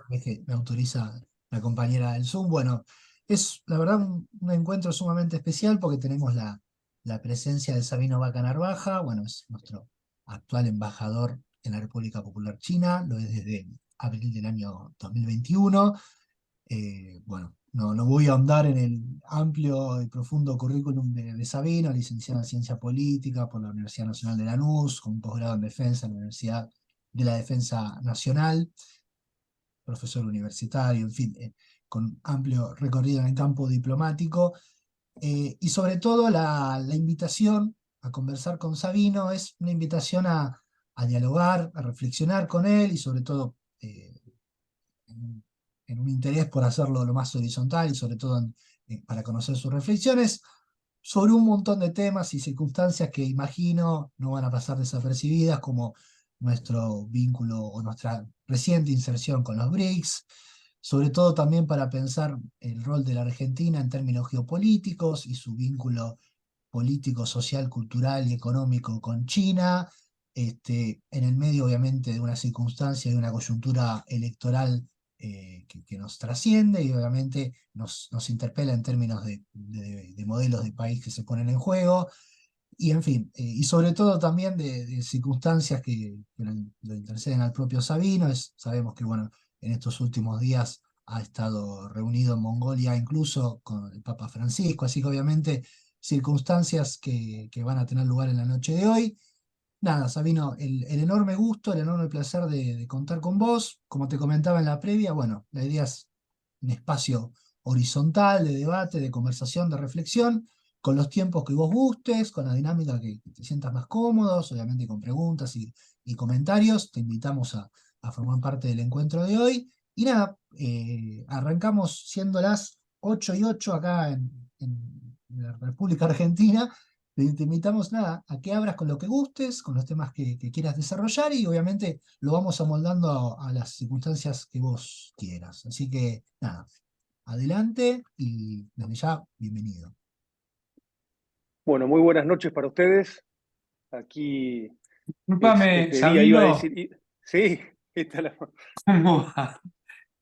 Es que me autoriza la compañera del Zoom. Bueno, es la verdad un encuentro sumamente especial porque tenemos la presencia de Sabino Vaca Narvaja. Bueno, es nuestro actual embajador en la República Popular China, lo es desde abril del año 2021. Bueno, no voy a ahondar en el amplio y profundo currículum de Sabino, licenciado en Ciencia Política por la Universidad Nacional de Lanús, con un posgrado en Defensa en la Universidad de la Defensa Nacional, profesor universitario, en fin, con amplio recorrido en el campo diplomático. Y sobre todo la invitación a conversar con Sabino es una invitación a dialogar, a reflexionar con él y sobre todo en un interés por hacerlo lo más horizontal y sobre todo para conocer sus reflexiones sobre un montón de temas y circunstancias que imagino no van a pasar desapercibidas, como nuestro vínculo o nuestra reciente inserción con los BRICS, sobre todo también para pensar el rol de la Argentina en términos geopolíticos y su vínculo político, social, cultural y económico con China, en el medio obviamente de una circunstancia, de una coyuntura electoral que nos trasciende y obviamente nos interpela en términos de modelos de país que se ponen en juego. Y en fin, y sobre todo también de circunstancias que lo interceden al propio Sabino. Sabemos que, bueno, en estos últimos días ha estado reunido en Mongolia incluso con el Papa Francisco, así que obviamente circunstancias que van a tener lugar en la noche de hoy. Nada, Sabino, el enorme gusto, el enorme placer de contar con vos. Como te comentaba en la previa, bueno, la idea es un espacio horizontal de debate, de conversación, de reflexión, con los tiempos que vos gustes, con la dinámica que te sientas más cómodos, obviamente con preguntas y comentarios. Te invitamos a formar parte del encuentro de hoy. Y nada, arrancamos siendo las 8:08 acá en la República Argentina. Te invitamos nada, a que abras con lo que gustes, con los temas que quieras desarrollar y obviamente lo vamos amoldando a las circunstancias que vos quieras. Así que nada, adelante y desde ya, bienvenido. Bueno, muy buenas noches para ustedes. Aquí Discúlpame, este día iba a Sabino, decir, sí, esta la- ¿cómo va?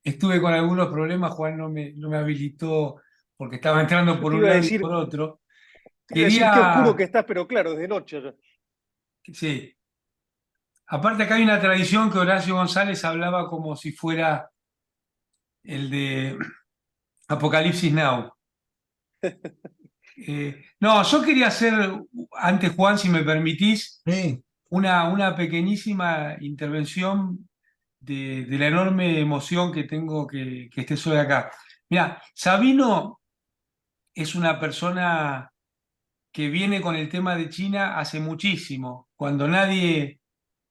Estuve con algunos problemas, Juan no me habilitó porque estaba entrando yo por un lado y por otro. te iba a decir qué oscuro que Quería, estás, pero claro, es de noche ya. sí, aparte acá hay una tradición que Horacio González hablaba como si fuera el de Apocalipsis Now. No, yo quería hacer, antes Juan, si me permitís, Sí, una pequeñísima intervención de la enorme emoción que tengo que estés hoy acá. Mira, Sabino es una persona que viene con el tema de China hace muchísimo, cuando nadie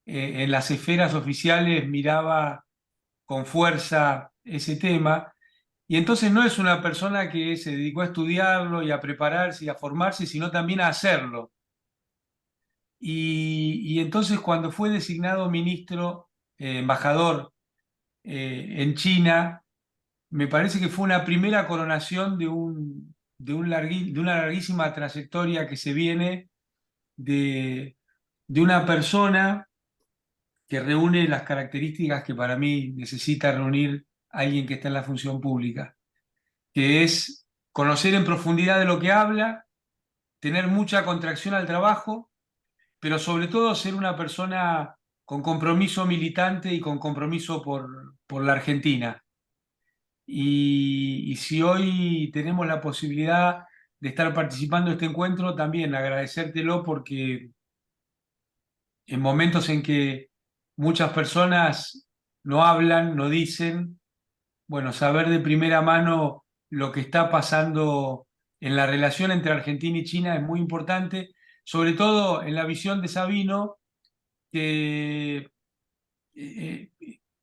en las esferas oficiales miraba con fuerza ese tema. Y entonces no es una persona que se dedicó a estudiarlo y a prepararse y a formarse, sino también a hacerlo. Y entonces cuando fue designado ministro, embajador en China, me parece que fue una primera coronación de una larguísima trayectoria que se viene de una persona que reúne las características que para mí necesita reunir alguien que está en la función pública, que es conocer en profundidad de lo que habla, tener mucha contracción al trabajo, pero sobre todo ser una persona con compromiso militante y con compromiso por la Argentina. Y si hoy tenemos la posibilidad de estar participando de este encuentro, también agradecértelo porque en momentos en que muchas personas no hablan, no dicen, bueno, saber de primera mano lo que está pasando en la relación entre Argentina y China es muy importante, sobre todo en la visión de Sabino, que, eh,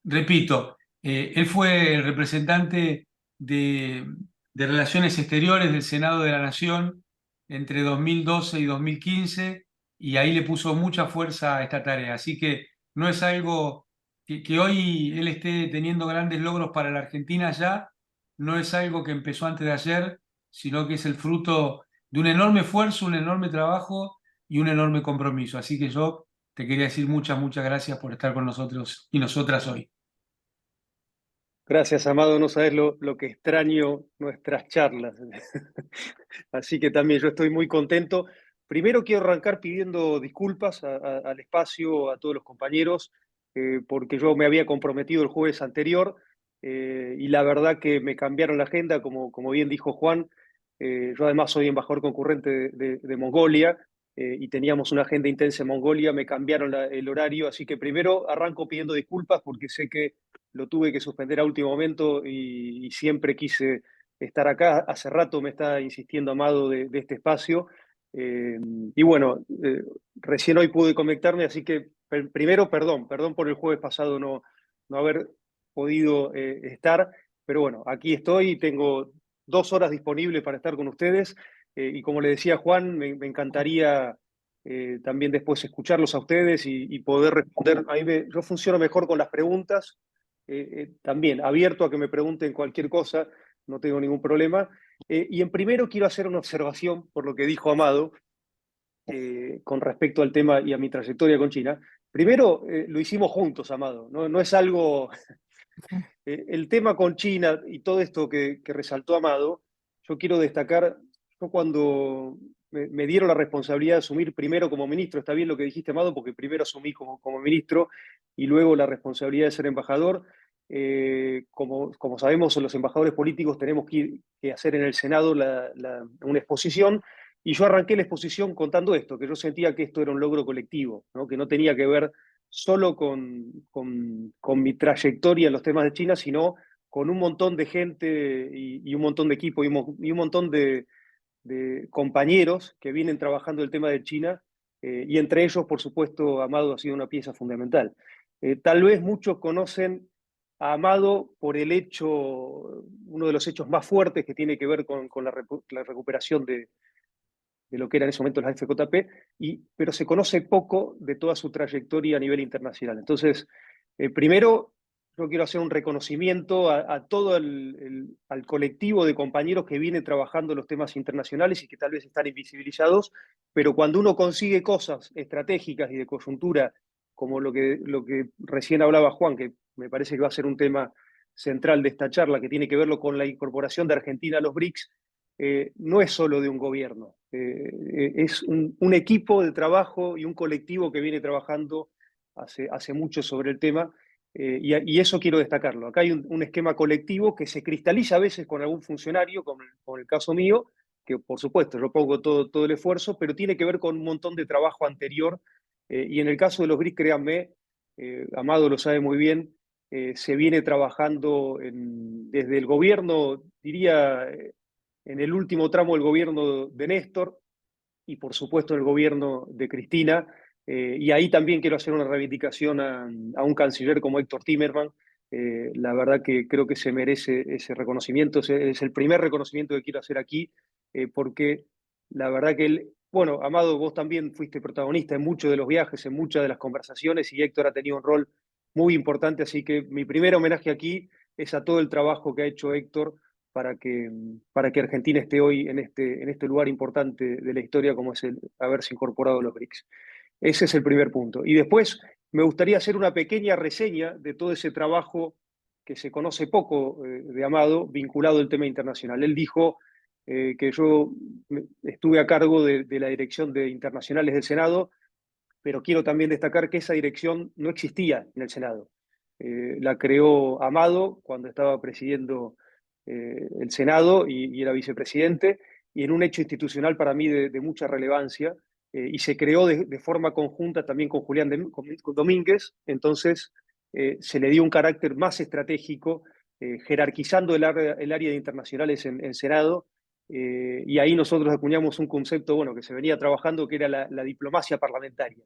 repito, él fue el representante de, de Relaciones Exteriores del Senado de la Nación entre 2012 y 2015 y ahí le puso mucha fuerza a esta tarea. Así que no es algo que hoy él esté teniendo grandes logros para la Argentina ya, no es algo que empezó antes de ayer, sino que es el fruto de un enorme esfuerzo, un enorme trabajo y un enorme compromiso. Así que yo te quería decir muchas gracias por estar con nosotros y nosotras hoy. Gracias, Amado. No sabes lo que extraño nuestras charlas. Así que también yo estoy muy contento. Primero quiero arrancar pidiendo disculpas al espacio, a todos los compañeros, porque yo me había comprometido el jueves anterior y la verdad que me cambiaron la agenda, como bien dijo Juan. Yo además soy embajador concurrente de Mongolia y teníamos una agenda intensa en Mongolia, me cambiaron el horario, así que primero arranco pidiendo disculpas porque sé que lo tuve que suspender a último momento y siempre quise estar acá. Hace rato me está insistiendo Amado de este espacio. Y bueno, recién hoy pude conectarme, así que primero perdón por el jueves pasado no haber podido estar, pero bueno, aquí estoy y tengo 2 horas disponibles para estar con ustedes. Y como le decía Juan, me encantaría también después escucharlos a ustedes y poder responder. Yo funciono mejor con las preguntas, también abierto a que me pregunten cualquier cosa, no tengo ningún problema. Y en primero quiero hacer una observación por lo que dijo Amado con respecto al tema y a mi trayectoria con China. Primero, lo hicimos juntos, Amado, no es algo... el tema con China y todo esto que resaltó Amado, yo quiero destacar, yo cuando me dieron la responsabilidad de asumir primero como ministro, está bien lo que dijiste, Amado, porque primero asumí como ministro y luego la responsabilidad de ser embajador. Como sabemos, los embajadores políticos tenemos que hacer en el Senado una exposición, y yo arranqué la exposición contando esto, que yo sentía que esto era un logro colectivo, ¿no? Que no tenía que ver solo con mi trayectoria en los temas de China, sino con un montón de gente y un montón de equipo y un montón de compañeros que vienen trabajando el tema de China, y entre ellos, por supuesto, Amado ha sido una pieza fundamental. Tal vez muchos conocen a Amado por el hecho, uno de los hechos más fuertes que tiene que ver con la recuperación de lo que era en ese momento la FJP, pero se conoce poco de toda su trayectoria a nivel internacional. Entonces, primero, yo quiero hacer un reconocimiento a todo al colectivo de compañeros que viene trabajando los temas internacionales y que tal vez están invisibilizados, pero cuando uno consigue cosas estratégicas y de coyuntura, como lo que recién hablaba Juan, que me parece que va a ser un tema central de esta charla, que tiene que verlo con la incorporación de Argentina a los BRICS, no es solo de un gobierno, es un equipo de trabajo y un colectivo que viene trabajando hace mucho sobre el tema, y eso quiero destacarlo. Acá hay un esquema colectivo que se cristaliza a veces con algún funcionario, como el caso mío, que por supuesto yo pongo todo el esfuerzo, pero tiene que ver con un montón de trabajo anterior, y en el caso de los BRICS, créanme, Amado lo sabe muy bien, se viene trabajando desde el gobierno, diría, en el último tramo del gobierno de Néstor y por supuesto el gobierno de Cristina. Y ahí también quiero hacer una reivindicación a un canciller como Héctor Timerman. La verdad que creo que se merece ese reconocimiento. Es el primer reconocimiento que quiero hacer aquí, porque la verdad que él, bueno, Amado, vos también fuiste protagonista en muchos de los viajes, en muchas de las conversaciones, y Héctor ha tenido un rol muy importante, así que mi primer homenaje aquí es a todo el trabajo que ha hecho Héctor para que Argentina esté hoy en este lugar importante de la historia como es el haberse incorporado a los BRICS. Ese es el primer punto. Y después me gustaría hacer una pequeña reseña de todo ese trabajo que se conoce poco de Amado, vinculado al tema internacional. Él dijo que yo estuve a cargo de la dirección de internacionales del Senado, pero quiero también destacar que esa dirección no existía en el Senado. La creó Amado cuando estaba presidiendo el Senado y era vicepresidente, y en un hecho institucional para mí de mucha relevancia, y se creó de forma conjunta también con Julián Domínguez. Entonces se le dio un carácter más estratégico, jerarquizando el área de internacionales en Senado, y ahí nosotros acuñamos un concepto bueno, que se venía trabajando, que era la diplomacia parlamentaria.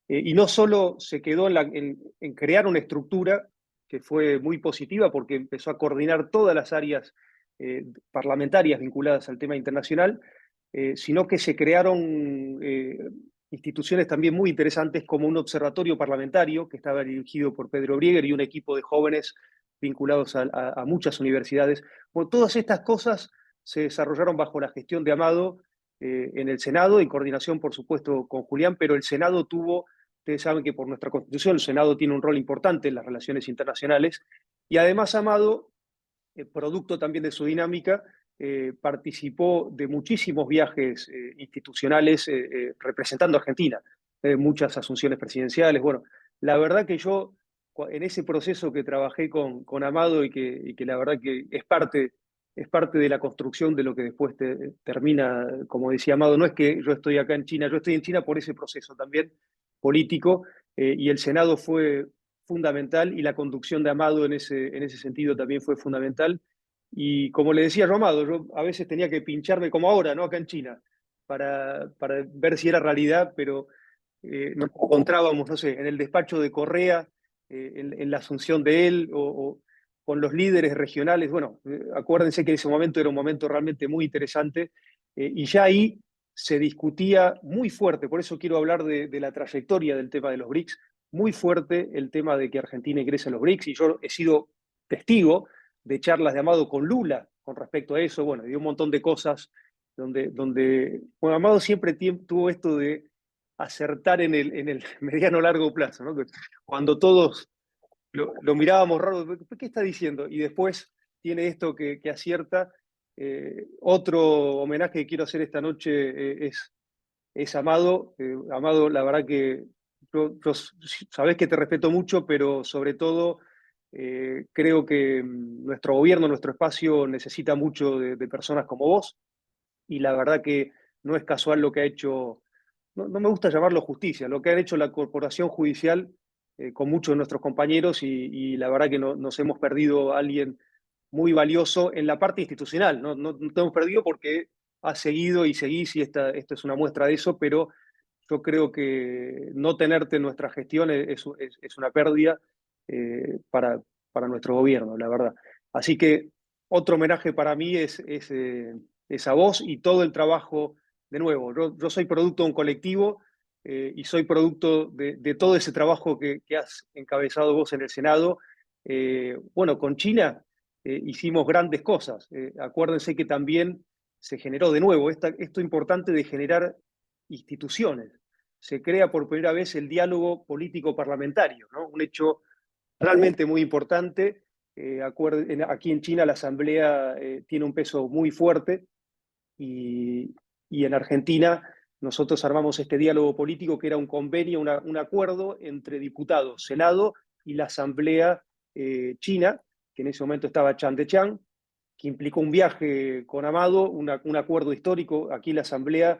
Y no solo se quedó en crear una estructura que fue muy positiva porque empezó a coordinar todas las áreas parlamentarias vinculadas al tema internacional, sino que se crearon instituciones también muy interesantes como un observatorio parlamentario que estaba dirigido por Pedro Brieger y un equipo de jóvenes vinculados a muchas universidades. Bueno, todas estas cosas se desarrollaron bajo la gestión de Amado en el Senado, en coordinación, por supuesto, con Julián, pero el Senado tuvo, ustedes saben que por nuestra Constitución el Senado tiene un rol importante en las relaciones internacionales, y además Amado producto también de su dinámica, participó de muchísimos viajes institucionales representando a Argentina, muchas asunciones presidenciales. Bueno, la verdad que yo en ese proceso que trabajé con Amado y que la verdad que es parte de la construcción de lo que después termina, como decía Amado, no es que yo estoy acá en China, yo estoy en China por ese proceso también político, y el Senado fue fundamental y la conducción de Amado en ese sentido también fue fundamental. Y como le decía yo, Amado, yo a veces tenía que pincharme como ahora, ¿no? Acá en China, para ver si era realidad, pero nos encontrábamos, no sé, en el despacho de Correa, en la asunción de él, o con los líderes regionales. Bueno, acuérdense que ese momento era un momento realmente muy interesante, y ya ahí se discutía muy fuerte, por eso quiero hablar de la trayectoria del tema de los BRICS, muy fuerte el tema de que Argentina ingrese a los BRICS, y yo he sido testigo de charlas de Amado con Lula con respecto a eso, bueno, y de un montón de cosas donde bueno, Amado siempre tuvo esto de acertar en el mediano largo plazo, ¿no? Cuando todos lo mirábamos raro, ¿qué está diciendo? Y después tiene esto que acierta. Otro homenaje que quiero hacer esta noche es Amado. Amado, la verdad que yo sabés que te respeto mucho, pero sobre todo creo que nuestro gobierno, nuestro espacio necesita mucho de personas como vos, y la verdad que no es casual lo que ha hecho, no me gusta llamarlo justicia, lo que ha hecho la corporación judicial con muchos de nuestros compañeros, y la verdad que nos hemos perdido a alguien muy valioso en la parte institucional. No te hemos perdido porque has seguido y seguís, y esto es una muestra de eso, pero yo creo que no tenerte en nuestra gestión es una pérdida para nuestro gobierno, la verdad. Así que otro homenaje para mí es a vos y todo el trabajo. De nuevo, yo soy producto de un colectivo, y soy producto de todo ese trabajo que has encabezado vos en el Senado. Bueno, con China hicimos grandes cosas. Acuérdense que también se generó de nuevo esto importante de generar instituciones. Se crea por primera vez el diálogo político parlamentario, ¿no? Un hecho realmente muy importante. Aquí en China la Asamblea tiene un peso muy fuerte, y, y en Argentina nosotros armamos este diálogo político que era un convenio, un acuerdo entre diputados, Senado y la Asamblea china, que en ese momento estaba Chan de Chang, que implicó un viaje con Amado, un acuerdo histórico. Aquí la Asamblea,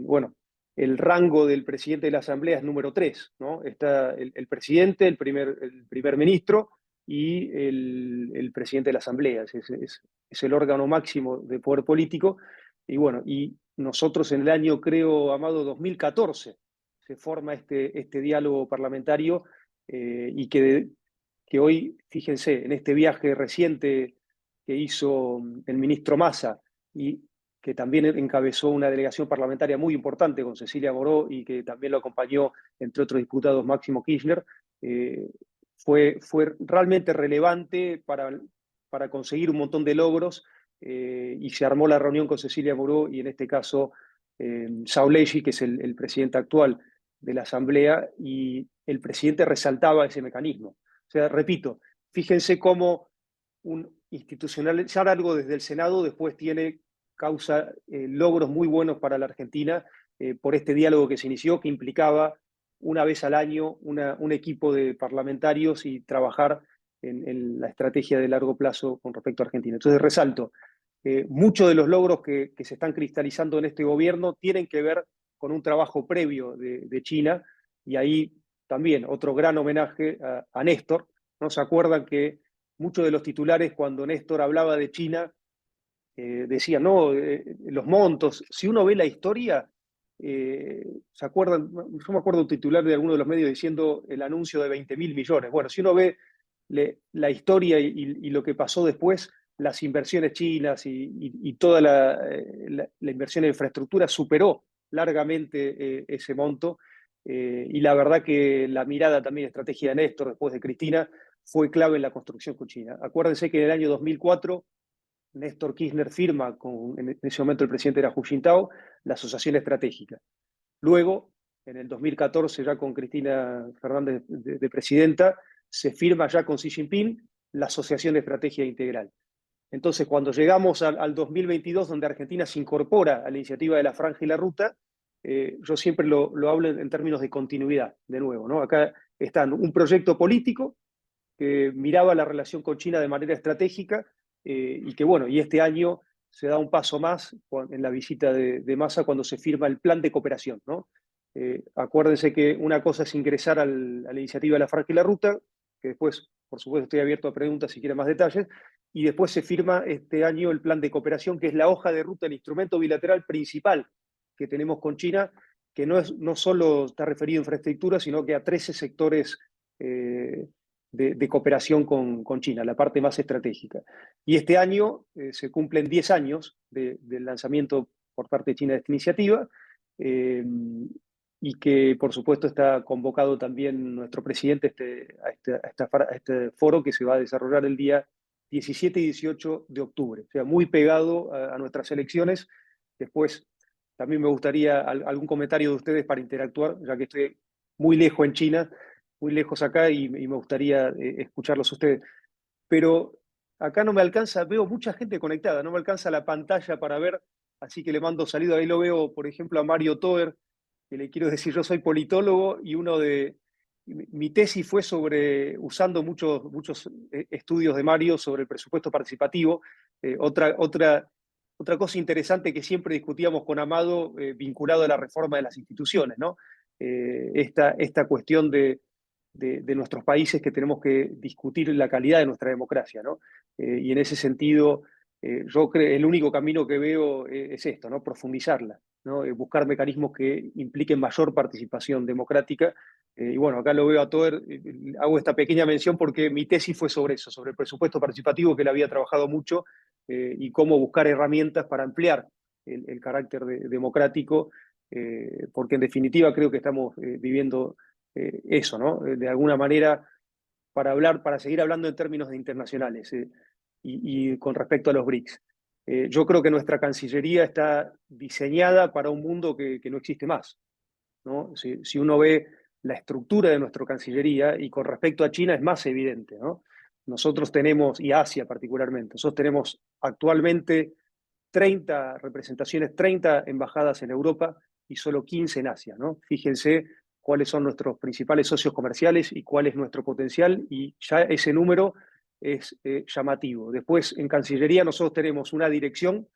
bueno, el rango del presidente de la Asamblea es número 3, ¿no? Está el presidente, el primer ministro y el presidente de la Asamblea. Es el órgano máximo de poder político. Y bueno, y nosotros en el año, creo, Amado, 2014, se forma este diálogo parlamentario, y que hoy, fíjense, en este viaje reciente que hizo el ministro Massa, y que también encabezó una delegación parlamentaria muy importante con Cecilia Moró, y que también lo acompañó, entre otros diputados, Máximo Kirchner, fue realmente relevante para conseguir un montón de logros, y se armó la reunión con Cecilia Moró y en este caso Sauleshi, que es el presidente actual de la Asamblea, y el presidente resaltaba ese mecanismo. O sea, repito, fíjense cómo institucionalizar algo desde el Senado después causa logros muy buenos para la Argentina, por este diálogo que se inició, que implicaba una vez al año un equipo de parlamentarios y trabajar en la estrategia de largo plazo con respecto a Argentina. Entonces resalto, muchos de los logros que se están cristalizando en este gobierno tienen que ver con un trabajo previo de China, y ahí también otro gran homenaje a Néstor. ¿No se acuerdan que muchos de los titulares, cuando Néstor hablaba de China, decían, no, los montos? Si uno ve la historia, ¿se acuerdan? Yo me acuerdo un titular de alguno de los medios diciendo el anuncio de 20.000 millones. Bueno, si uno ve la historia y lo que pasó después, las inversiones chinas y toda la inversión en infraestructura superó largamente ese monto. Y la verdad que la mirada también, estrategia de Néstor después de Cristina, fue clave en la construcción con China. Acuérdense que en el año 2004 Néstor Kirchner firma en ese momento el presidente era Hu Jintao, la asociación estratégica. Luego, en el 2014, ya con Cristina Fernández de presidenta, se firma ya con Xi Jinping la Asociación de Estrategia Integral. Entonces, cuando llegamos al 2022, donde Argentina se incorpora a la iniciativa de la Franja y la Ruta, yo siempre lo hablo en términos de continuidad, de nuevo, ¿no? Acá está un proyecto político que miraba la relación con China de manera estratégica y que, bueno, y este año se da un paso más en la visita de Massa cuando se firma el plan de cooperación, ¿no? Acuérdense que una cosa es ingresar a la iniciativa de la Franja y la Ruta, que después, por supuesto, estoy abierto a preguntas si quieren más detalles, y después se firma este año el plan de cooperación, que es la hoja de ruta, el instrumento bilateral principal que tenemos con China, que no solo está referido a infraestructura, sino que a 13 sectores de cooperación con China, la parte más estratégica. Y este año se cumplen 10 años del lanzamiento por parte de China de esta iniciativa, y que por supuesto está convocado también nuestro presidente a este foro que se va a desarrollar el día 17 y 18 de octubre, o sea, muy pegado a nuestras elecciones. Después también me gustaría algún comentario de ustedes para interactuar, ya que estoy muy lejos en China, muy lejos acá, y me gustaría escucharlos a ustedes. Pero acá no me alcanza, veo mucha gente conectada, no me alcanza la pantalla para ver, así que le mando saludos. Ahí lo veo, por ejemplo, a Mario Toer, que le quiero decir, yo soy politólogo y mi tesis fue usando muchos estudios de Mario sobre el presupuesto participativo. Otra cosa interesante que siempre discutíamos con Amado, vinculado a la reforma de las instituciones, ¿no? Esta cuestión de nuestros países, que tenemos que discutir la calidad de nuestra democracia, ¿no? Y en ese sentido, yo creo el único camino que veo es esto, ¿no? Profundizarla, ¿no? Buscar mecanismos que impliquen mayor participación democrática. Y bueno, acá lo veo a Toer, hago esta pequeña mención porque mi tesis fue sobre eso, sobre el presupuesto participativo, que él había trabajado mucho, y cómo buscar herramientas para ampliar el carácter democrático, porque en definitiva creo que estamos viviendo eso, ¿no? De alguna manera, para seguir hablando en términos internacionales, y con respecto a los BRICS. Yo creo que nuestra Cancillería está diseñada para un mundo que no existe más, ¿no? Si uno ve la estructura de nuestra Cancillería, y con respecto a China es más evidente, ¿no? Nosotros tenemos, y Asia particularmente, nosotros tenemos actualmente 30 representaciones, 30 embajadas en Europa y solo 15 en Asia, ¿no? Fíjense cuáles son nuestros principales socios comerciales y cuál es nuestro potencial, y ya ese número es llamativo. Después, en Cancillería nosotros tenemos una dirección,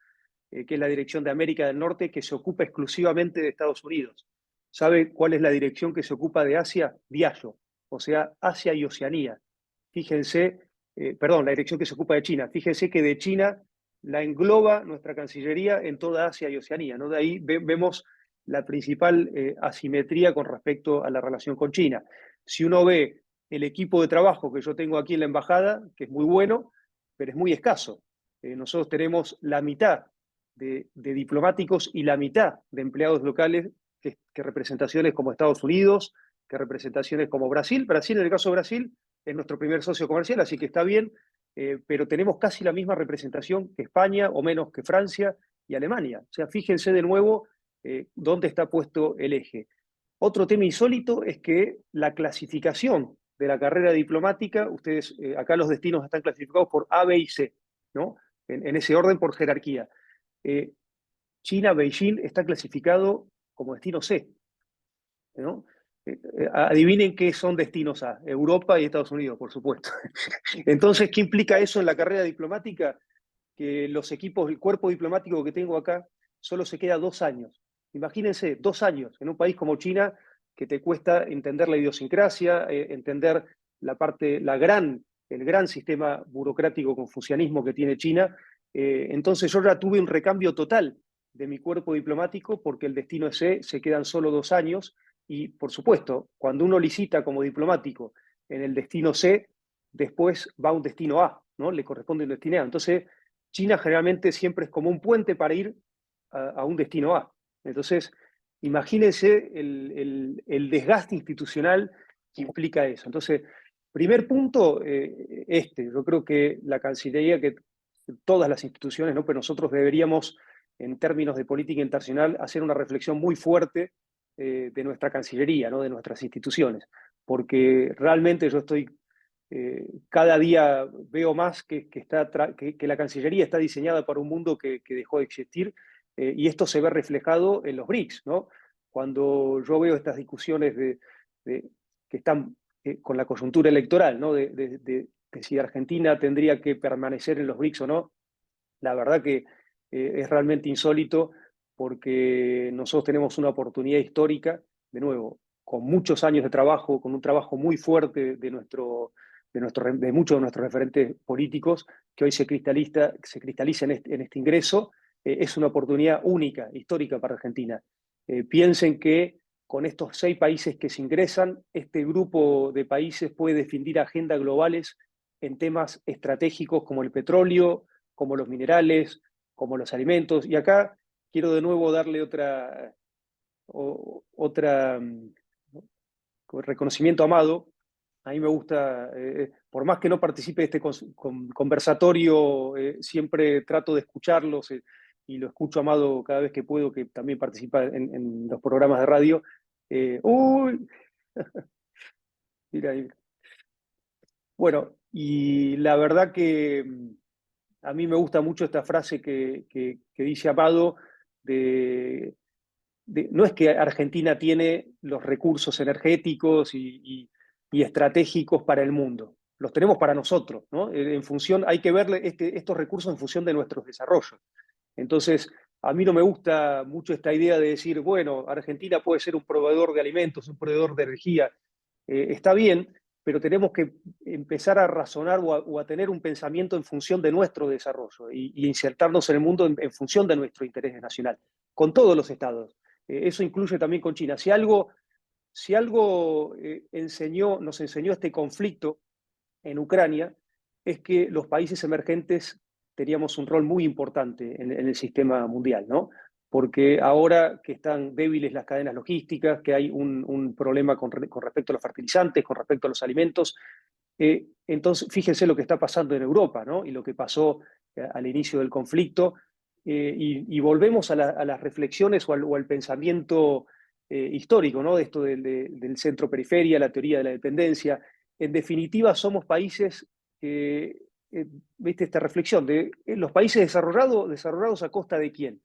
que es la Dirección de América del Norte, que se ocupa exclusivamente de Estados Unidos. ¿Sabe cuál es la dirección que se ocupa de Asia? Diallo, o sea, Asia y Oceanía. Fíjense, perdón, la dirección que se ocupa de China. Fíjense que de China la engloba nuestra Cancillería en toda Asia y Oceanía, ¿no? De ahí vemos la principal asimetría con respecto a la relación con China. Si uno ve el equipo de trabajo que yo tengo aquí en la embajada, que es muy bueno, pero es muy escaso. Nosotros tenemos la mitad de diplomáticos y la mitad de empleados locales que representaciones como Estados Unidos, que representaciones como Brasil. Brasil, en el caso de Brasil, es nuestro primer socio comercial, así que está bien, pero tenemos casi la misma representación que España, o menos que Francia y Alemania. O sea, fíjense de nuevo dónde está puesto el eje. Otro tema insólito es que la clasificación de la carrera diplomática, ustedes, acá los destinos están clasificados por A, B y C, ¿no? En ese orden, por jerarquía. China, Beijing, está clasificado como destino C, ¿no? Adivinen qué son destinos A: Europa y Estados Unidos, por supuesto. Entonces, ¿qué implica eso en la carrera diplomática? Que los equipos, el cuerpo diplomático que tengo acá, solo se queda 2 años. Imagínense, 2 años en un país como China, que te cuesta entender la idiosincrasia, entender el gran sistema burocrático confucianismo que tiene China. Entonces yo ya tuve un recambio total de mi cuerpo diplomático, porque el destino es C, se quedan solo 2 años, y por supuesto, cuando uno licita como diplomático en el destino C, después va a un destino A, ¿no? Le corresponde un destino A. Entonces, China generalmente siempre es como un puente para ir a un destino A. Entonces, imagínense el desgaste institucional que implica eso. Entonces, primer punto, yo creo que la Cancillería, que todas las instituciones, ¿no? Pero nosotros deberíamos, en términos de política internacional, hacer una reflexión muy fuerte de nuestra Cancillería, ¿no? De nuestras instituciones, porque realmente yo estoy cada día veo más que la Cancillería está diseñada para un mundo que dejó de existir, y esto se ve reflejado en los BRICS, ¿no? Cuando yo veo estas discusiones que están con la coyuntura electoral, ¿no? de si Argentina tendría que permanecer en los BRICS o no, la verdad que es realmente insólito, porque nosotros tenemos una oportunidad histórica, de nuevo, con muchos años de trabajo, con un trabajo muy fuerte de muchos de nuestros referentes políticos, que hoy se cristaliza en este ingreso. Es una oportunidad única, histórica para Argentina. Piensen que con estos 6 países que se ingresan, este grupo de países puede definir agendas globales en temas estratégicos como el petróleo, como los minerales, como los alimentos. Y acá quiero de nuevo darle otra reconocimiento a Amado. A mí me gusta, por más que no participe de este conversatorio, siempre trato de escucharlos, y lo escucho a Amado cada vez que puedo, que también participa en los programas de radio. ¡Uy! Mira ahí. Bueno, y la verdad que a mí me gusta mucho esta frase que dice Amado, no es que Argentina tiene los recursos energéticos y estratégicos para el mundo, los tenemos para nosotros, ¿no? En función, hay que ver estos recursos en función de nuestros desarrollos. Entonces, a mí no me gusta mucho esta idea de decir, bueno, Argentina puede ser un proveedor de alimentos, un proveedor de energía. Está bien, pero tenemos que empezar a razonar o a tener un pensamiento en función de nuestro desarrollo y insertarnos en el mundo en función de nuestro interés nacional, con todos los estados. Eso incluye también con China. Si algo nos enseñó este conflicto en Ucrania, es que los países emergentes teníamos un rol muy importante en el sistema mundial, ¿no? Porque ahora que están débiles las cadenas logísticas, que hay un problema con respecto a los fertilizantes, con respecto a los alimentos, entonces fíjense lo que está pasando en Europa, ¿no? Y lo que pasó al inicio del conflicto, y volvemos a las reflexiones o al pensamiento histórico, ¿no? De esto del centro-periferia, la teoría de la dependencia. En definitiva, somos países que, viste esta reflexión de los países desarrollados a costa de quién.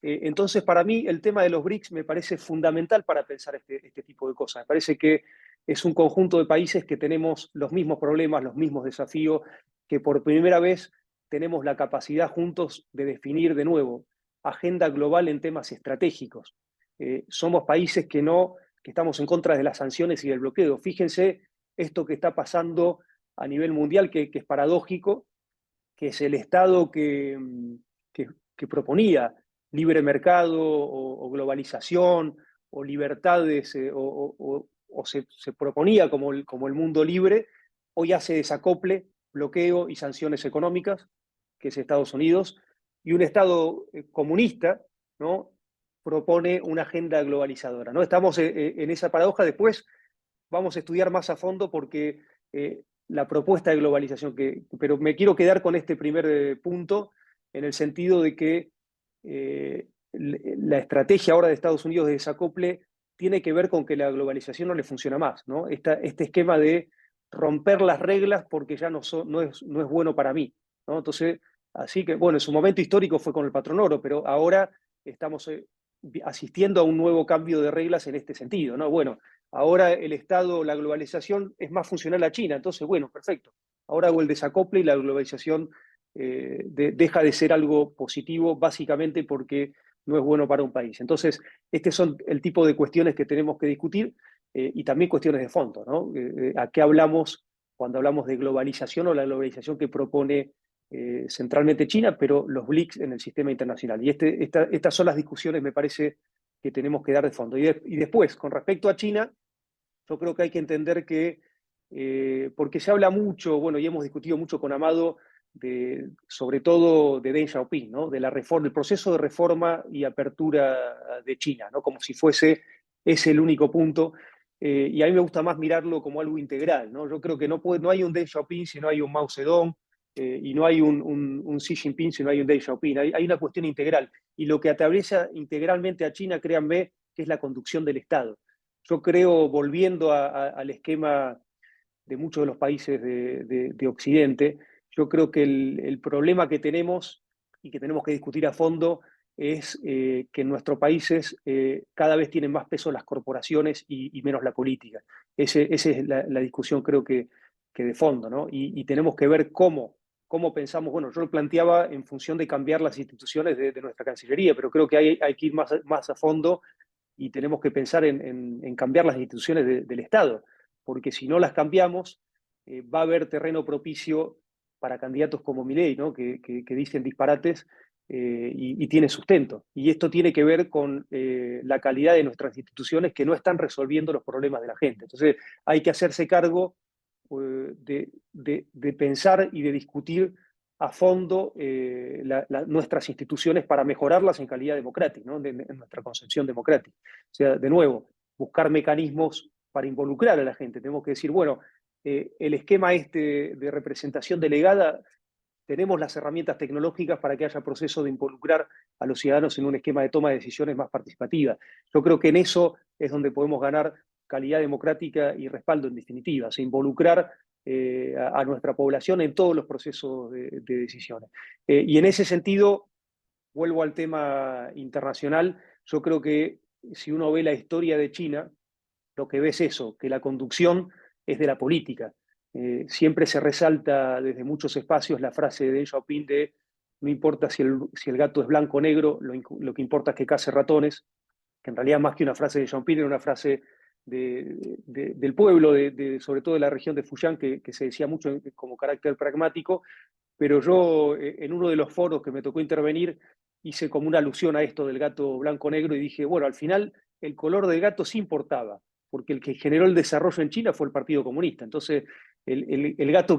Entonces, para mí, el tema de los BRICS me parece fundamental para pensar este tipo de cosas. Me parece que es un conjunto de países que tenemos los mismos problemas, los mismos desafíos, que por primera vez tenemos la capacidad juntos de definir de nuevo agenda global en temas estratégicos. Somos países que estamos en contra de las sanciones y del bloqueo. Fíjense esto que está pasando a nivel mundial, que es paradójico, que es el Estado que proponía libre mercado o globalización o libertades, o se proponía como el mundo libre, hoy hace desacople, bloqueo y sanciones económicas, que es Estados Unidos, y un Estado comunista, ¿no?, propone una agenda globalizadora, ¿no? Estamos en esa paradoja. Después vamos a estudiar más a fondo porque la propuesta de globalización, pero me quiero quedar con este primer punto, en el sentido de que la estrategia ahora de Estados Unidos de desacople tiene que ver con que la globalización no le funciona más, ¿no? Este esquema de romper las reglas porque ya no es bueno para mí, ¿no? Entonces, así que, bueno, en su momento histórico fue con el patrón oro, pero ahora estamos asistiendo a un nuevo cambio de reglas en este sentido, ¿no? Bueno, ahora el Estado, la globalización es más funcional a China, entonces, bueno, perfecto. Ahora hago el desacople y la globalización deja de ser algo positivo, básicamente porque no es bueno para un país. Entonces, estos son el tipo de cuestiones que tenemos que discutir, y también cuestiones de fondo, ¿no? ¿A qué hablamos cuando hablamos de globalización o la globalización que propone centralmente China, pero los BRICS en el sistema internacional? Y estas son las discusiones, me parece, que tenemos que dar de fondo. Y después, con respecto a China, yo creo que hay que entender que, porque se habla mucho, bueno, y hemos discutido mucho con Amado, sobre todo de Deng Xiaoping, ¿no?, de la reforma, el proceso de reforma y apertura de China, ¿no?, como si fuese ese el único punto. Y a mí me gusta más mirarlo como algo integral, ¿no? Yo creo que no hay un Deng Xiaoping si no hay un Mao Zedong, y no hay un Xi Jinping si no hay un Deng Xiaoping. Hay una cuestión integral. Y lo que atraviesa integralmente a China, créanme, que es la conducción del Estado. Yo creo, volviendo al esquema de muchos de los países de Occidente. Yo creo que el problema que tenemos y que tenemos que discutir a fondo es que en nuestros países cada vez tienen más peso las corporaciones y menos la política. Esa es la discusión, creo que de fondo, ¿no? Y tenemos que ver cómo pensamos. Bueno, yo lo planteaba en función de cambiar las instituciones de nuestra Cancillería, pero creo que hay que ir más a fondo y tenemos que pensar en cambiar las instituciones del Estado, porque si no las cambiamos, va a haber terreno propicio para candidatos como Milei, ¿no? que dicen disparates y tiene sustento. Y esto tiene que ver con la calidad de nuestras instituciones que no están resolviendo los problemas de la gente. Entonces hay que hacerse cargo de pensar y de discutir a fondo nuestras instituciones para mejorarlas en calidad democrática, ¿no? En nuestra concepción democrática. O sea, de nuevo, buscar mecanismos para involucrar a la gente. Tenemos que decir, bueno, el esquema este de representación delegada, tenemos las herramientas tecnológicas para que haya proceso de involucrar a los ciudadanos en un esquema de toma de decisiones más participativa. Yo creo que en eso es donde podemos ganar calidad democrática y respaldo en definitiva, o sea, involucrar a nuestra población en todos los procesos de decisiones. Y en ese sentido, vuelvo al tema internacional, yo creo que si uno ve la historia de China, lo que ve es eso, que la conducción es de la política. Siempre se resalta desde muchos espacios la frase de Deng Xiaoping de no importa si el gato es blanco o negro, lo que importa es que case ratones, que en realidad más que una frase de Xiaoping era una frase del pueblo, sobre todo de la región de Fujian, que se decía mucho como carácter pragmático, pero yo en uno de los foros que me tocó intervenir hice como una alusión a esto del gato blanco-negro y dije, bueno, al final el color del gato sí importaba, porque el que generó el desarrollo en China fue el Partido Comunista. Entonces, el gato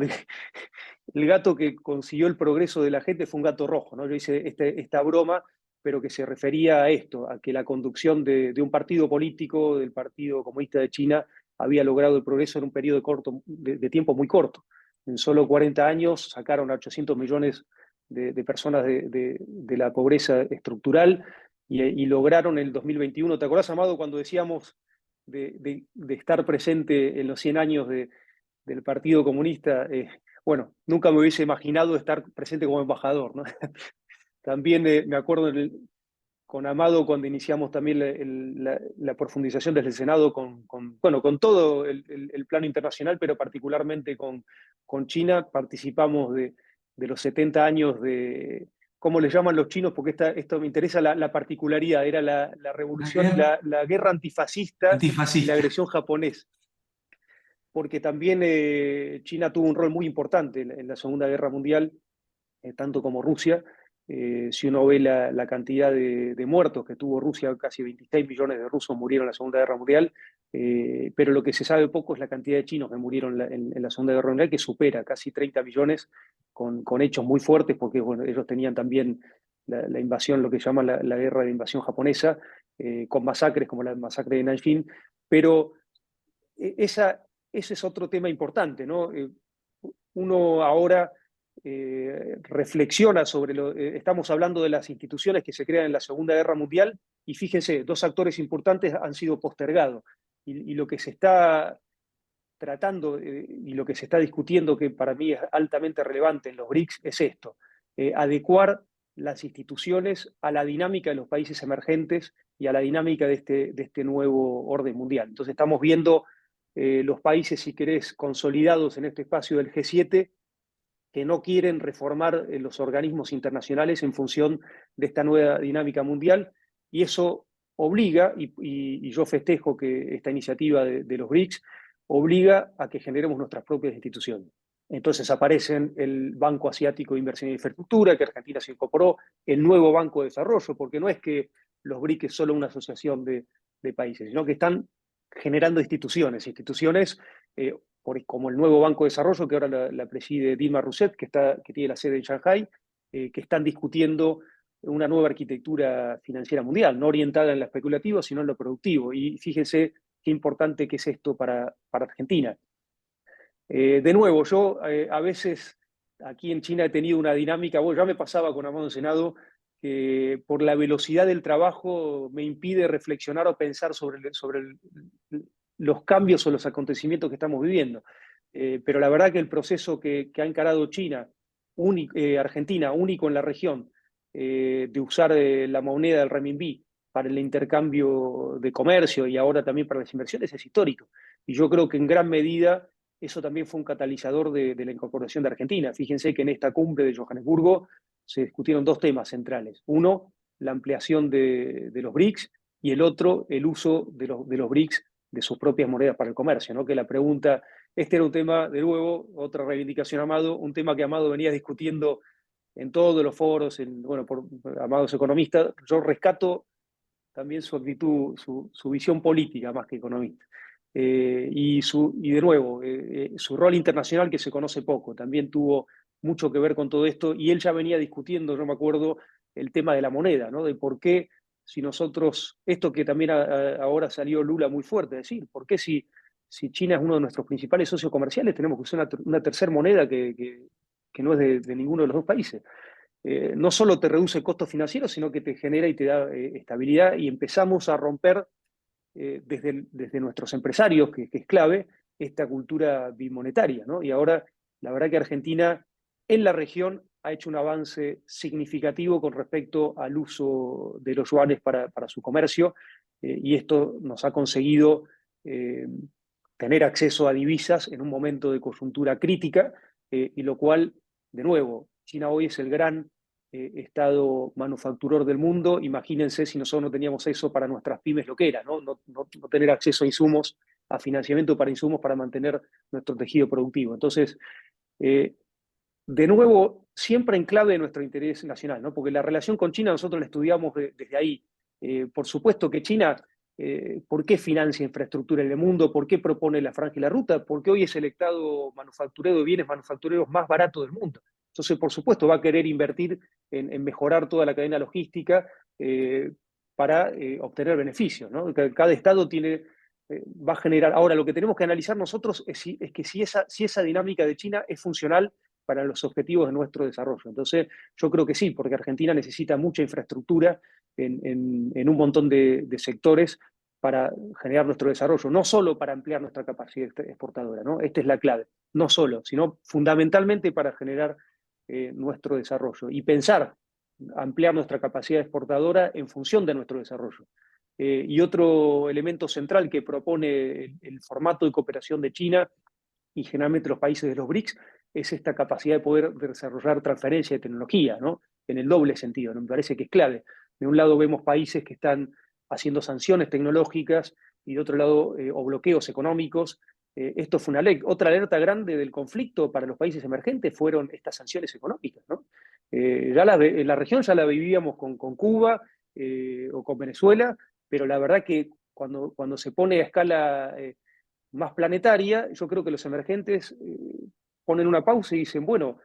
el gato que consiguió el progreso de la gente fue un gato rojo, ¿no? Yo hice esta broma, pero que se refería a esto, a que la conducción de un partido político, del Partido Comunista de China, había logrado el progreso en un periodo de tiempo muy corto. En solo 40 años sacaron a 800 millones de personas de la pobreza estructural y lograron en el 2021. ¿Te acordás, Amado, cuando decíamos de estar presente en los 100 años del Partido Comunista? Bueno, nunca me hubiese imaginado estar presente como embajador, ¿no? También me acuerdo con Amado cuando iniciamos también la profundización desde el Senado bueno, con todo el plano internacional, pero particularmente con China. Participamos de los 70 años de, ¿cómo le llaman los chinos? Porque esto me interesa la particularidad, era la revolución, la guerra antifascista y la agresión japonesa. Porque también China tuvo un rol muy importante en la Segunda Guerra Mundial, tanto como Rusia. Si uno ve la cantidad de muertos que tuvo Rusia, casi 26 millones de rusos murieron en la Segunda Guerra Mundial, pero lo que se sabe poco es la cantidad de chinos que murieron en la Segunda Guerra Mundial, que supera casi 30 millones, con hechos muy fuertes, porque bueno, ellos tenían también la invasión, lo que llaman la guerra de invasión japonesa, con masacres como la masacre de Nanjing, pero ese es otro tema importante, ¿no? Uno ahora reflexiona sobre estamos hablando de las instituciones que se crean en la Segunda Guerra Mundial y fíjense, dos actores importantes han sido postergados y lo que se está tratando y lo que se está discutiendo, que para mí es altamente relevante en los BRICS, es esto, adecuar las instituciones a la dinámica de los países emergentes y a la dinámica de este nuevo orden mundial. Entonces estamos viendo los países, si querés, consolidados en este espacio del G7, que no quieren reformar los organismos internacionales en función de esta nueva dinámica mundial, y eso obliga, y yo festejo que esta iniciativa de los BRICS, obliga a que generemos nuestras propias instituciones. Entonces aparecen el Banco Asiático de Inversión y Infraestructura, que Argentina se incorporó, el nuevo Banco de Desarrollo, porque no es que los BRICS es solo una asociación de países, sino que están generando instituciones como el nuevo Banco de Desarrollo, que ahora la preside Dilma Rousseff, que tiene la sede en Shanghái, que están discutiendo una nueva arquitectura financiera mundial, no orientada en lo especulativo, sino en lo productivo. Y fíjense qué importante que es esto para Argentina. De nuevo, yo a veces aquí en China he tenido una dinámica, bueno, ya me pasaba con Amado en Senado, que por la velocidad del trabajo me impide reflexionar o pensar sobre los cambios o los acontecimientos que estamos viviendo. pero la verdad que el proceso que ha encarado China, Argentina, único en la región, de usar la moneda del renminbi para el intercambio de comercio y ahora también para las inversiones es histórico. Y yo creo que en gran medida eso también fue un catalizador de la incorporación de Argentina. Fíjense que en esta cumbre de Johannesburgo se discutieron dos temas centrales. Uno, la ampliación de los BRICS, y el otro, el uso de los BRICS de sus propias monedas para el comercio, ¿no? Que la pregunta, este era un tema, de nuevo, otra reivindicación a Amado, un tema que Amado venía discutiendo en todos los foros, bueno, por Amado es economista. Yo rescato también su actitud, su visión política más que economista. Y de nuevo, su rol internacional que se conoce poco, también tuvo mucho que ver con todo esto, y él ya venía discutiendo, yo me acuerdo, el tema de la moneda, ¿no? De por qué si nosotros, esto que también ahora salió Lula muy fuerte, es decir, ¿por qué si China es uno de nuestros principales socios comerciales tenemos que usar una tercera moneda que no es de ninguno de los dos países? No solo te reduce costos financieros, sino que te genera y te da estabilidad, y empezamos a romper desde nuestros empresarios, que es clave, esta cultura bimonetaria, ¿no? Y ahora, la verdad que Argentina en la región ha hecho un avance significativo con respecto al uso de los yuanes para su comercio, y esto nos ha conseguido tener acceso a divisas en un momento de coyuntura crítica, y lo cual, de nuevo, China hoy es el gran estado manufacturor del mundo. Imagínense si nosotros no teníamos eso para nuestras pymes, lo que era, ¿no? No tener acceso a insumos, a financiamiento para insumos para mantener nuestro tejido productivo. Entonces, de nuevo, siempre en clave de nuestro interés nacional, ¿no? Porque la relación con China nosotros la estudiamos desde ahí. Por supuesto que China, ¿por qué financia infraestructura en el mundo? ¿Por qué propone la Franja y la Ruta? Porque hoy es el estado manufacturero de bienes manufactureros más barato del mundo. Entonces, por supuesto, va a querer invertir en mejorar toda la cadena logística para obtener beneficios, ¿no? Cada estado va a generar. Ahora, lo que tenemos que analizar nosotros es que si esa dinámica de China es funcional para los objetivos de nuestro desarrollo. Entonces, yo creo que sí, porque Argentina necesita mucha infraestructura en un montón de sectores para generar nuestro desarrollo, no solo para ampliar nuestra capacidad exportadora, ¿no? Esta es la clave, no solo, sino fundamentalmente para generar nuestro desarrollo y pensar ampliar nuestra capacidad exportadora en función de nuestro desarrollo. Y otro elemento central que propone el formato de cooperación de China y generalmente los países de los BRICS es esta capacidad de poder desarrollar transferencia de tecnología, ¿no? En el doble sentido, ¿no? Me parece que es clave. De un lado vemos países que están haciendo sanciones tecnológicas y de otro lado o bloqueos económicos. Esto fue otra alerta grande del conflicto para los países emergentes, fueron estas sanciones económicas, ¿no? En la región ya la vivíamos con Cuba o con Venezuela, pero la verdad que cuando se pone a escala más planetaria, yo creo que los emergentes ponen una pausa y dicen, bueno,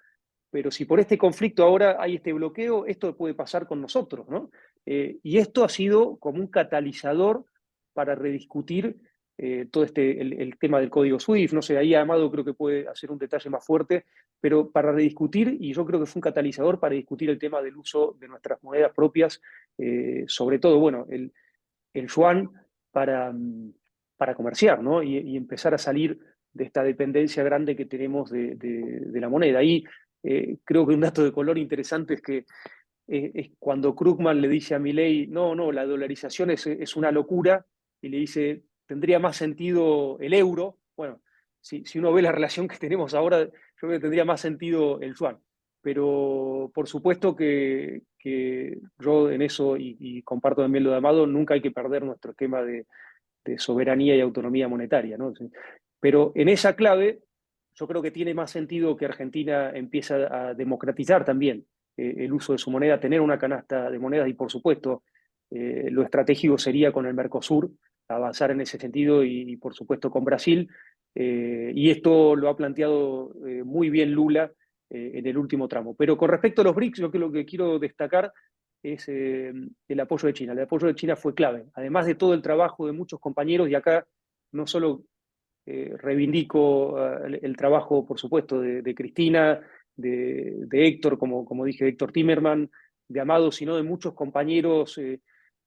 pero si por este conflicto ahora hay este bloqueo, esto puede pasar con nosotros, ¿no? Y esto ha sido como un catalizador para rediscutir todo el tema del código SWIFT, no sé, ahí Amado creo que puede hacer un detalle más fuerte, pero para rediscutir, y yo creo que fue un catalizador para discutir el tema del uso de nuestras monedas propias, sobre todo, bueno, el yuan para comerciar, ¿no? Y empezar a salir de esta dependencia grande que tenemos de la moneda. Ahí creo que un dato de color interesante es que es cuando Krugman le dice a Milei, no, la dolarización es una locura, y le dice, tendría más sentido el euro. Bueno, si uno ve la relación que tenemos ahora, yo creo que tendría más sentido el yuan. Pero por supuesto que yo en eso, y comparto también lo de Amado, nunca hay que perder nuestro esquema de soberanía y autonomía monetaria, ¿no? Pero en esa clave, yo creo que tiene más sentido que Argentina empiece a democratizar también el uso de su moneda, tener una canasta de monedas, y por supuesto, lo estratégico sería con el Mercosur, avanzar en ese sentido, y por supuesto con Brasil. Y esto lo ha planteado muy bien Lula en el último tramo. Pero con respecto a los BRICS, yo creo que lo que quiero destacar es el apoyo de China. El apoyo de China fue clave, además de todo el trabajo de muchos compañeros, y acá no solo reivindico el trabajo, por supuesto, de Cristina, de Héctor, como dije, Héctor Timerman, de Amado, sino de muchos compañeros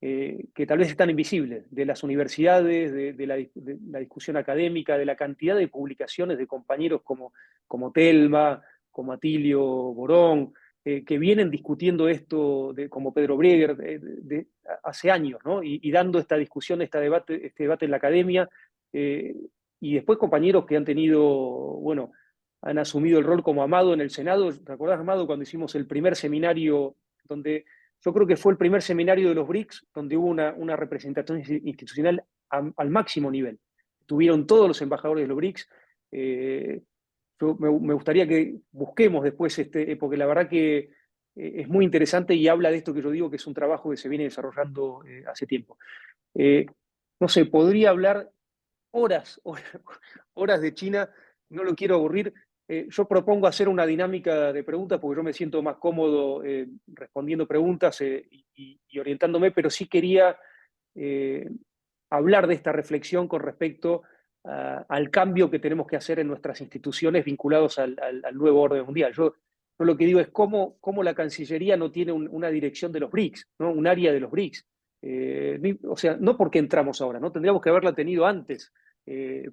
que tal vez están invisibles, de las universidades, de la discusión académica, de la cantidad de publicaciones de compañeros como Telma, como Atilio Borón, que vienen discutiendo esto, como Pedro Breger, hace años, ¿no? Y dando esta discusión, este debate en la academia, y después compañeros que han tenido, bueno, han asumido el rol como Amado en el Senado. ¿Te acordás, Amado, cuando hicimos el primer seminario donde yo creo que fue el primer seminario de los BRICS donde hubo una representación institucional al máximo nivel? Tuvieron todos los embajadores de los BRICS. Me gustaría que busquemos después, porque la verdad que es muy interesante y habla de esto que yo digo, que es un trabajo que se viene desarrollando hace tiempo. No sé, podría hablar horas, horas de China, no lo quiero aburrir. Yo propongo hacer una dinámica de preguntas porque yo me siento más cómodo respondiendo preguntas y orientándome, pero sí quería eh, hablar de esta reflexión con respecto al cambio que tenemos que hacer en nuestras instituciones vinculados al nuevo orden mundial. Yo lo que digo es cómo la Cancillería no tiene una dirección de los BRICS, ¿no? Un área de los BRICS. O sea, no porque entramos ahora, ¿no? Tendríamos que haberla tenido antes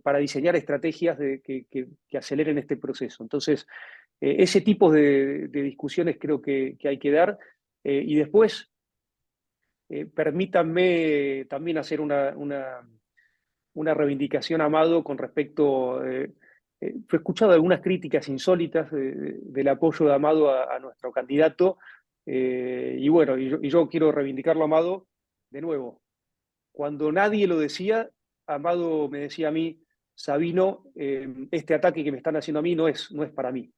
para diseñar estrategias que aceleren este proceso. Entonces, ese tipo de discusiones creo que hay que dar. Y después, permítanme también hacer una reivindicación, Amado, con respecto. He escuchado algunas críticas insólitas del apoyo de Amado a nuestro candidato. Y bueno, y yo quiero reivindicarlo, Amado, de nuevo. Cuando nadie lo decía, Amado me decía a mí: Sabino, este ataque que me están haciendo a mí no es para mí.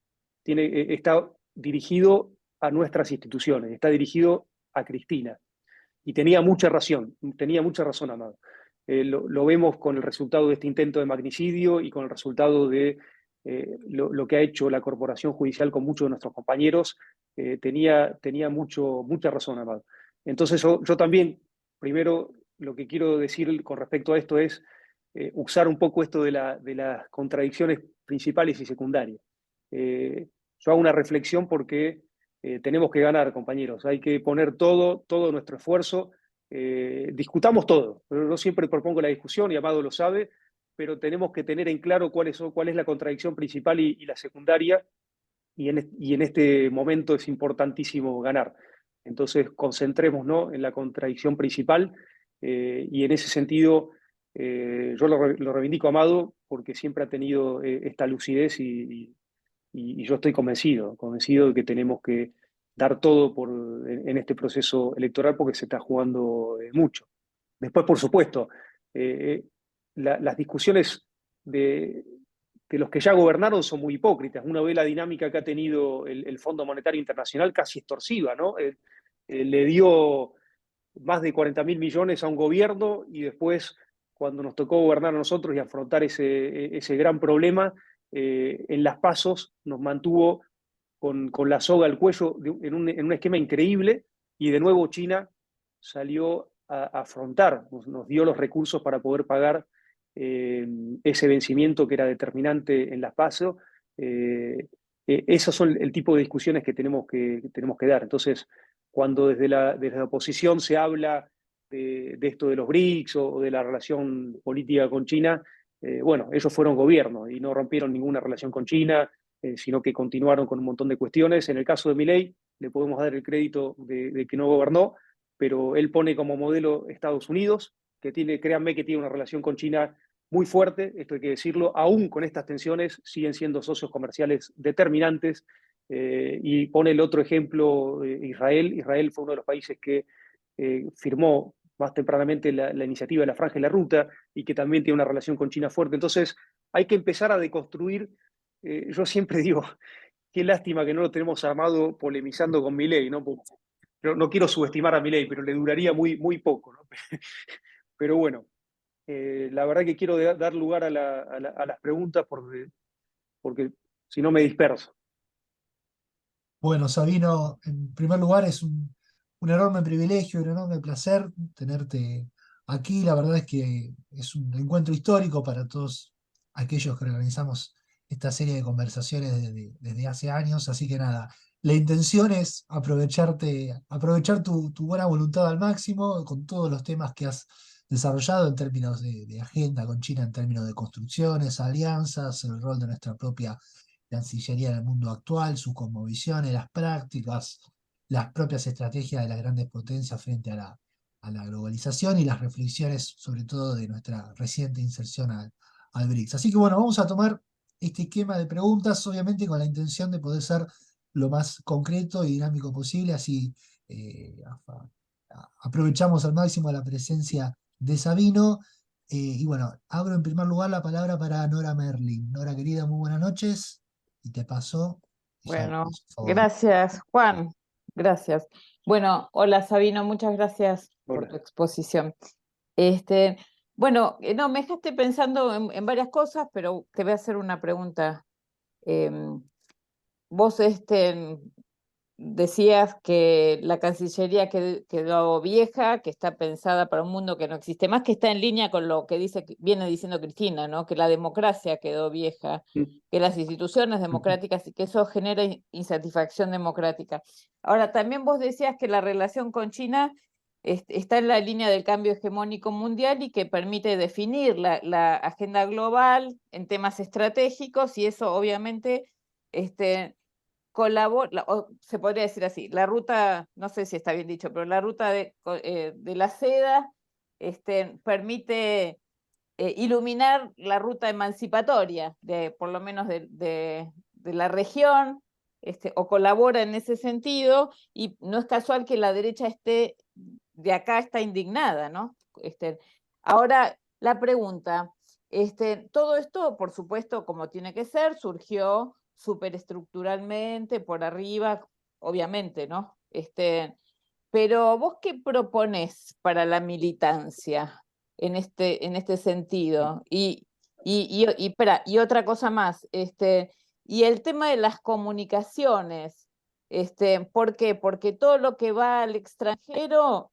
Está dirigido a nuestras instituciones, está dirigido a Cristina. Y tenía mucha razón, Amado. Lo vemos con el resultado de este intento de magnicidio y con el resultado de lo que ha hecho la corporación judicial con muchos de nuestros compañeros. Tenía mucha razón, Amado. Entonces yo también, primero, lo que quiero decir con respecto a esto es usar un poco esto de las contradicciones principales y secundarias. Yo hago una reflexión porque tenemos que ganar, compañeros. Hay que poner todo nuestro esfuerzo. Discutamos todo. Yo siempre propongo la discusión y Amado lo sabe, pero tenemos que tener en claro cuál es la contradicción principal y la secundaria. Y en este momento es importantísimo ganar. Entonces, concentrémonos en la contradicción principal. Y en ese sentido, yo lo reivindico a Amado porque siempre ha tenido esta lucidez y yo estoy convencido de que tenemos que dar todo en este proceso electoral porque se está jugando mucho. Después, por supuesto, eh, las discusiones de los que ya gobernaron son muy hipócritas. Uno ve la dinámica que ha tenido el Fondo Monetario Internacional casi extorsiva, ¿no? Le dio más de 40.000 millones a un gobierno y después, cuando nos tocó gobernar a nosotros y afrontar ese gran problema, en las pasos nos mantuvo con la soga al cuello en un esquema increíble y de nuevo China salió a afrontar, nos dio los recursos para poder pagar ese vencimiento que era determinante en las pasos. Esos son el tipo de discusiones que tenemos que dar. Entonces, cuando desde la oposición se habla de esto de los BRICS o de la relación política con China, bueno, ellos fueron gobierno y no rompieron ninguna relación con China, sino que continuaron con un montón de cuestiones. En el caso de Milei, le podemos dar el crédito de que no gobernó, pero él pone como modelo Estados Unidos, que créanme que tiene una relación con China muy fuerte, esto hay que decirlo, aún con estas tensiones siguen siendo socios comerciales determinantes. Y pone el otro ejemplo, Israel. Israel fue uno de los países que firmó más tempranamente la iniciativa de la Franja y la Ruta y que también tiene una relación con China fuerte. Entonces hay que empezar a deconstruir. Yo siempre digo, qué lástima que no lo tenemos armado polemizando con Milei, ¿no? No quiero subestimar a Milei, pero le duraría muy poco, ¿no? Pero bueno, la verdad que quiero dar lugar a las preguntas porque si no me disperso. Bueno, Sabino, en primer lugar es un enorme privilegio, un enorme placer tenerte aquí. La verdad es que es un encuentro histórico para todos aquellos que organizamos esta serie de conversaciones desde hace años. Así que nada, La intención es aprovechar tu buena voluntad al máximo con todos los temas que has desarrollado en términos de agenda con China, en términos de construcciones, alianzas, el rol de nuestra propia Cancillería en el mundo actual, sus cosmovisiones, las prácticas, las propias estrategias de las grandes potencias frente a la globalización y las reflexiones sobre todo de nuestra reciente inserción al BRICS. Así que bueno, vamos a tomar este esquema de preguntas, obviamente con la intención de poder ser lo más concreto y dinámico posible, así aprovechamos al máximo la presencia de Sabino. Y bueno, abro en primer lugar la palabra para Nora Merlin. Nora querida, muy buenas noches. Y te paso, ya, Bueno, por favor. gracias, Juan. Gracias. Bueno, hola Sabino, muchas gracias por tu Hola. exposición. Este, bueno, no, me dejaste pensando en varias cosas, pero te voy a hacer una pregunta. Vos decías que la Cancillería quedó vieja, que está pensada para un mundo que no existe más, que está en línea con lo que viene diciendo Cristina, ¿no? Que la democracia quedó vieja, que las instituciones democráticas y que eso genera insatisfacción democrática. Ahora, también vos decías que la relación con China está en la línea del cambio hegemónico mundial y que permite definir la agenda global en temas estratégicos, y eso obviamente colabora, o se podría decir así, la ruta, no sé si está bien dicho, pero la ruta de la seda permite iluminar la ruta emancipatoria, por lo menos de la región, o colabora en ese sentido, y no es casual que la derecha de acá está indignada, ¿no? Ahora, la pregunta, todo esto, por supuesto, como tiene que ser, surgió superestructuralmente, por arriba, obviamente, ¿no? Pero vos, ¿qué propones para la militancia en este sentido? Y otra cosa más, y el tema de las comunicaciones, ¿por qué? Porque todo lo que va al extranjero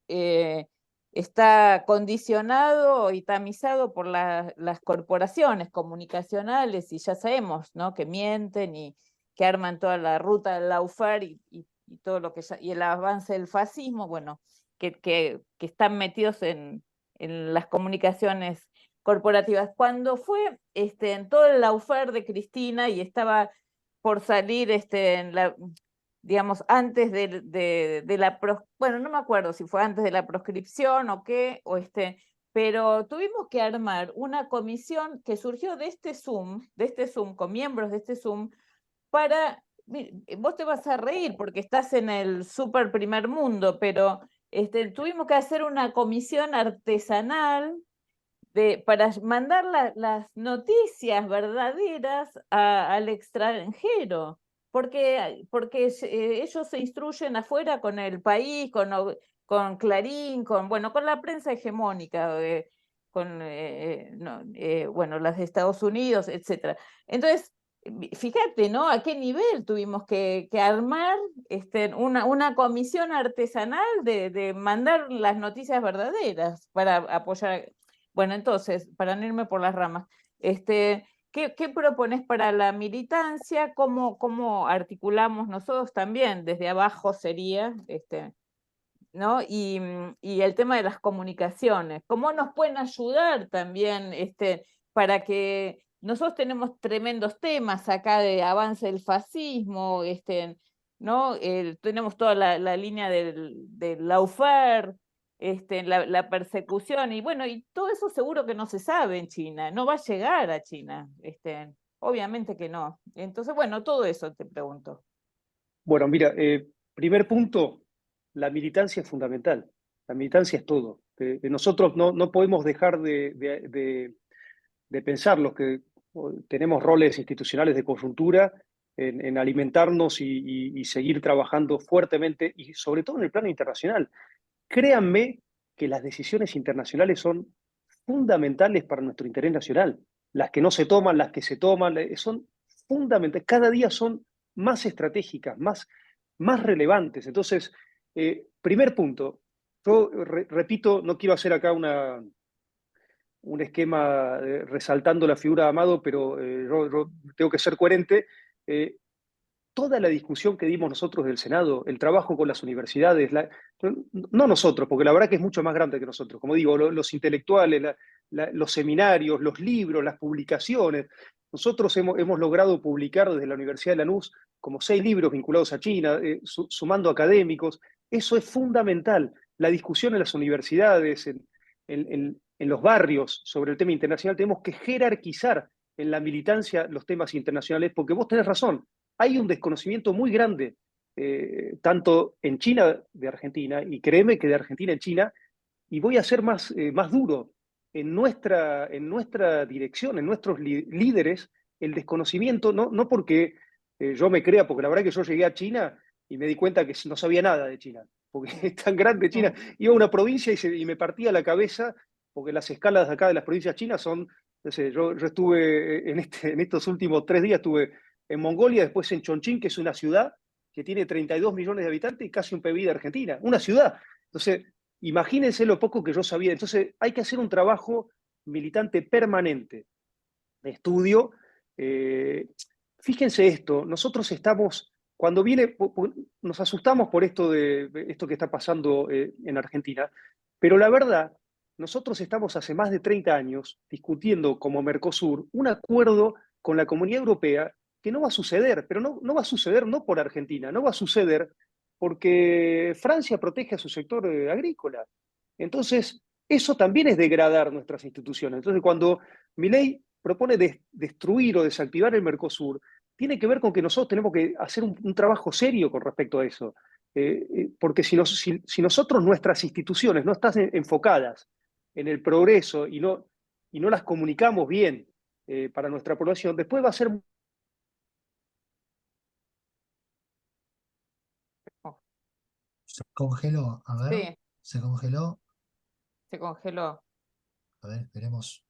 está condicionado y tamizado por las corporaciones comunicacionales, y ya sabemos, ¿no? Que mienten y que arman toda la ruta del lawfare y todo lo que y el avance del fascismo, bueno, que están metidos en las comunicaciones corporativas. Cuando fue en todo el lawfare de Cristina y estaba por salir digamos, antes de la bueno, no me acuerdo si fue antes de la proscripción o qué, pero tuvimos que armar una comisión que surgió de este Zoom, con miembros de este Zoom, para, vos te vas a reír porque estás en el super primer mundo, pero tuvimos que hacer una comisión artesanal para mandar las noticias verdaderas al extranjero, porque ellos se instruyen afuera con El País, con Clarín, bueno, con la prensa hegemónica, con bueno, las de Estados Unidos, etc. Entonces, fíjate, ¿no? A qué nivel tuvimos que armar una comisión artesanal de mandar las noticias verdaderas para apoyar. Bueno, entonces, para no irme por las ramas, ¿qué propones para la militancia? ¿Cómo articulamos nosotros también? Desde abajo sería, ¿no? Y el tema de las comunicaciones, ¿cómo nos pueden ayudar también para que nosotros tenemos tremendos temas acá de avance del fascismo, ¿no? Tenemos toda la línea del lawfare, la persecución, y bueno, y todo eso seguro que no se sabe en China, no va a llegar a China, obviamente que no. Entonces, bueno, todo eso te pregunto. Bueno, mira, primer punto, la militancia es fundamental. La militancia es todo. Nosotros no podemos dejar de pensar los que tenemos roles institucionales de coyuntura en alimentarnos y seguir trabajando fuertemente y sobre todo en el plano internacional. Créanme que las decisiones internacionales son fundamentales para nuestro interés nacional. Las que no se toman, las que se toman, son fundamentales. Cada día son más estratégicas, más relevantes. Entonces, primer punto, yo repito, no quiero hacer acá un esquema resaltando la figura de Amado, pero yo tengo que ser coherente. toda la discusión que dimos nosotros del Senado, el trabajo con las universidades, no nosotros, porque la verdad que es mucho más grande que nosotros, como digo, los intelectuales, los seminarios, los libros, las publicaciones. Nosotros hemos logrado publicar desde la Universidad de Lanús como 6 libros vinculados a China, sumando académicos. Eso es fundamental. La discusión en las universidades, en los barrios sobre el tema internacional, tenemos que jerarquizar en la militancia los temas internacionales, porque vos tenés razón, hay un desconocimiento muy grande, tanto en China de Argentina, y créeme que de Argentina en China, y voy a ser más duro, en nuestra dirección, en nuestros líderes, el desconocimiento, no porque yo me crea, porque la verdad que yo llegué a China y me di cuenta que no sabía nada de China, porque es tan grande China. Iba a una provincia y me partía la cabeza, porque las escalas de acá de las provincias chinas son, no sé, yo estuve en estos últimos 3 días, estuve en Mongolia, después en Chongqing, que es una ciudad que tiene 32 millones de habitantes y casi un PIB de Argentina, una ciudad. Entonces, imagínense lo poco que yo sabía. Entonces, hay que hacer un trabajo militante permanente de estudio. Fíjense esto, nosotros estamos, cuando viene, nos asustamos por esto que está pasando en Argentina, pero la verdad, nosotros estamos hace más de 30 años discutiendo como Mercosur un acuerdo con la Comunidad Europea que no va a suceder, pero no va a suceder no por Argentina, no va a suceder porque Francia protege a su sector agrícola. Entonces, eso también es degradar nuestras instituciones. Entonces, cuando Milei propone destruir o desactivar el Mercosur, tiene que ver con que nosotros tenemos que hacer un trabajo serio con respecto a eso. Porque si nosotros, nuestras instituciones, no están enfocadas en el progreso y no las comunicamos bien para nuestra población, después va a ser... Se congeló, a ver, Sí, se congeló. se congeló. A ver, esperemos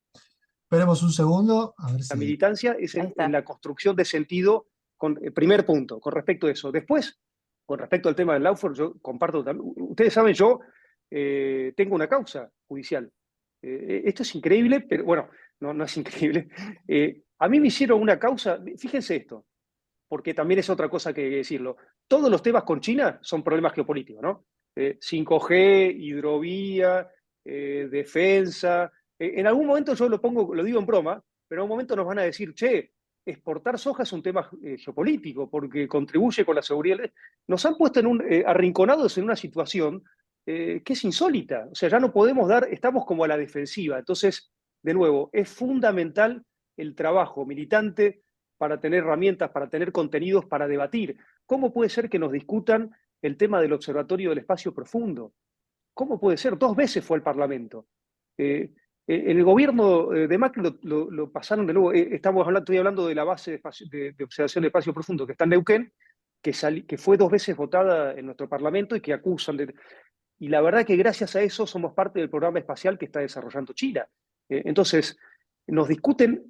un segundo, a ver La si... militancia es Ahí está. en la construcción de sentido, primer punto, con respecto a eso. Después, con respecto al tema del Lawfare, yo comparto también. Ustedes saben, yo tengo una causa judicial. Esto es increíble, pero bueno, no es increíble. A mí me hicieron una causa, fíjense esto, porque también es otra cosa que hay que decirlo. Todos los temas con China son problemas geopolíticos, ¿no? 5G, hidrovía, defensa. En algún momento yo lo digo en broma, pero en algún momento nos van a decir, che, exportar soja es un tema geopolítico porque contribuye con la seguridad. Nos han puesto arrinconados en una situación que es insólita. O sea, ya no podemos estamos como a la defensiva. Entonces, de nuevo, es fundamental el trabajo militante para tener herramientas, para tener contenidos, para debatir. ¿Cómo puede ser que nos discutan el tema del Observatorio del Espacio Profundo? ¿Cómo puede ser? 2 veces fue al Parlamento. En el gobierno de Macri lo pasaron de nuevo. Estoy hablando de la base de observación del espacio profundo que está en Neuquén, que fue 2 veces votada en nuestro Parlamento y que acusan de... Y la verdad que gracias a eso somos parte del programa espacial que está desarrollando China. Entonces, nos discuten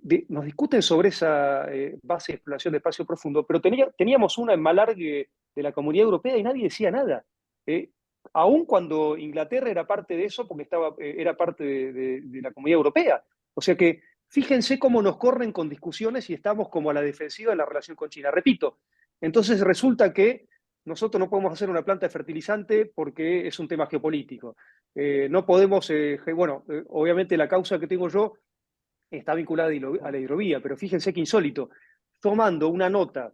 sobre esa base de exploración de espacio profundo, pero teníamos una en Malargüe de la Comunidad Europea y nadie decía nada. Aún cuando Inglaterra era parte de eso, porque era parte de la Comunidad Europea. O sea que fíjense cómo nos corren con discusiones y estamos como a la defensiva en la relación con China. Repito, entonces resulta que nosotros no podemos hacer una planta de fertilizante porque es un tema geopolítico. No podemos, obviamente la causa que tengo yo está vinculada a la hidrovía, pero fíjense que insólito, tomando una nota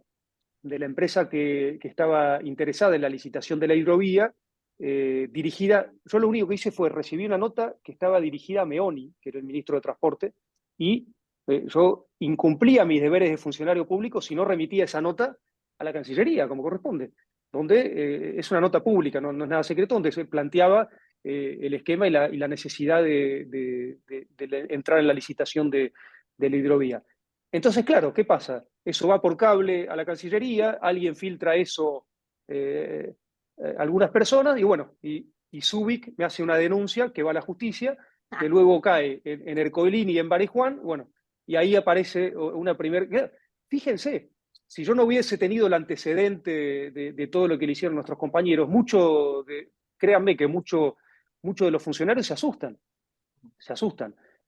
de la empresa que estaba interesada en la licitación de la hidrovía, dirigida, yo lo único que hice fue recibir una nota que estaba dirigida a Meoni, que era el ministro de Transporte, y yo incumplía mis deberes de funcionario público si no remitía esa nota a la Cancillería, como corresponde, donde es una nota pública, no es nada secreto, donde se planteaba el esquema y la necesidad de entrar en la licitación de la hidrovía. Entonces, claro, ¿qué pasa? Eso va por cable a la Cancillería, alguien filtra eso algunas personas, y bueno, y Zubik me hace una denuncia que va a la justicia, que luego cae en Ercoilín y en Barijuán, bueno, y ahí aparece una primera... Fíjense, si yo no hubiese tenido el antecedente de todo lo que le hicieron nuestros compañeros, créanme que muchos de los funcionarios se asustan,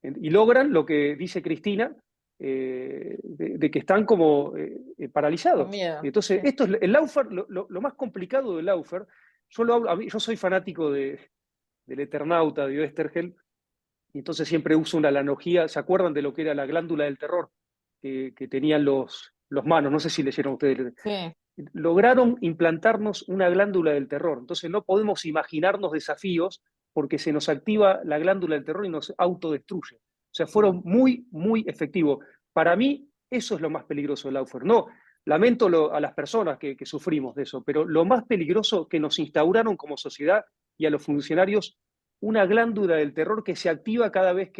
y logran lo que dice Cristina, de que están como paralizados. Con miedo, Entonces, sí. esto es el Laufer, lo más complicado del Laufer. Yo soy fanático del Eternauta, de Oesterheld, y entonces siempre uso una analogía. ¿Se acuerdan de lo que era la glándula del terror que tenían los manos? No sé si leyeron ustedes. Sí. Lograron implantarnos una glándula del terror. Entonces no podemos imaginarnos desafíos porque se nos activa la glándula del terror y nos autodestruye. O sea, fueron muy, muy efectivos. Para mí, eso es lo más peligroso del Laufer. No, lamento a las personas que sufrimos de eso, pero lo más peligroso que nos instauraron como sociedad y a los funcionarios una glándula del terror que se activa cada vez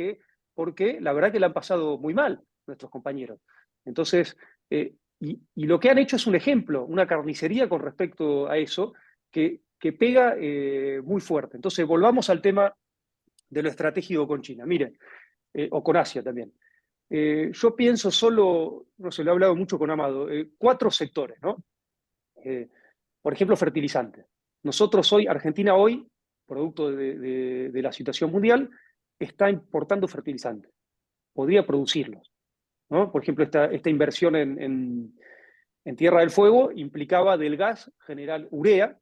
porque la verdad que la han pasado muy mal nuestros compañeros. Entonces, y lo que han hecho es un ejemplo, una carnicería con respecto a eso, que pega muy fuerte. Entonces, volvamos al tema de lo estratégico con China, miren, o con Asia también. Yo pienso solo, no sé, lo he hablado mucho con Amado, 4 sectores, ¿no? Por ejemplo, fertilizantes. Nosotros hoy, Argentina hoy, producto de la situación mundial, está importando fertilizantes. Podría producirlos, ¿no? Por ejemplo, esta inversión en Tierra del Fuego implicaba del gas generar urea,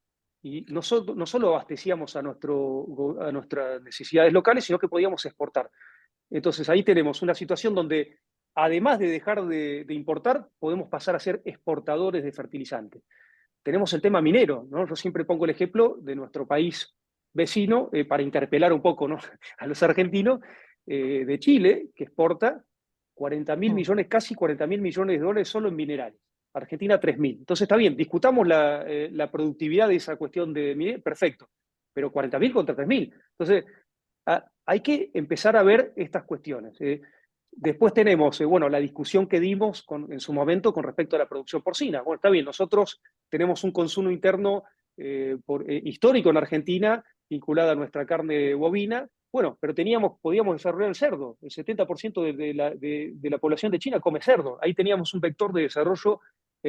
y no solo abastecíamos a nuestras necesidades locales, sino que podíamos exportar. Entonces ahí tenemos una situación donde, además de dejar de importar, podemos pasar a ser exportadores de fertilizantes. Tenemos el tema minero, ¿no? Yo siempre pongo el ejemplo de nuestro país vecino, para interpelar un poco, ¿no?, a los argentinos, de Chile, que exporta 40.000 millones, casi 40.000 millones de dólares solo en minerales. Argentina 3.000. Entonces está bien, discutamos la productividad de esa cuestión de mineral, perfecto, pero 40.000 contra 3.000. Entonces hay que empezar a ver estas cuestiones. Después tenemos, bueno, la discusión que dimos en su momento con respecto a la producción porcina. Bueno, está bien, nosotros tenemos un consumo interno histórico en Argentina, vinculado a nuestra carne bovina. Bueno, pero podíamos desarrollar el cerdo. El 70% de la población de China come cerdo. Ahí teníamos un vector de desarrollo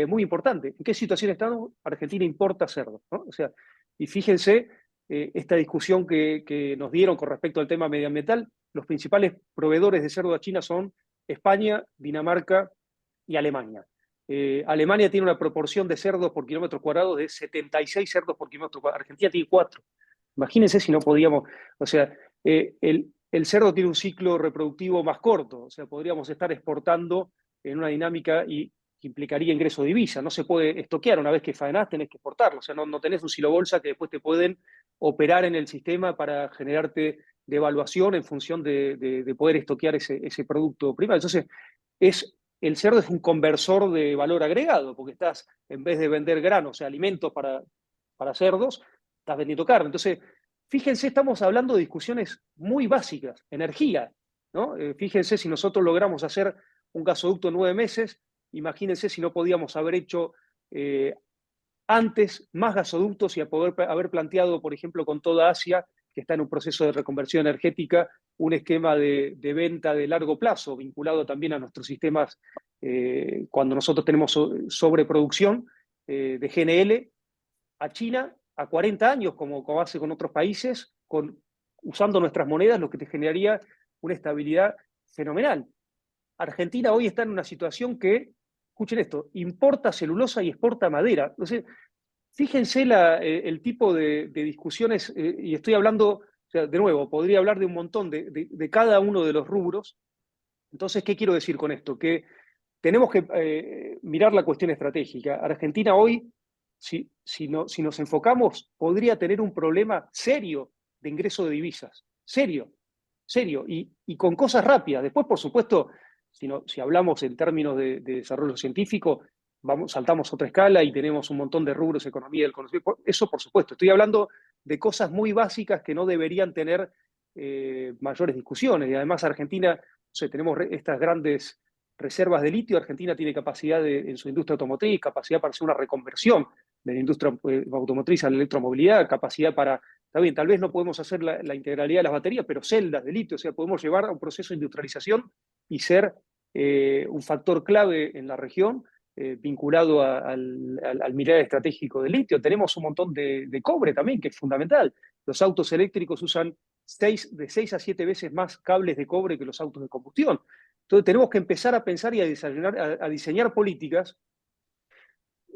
muy importante. ¿En qué situación estamos? Argentina importa cerdo, ¿no? O sea, y fíjense esta discusión que nos dieron con respecto al tema medioambiental. Los principales proveedores de cerdo a China son España, Dinamarca y Alemania. Alemania tiene una proporción de cerdos por kilómetro cuadrado de 76 cerdos por kilómetro cuadrado. Argentina tiene 4. Imagínense si no podíamos, o sea, el cerdo tiene un ciclo reproductivo más corto, o sea, podríamos estar exportando en una dinámica y que implicaría ingreso de divisa. No se puede estoquear, una vez que faenás tenés que exportarlo, o sea, no tenés un silo bolsa que después te pueden operar en el sistema para generarte devaluación en función de poder estoquear ese producto primario. Entonces, el cerdo es un conversor de valor agregado, porque estás, en vez de vender granos, o sea, alimentos para cerdos, estás vendiendo carne. Entonces, fíjense, estamos hablando de discusiones muy básicas, energía, ¿no? Fíjense, si nosotros logramos hacer un gasoducto en 9 meses, imagínense si no podíamos haber hecho antes más gasoductos y poder haber planteado, por ejemplo, con toda Asia, que está en un proceso de reconversión energética, un esquema de venta de largo plazo, vinculado también a nuestros sistemas, cuando nosotros tenemos sobreproducción de GNL, a China a 40 años, como hace con otros países, usando nuestras monedas, lo que te generaría una estabilidad fenomenal. Argentina hoy está en una situación que, escuchen esto, importa celulosa y exporta madera. Entonces, fíjense el tipo de discusiones, y estoy hablando, o sea, de nuevo, podría hablar de un montón de cada uno de los rubros. Entonces, ¿qué quiero decir con esto? Que tenemos que mirar la cuestión estratégica. Argentina hoy, si nos enfocamos, podría tener un problema serio de ingreso de divisas. Serio, y con cosas rápidas. Después, por supuesto, si hablamos en términos de desarrollo científico, saltamos otra escala y tenemos un montón de rubros, economía del conocimiento. Eso, por supuesto. Estoy hablando de cosas muy básicas que no deberían tener mayores discusiones. Y además, Argentina, tenemos estas grandes reservas de litio. Argentina tiene capacidad en su industria automotriz, capacidad para hacer una reconversión de la industria automotriz a la electromovilidad, capacidad para. Está bien, tal vez no podemos hacer la integralidad de las baterías, pero celdas de litio, o sea, podemos llevar a un proceso de industrialización y ser un factor clave en la región, vinculado al mineral estratégico de litio. Tenemos un montón de cobre también, que es fundamental. Los autos eléctricos usan de 6 a 7 veces más cables de cobre que los autos de combustión. Entonces tenemos que empezar a pensar y a diseñar políticas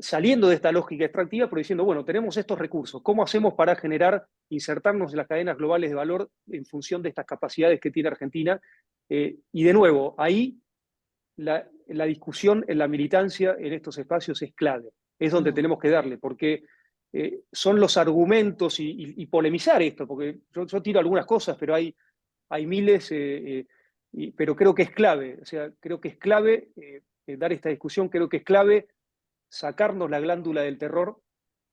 saliendo de esta lógica extractiva, pero diciendo, bueno, tenemos estos recursos, ¿cómo hacemos para insertarnos en las cadenas globales de valor en función de estas capacidades que tiene Argentina? Y de nuevo, ahí la discusión en la militancia en estos espacios es clave, es donde tenemos que darle, porque son los argumentos y polemizar esto, porque yo tiro algunas cosas, pero hay miles, pero creo que es clave, o sea, creo que es clave dar esta discusión, creo que es clave sacarnos la glándula del terror,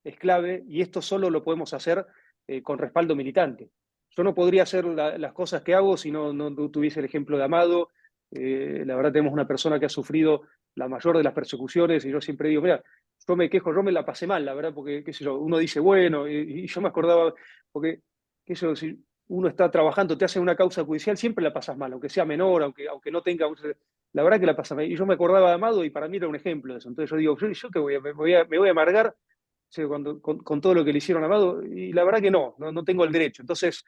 es clave, y esto solo lo podemos hacer con respaldo militante. Yo no podría hacer las cosas que hago si no tuviese el ejemplo de Amado. La verdad tenemos una persona que ha sufrido la mayor de las persecuciones y yo siempre digo, mira, yo me quejo, yo me la pasé mal, la verdad, porque, qué sé yo, uno dice, bueno, y yo me acordaba, porque, qué sé yo, si uno está trabajando, te hacen una causa judicial, siempre la pasas mal, aunque sea menor, aunque no tenga, la verdad que la pasas mal. Y yo me acordaba de Amado y para mí era un ejemplo de eso. Entonces yo digo, yo que me voy a amargar con todo lo que le hicieron a Amado, y la verdad que no tengo el derecho. Entonces,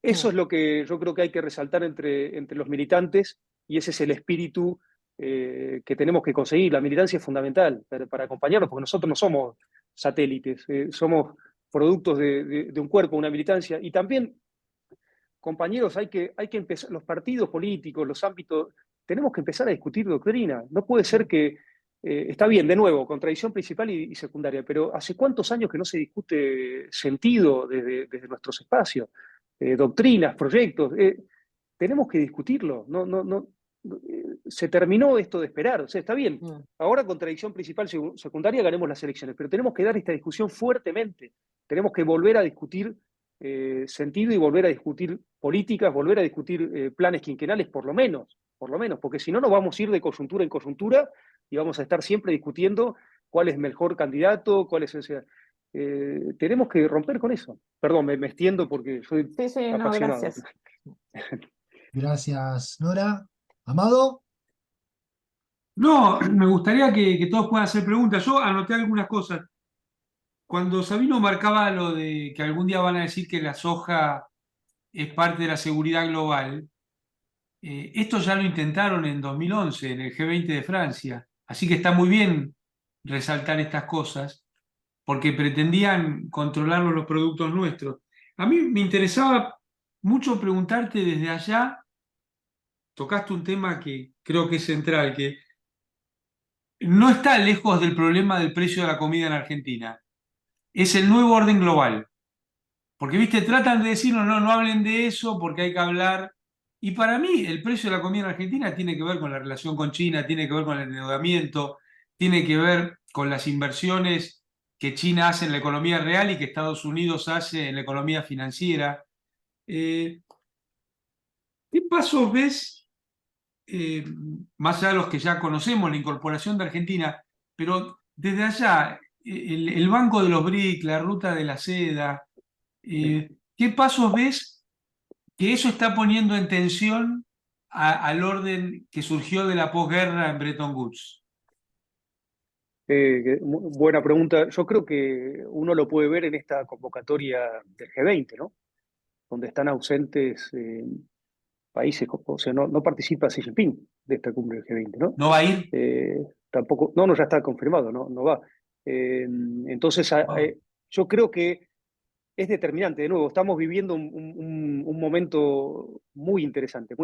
eso es lo que yo creo que hay que resaltar entre los militantes, y ese es el espíritu que tenemos que conseguir. La militancia es fundamental para acompañarnos, porque nosotros no somos satélites, somos productos de un cuerpo, una militancia, y también, compañeros, hay que empezar, los partidos políticos, los ámbitos, tenemos que empezar a discutir doctrina. No puede ser que, está bien, de nuevo, contradicción principal y secundaria, pero ¿hace cuántos años que no se discute sentido desde nuestros espacios? Doctrinas, proyectos, tenemos que discutirlo. Se terminó esto de esperar, o sea, está bien. Ahora, contradicción principal, secundaria, ganemos las elecciones, pero tenemos que dar esta discusión fuertemente. Tenemos que volver a discutir sentido y volver a discutir políticas, volver a discutir planes quinquenales, por lo menos, porque si no nos vamos a ir de coyuntura en coyuntura y vamos a estar siempre discutiendo cuál es el mejor candidato, cuál es ese. Tenemos que romper con eso. Perdón, me extiendo porque soy Sí, no, apasionado. gracias. Gracias, Nora. Amado. No, me gustaría que todos puedan hacer preguntas. Yo anoté algunas cosas. Cuando Sabino marcaba lo de que algún día van a decir que la soja es parte de la seguridad global, esto ya lo intentaron en 2011, en el G20 de Francia. Así que está muy bien resaltar estas cosas, porque pretendían controlar los productos nuestros. A mí me interesaba mucho preguntarte desde allá, tocaste un tema que creo que es central, que no está lejos del problema del precio de la comida en Argentina. Es el nuevo orden global. Porque, viste, tratan de decirnos, no hablen de eso porque hay que hablar. Y para mí, el precio de la comida en Argentina tiene que ver con la relación con China, tiene que ver con el endeudamiento, tiene que ver con las inversiones que China hace en la economía real y que Estados Unidos hace en la economía financiera. ¿Qué pasos ves, más allá de los que ya conocemos, la incorporación de Argentina, pero desde allá, el Banco de los BRIC, la Ruta de la Seda, ¿qué pasos ves que eso está poniendo en tensión al orden que surgió de la posguerra en Bretton Woods? Buena pregunta. Yo creo que uno lo puede ver en esta convocatoria del G20, ¿no? Donde están ausentes países, o sea, no participa Xi Jinping de esta cumbre del G20, ¿no? ¿No va a ir? Tampoco, ya está confirmado, no va. Entonces, yo creo que es determinante. De nuevo, estamos viviendo un momento muy interesante,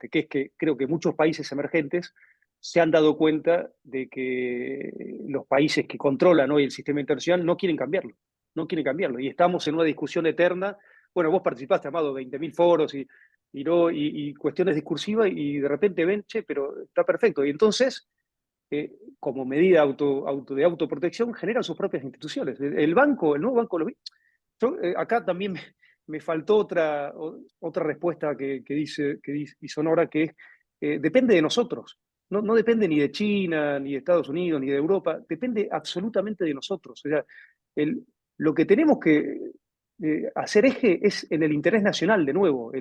que es que creo que muchos países emergentes se han dado cuenta de que los países que controlan hoy el sistema internacional no quieren cambiarlo, y estamos en una discusión eterna. Bueno, vos participaste, Amado, 20.000 foros y cuestiones discursivas, y de repente ven, che, pero está perfecto. Y entonces, como medida de autoprotección, generan sus propias instituciones. El nuevo banco, acá también me faltó otra respuesta que hizo Nora, que es, depende de nosotros. No depende ni de China, ni de Estados Unidos, ni de Europa, depende absolutamente de nosotros. O sea, lo que tenemos que hacer eje es en el interés nacional, de nuevo,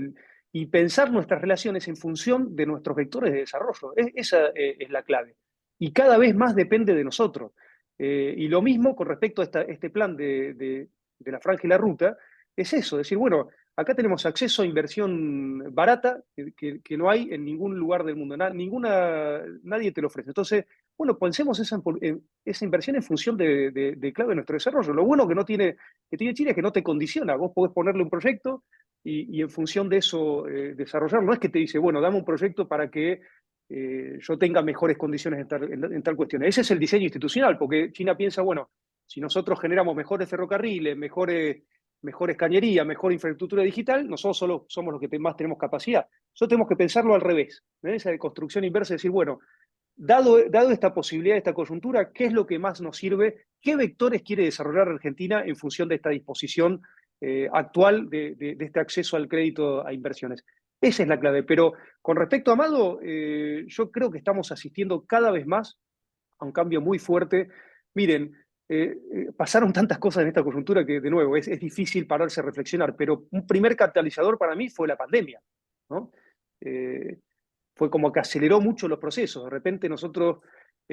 y pensar nuestras relaciones en función de nuestros vectores de desarrollo. Esa es la clave. Y cada vez más depende de nosotros. Y lo mismo con respecto a este plan de la franja y la ruta, es eso, decir, bueno, acá tenemos acceso a inversión barata que no hay en ningún lugar del mundo, nadie te lo ofrece. Entonces, bueno, pensemos esa inversión en función de clave de nuestro desarrollo. Lo bueno que tiene Chile es que no te condiciona, vos podés ponerle un proyecto y en función de eso desarrollarlo. No es que te dice, bueno, dame un proyecto para que yo tenga mejores condiciones en tal cuestión. Ese es el diseño institucional, porque China piensa, bueno, si nosotros generamos mejores ferrocarriles, mejores cañerías, mejor infraestructura digital, nosotros solo somos los que más tenemos capacidad. Nosotros tenemos que pensarlo al revés, ¿eh? Esa construcción inversa, decir, bueno, dado esta posibilidad, esta coyuntura, ¿qué es lo que más nos sirve? ¿Qué vectores quiere desarrollar Argentina en función de esta disposición actual de este acceso al crédito a inversiones? Esa es la clave. Pero con respecto a Amado, yo creo que estamos asistiendo cada vez más a un cambio muy fuerte. Miren, pasaron tantas cosas en esta coyuntura que, de nuevo, es difícil pararse a reflexionar, pero un primer catalizador para mí fue la pandemia, ¿no? Fue como que aceleró mucho los procesos. De repente nosotros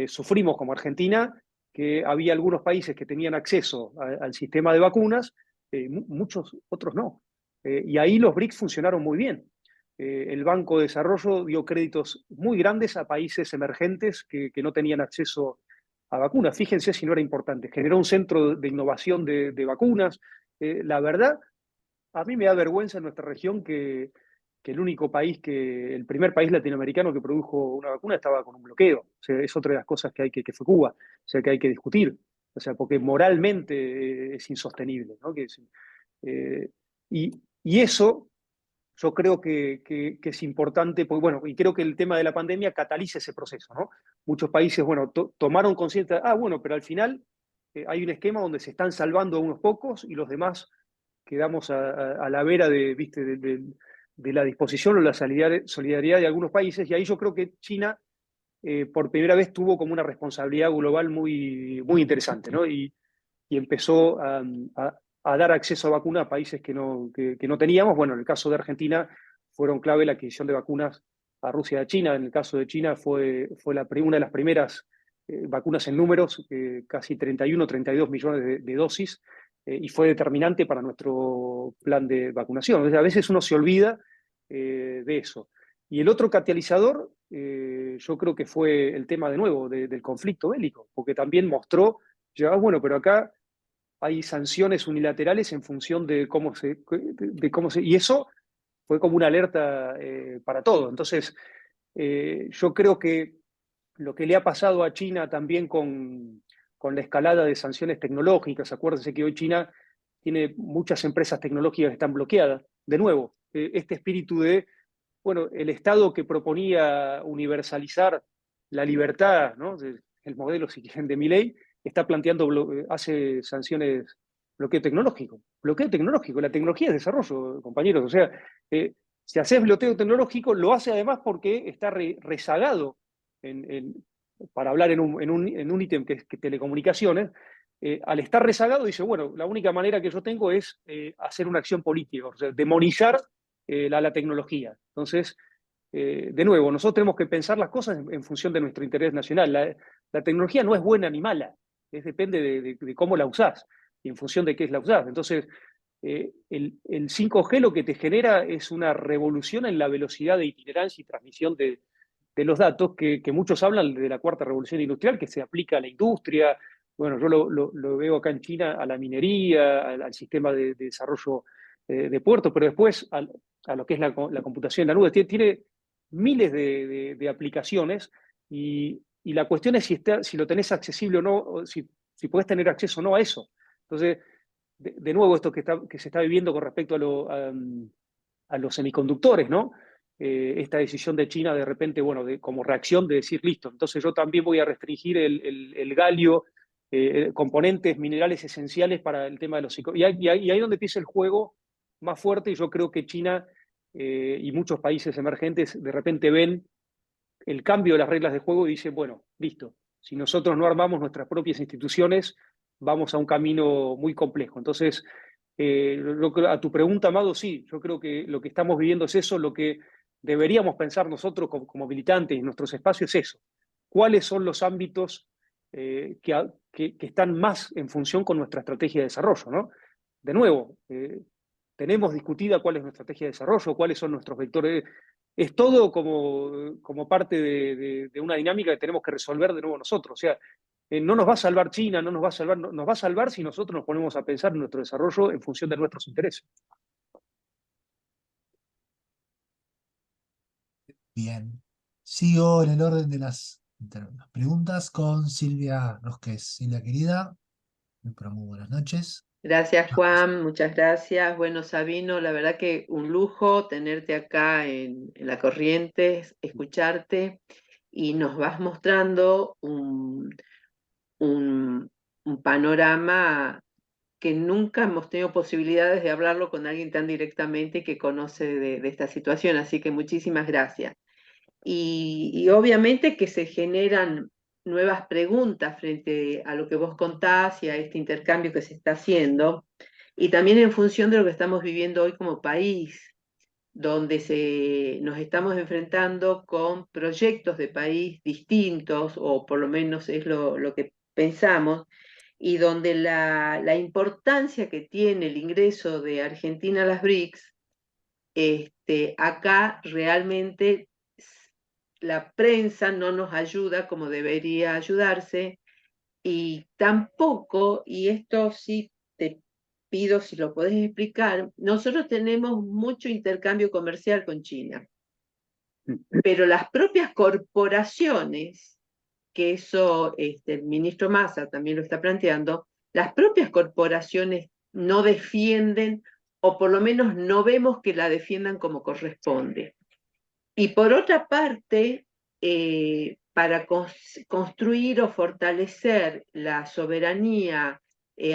sufrimos como Argentina que había algunos países que tenían acceso al sistema de vacunas, muchos otros no. Y ahí los BRICS funcionaron muy bien. El Banco de Desarrollo dio créditos muy grandes a países emergentes que no tenían acceso a vacunas. Fíjense si no era importante. Generó un centro de innovación de vacunas. La verdad, a mí me da vergüenza en nuestra región que el primer país latinoamericano que produjo una vacuna estaba con un bloqueo. O sea, es otra de las cosas que fue Cuba, o sea, que hay que discutir. O sea, porque moralmente es insostenible, ¿no? Y eso yo creo que es importante, porque, bueno, y creo que el tema de la pandemia cataliza ese proceso, ¿no? Muchos países, bueno, tomaron conciencia, bueno, pero al final hay un esquema donde se están salvando a unos pocos y los demás quedamos a la vera de la disposición o la solidaridad de algunos países, y ahí yo creo que China por primera vez tuvo como una responsabilidad global muy, muy interesante, ¿no? Y empezó a dar acceso a vacunas a países que no teníamos. Bueno, en el caso de Argentina fueron clave la adquisición de vacunas a Rusia y a China. En el caso de China fue una de las primeras vacunas en números, casi 31, 32 millones de dosis, y fue determinante para nuestro plan de vacunación. Entonces, a veces uno se olvida de eso. Y el otro catalizador, yo creo que fue el tema de nuevo del conflicto bélico, porque también mostró, ya, bueno, pero acá hay sanciones unilaterales en función de cómo se. Y eso fue como una alerta para todo. Entonces, yo creo que lo que le ha pasado a China también con la escalada de sanciones tecnológicas, acuérdense que hoy China tiene muchas empresas tecnológicas que están bloqueadas. De nuevo, este espíritu de, bueno, el Estado que proponía universalizar la libertad, ¿no? El modelo, si quieren, de Milei, está planteando, hace sanciones, bloqueo tecnológico. Bloqueo tecnológico, la tecnología es desarrollo, compañeros. O sea, si haces bloqueo tecnológico, lo hace además porque está rezagado, para hablar en un ítem que es telecomunicaciones. Al estar rezagado, dice, bueno, la única manera que yo tengo es hacer una acción política, o sea, demonizar la tecnología. Entonces, de nuevo, nosotros tenemos que pensar las cosas en función de nuestro interés nacional. La tecnología no es buena ni mala, depende de cómo la usás y en función de qué es la usás. Entonces, el 5G lo que te genera es una revolución en la velocidad de itinerancia y transmisión de los datos, que muchos hablan de la cuarta revolución industrial, que se aplica a la industria. Bueno, yo lo veo acá en China a la minería, al sistema de desarrollo de puertos, pero después a lo que es la computación en la nube. Tiene miles de aplicaciones y la cuestión es si lo tenés accesible o no, o si podés tener acceso o no a eso. Entonces, de nuevo, esto que se está viviendo con respecto a los semiconductores, ¿no? Esta decisión de China de repente, bueno, como reacción de decir, listo, entonces yo también voy a restringir el galio, componentes minerales esenciales para el tema de los semiconductores. Y ahí es donde empieza el juego más fuerte, y yo creo que China y muchos países emergentes de repente ven el cambio de las reglas de juego y dicen, bueno, listo, si nosotros no armamos nuestras propias instituciones, vamos a un camino muy complejo. Entonces, a tu pregunta, Amado, sí, yo creo que lo que estamos viviendo es eso, lo que deberíamos pensar nosotros como militantes en nuestros espacios es eso. ¿Cuáles son los ámbitos que están más en función con nuestra estrategia de desarrollo, ¿no? De nuevo, tenemos discutida cuál es nuestra estrategia de desarrollo, cuáles son nuestros vectores. Es todo como parte de una dinámica que tenemos que resolver de nuevo nosotros. O sea, no nos va a salvar China, no nos va a salvar, nos va a salvar si nosotros nos ponemos a pensar en nuestro desarrollo en función de nuestros intereses. Bien. Sigo en el orden de las preguntas con Silvia Rosquez. Silvia querida, muy buenas noches. Gracias, Juan, muchas gracias. Bueno, Sabino, la verdad que un lujo tenerte acá en La Corriente, escucharte, y nos vas mostrando un panorama que nunca hemos tenido posibilidades de hablarlo con alguien tan directamente y que conoce de esta situación, así que muchísimas gracias. Y obviamente que se generan nuevas preguntas frente a lo que vos contás y a este intercambio que se está haciendo, y también en función de lo que estamos viviendo hoy como país, donde nos estamos enfrentando con proyectos de país distintos, o por lo menos es lo que pensamos, y donde la importancia que tiene el ingreso de Argentina a las BRICS, acá realmente la prensa no nos ayuda como debería ayudarse, y tampoco, y esto sí te pido si lo podés explicar, nosotros tenemos mucho intercambio comercial con China, pero las propias corporaciones, que eso el ministro Massa también lo está planteando, las propias corporaciones no defienden, o por lo menos no vemos que la defiendan como corresponde. Y por otra parte, para construir o fortalecer la soberanía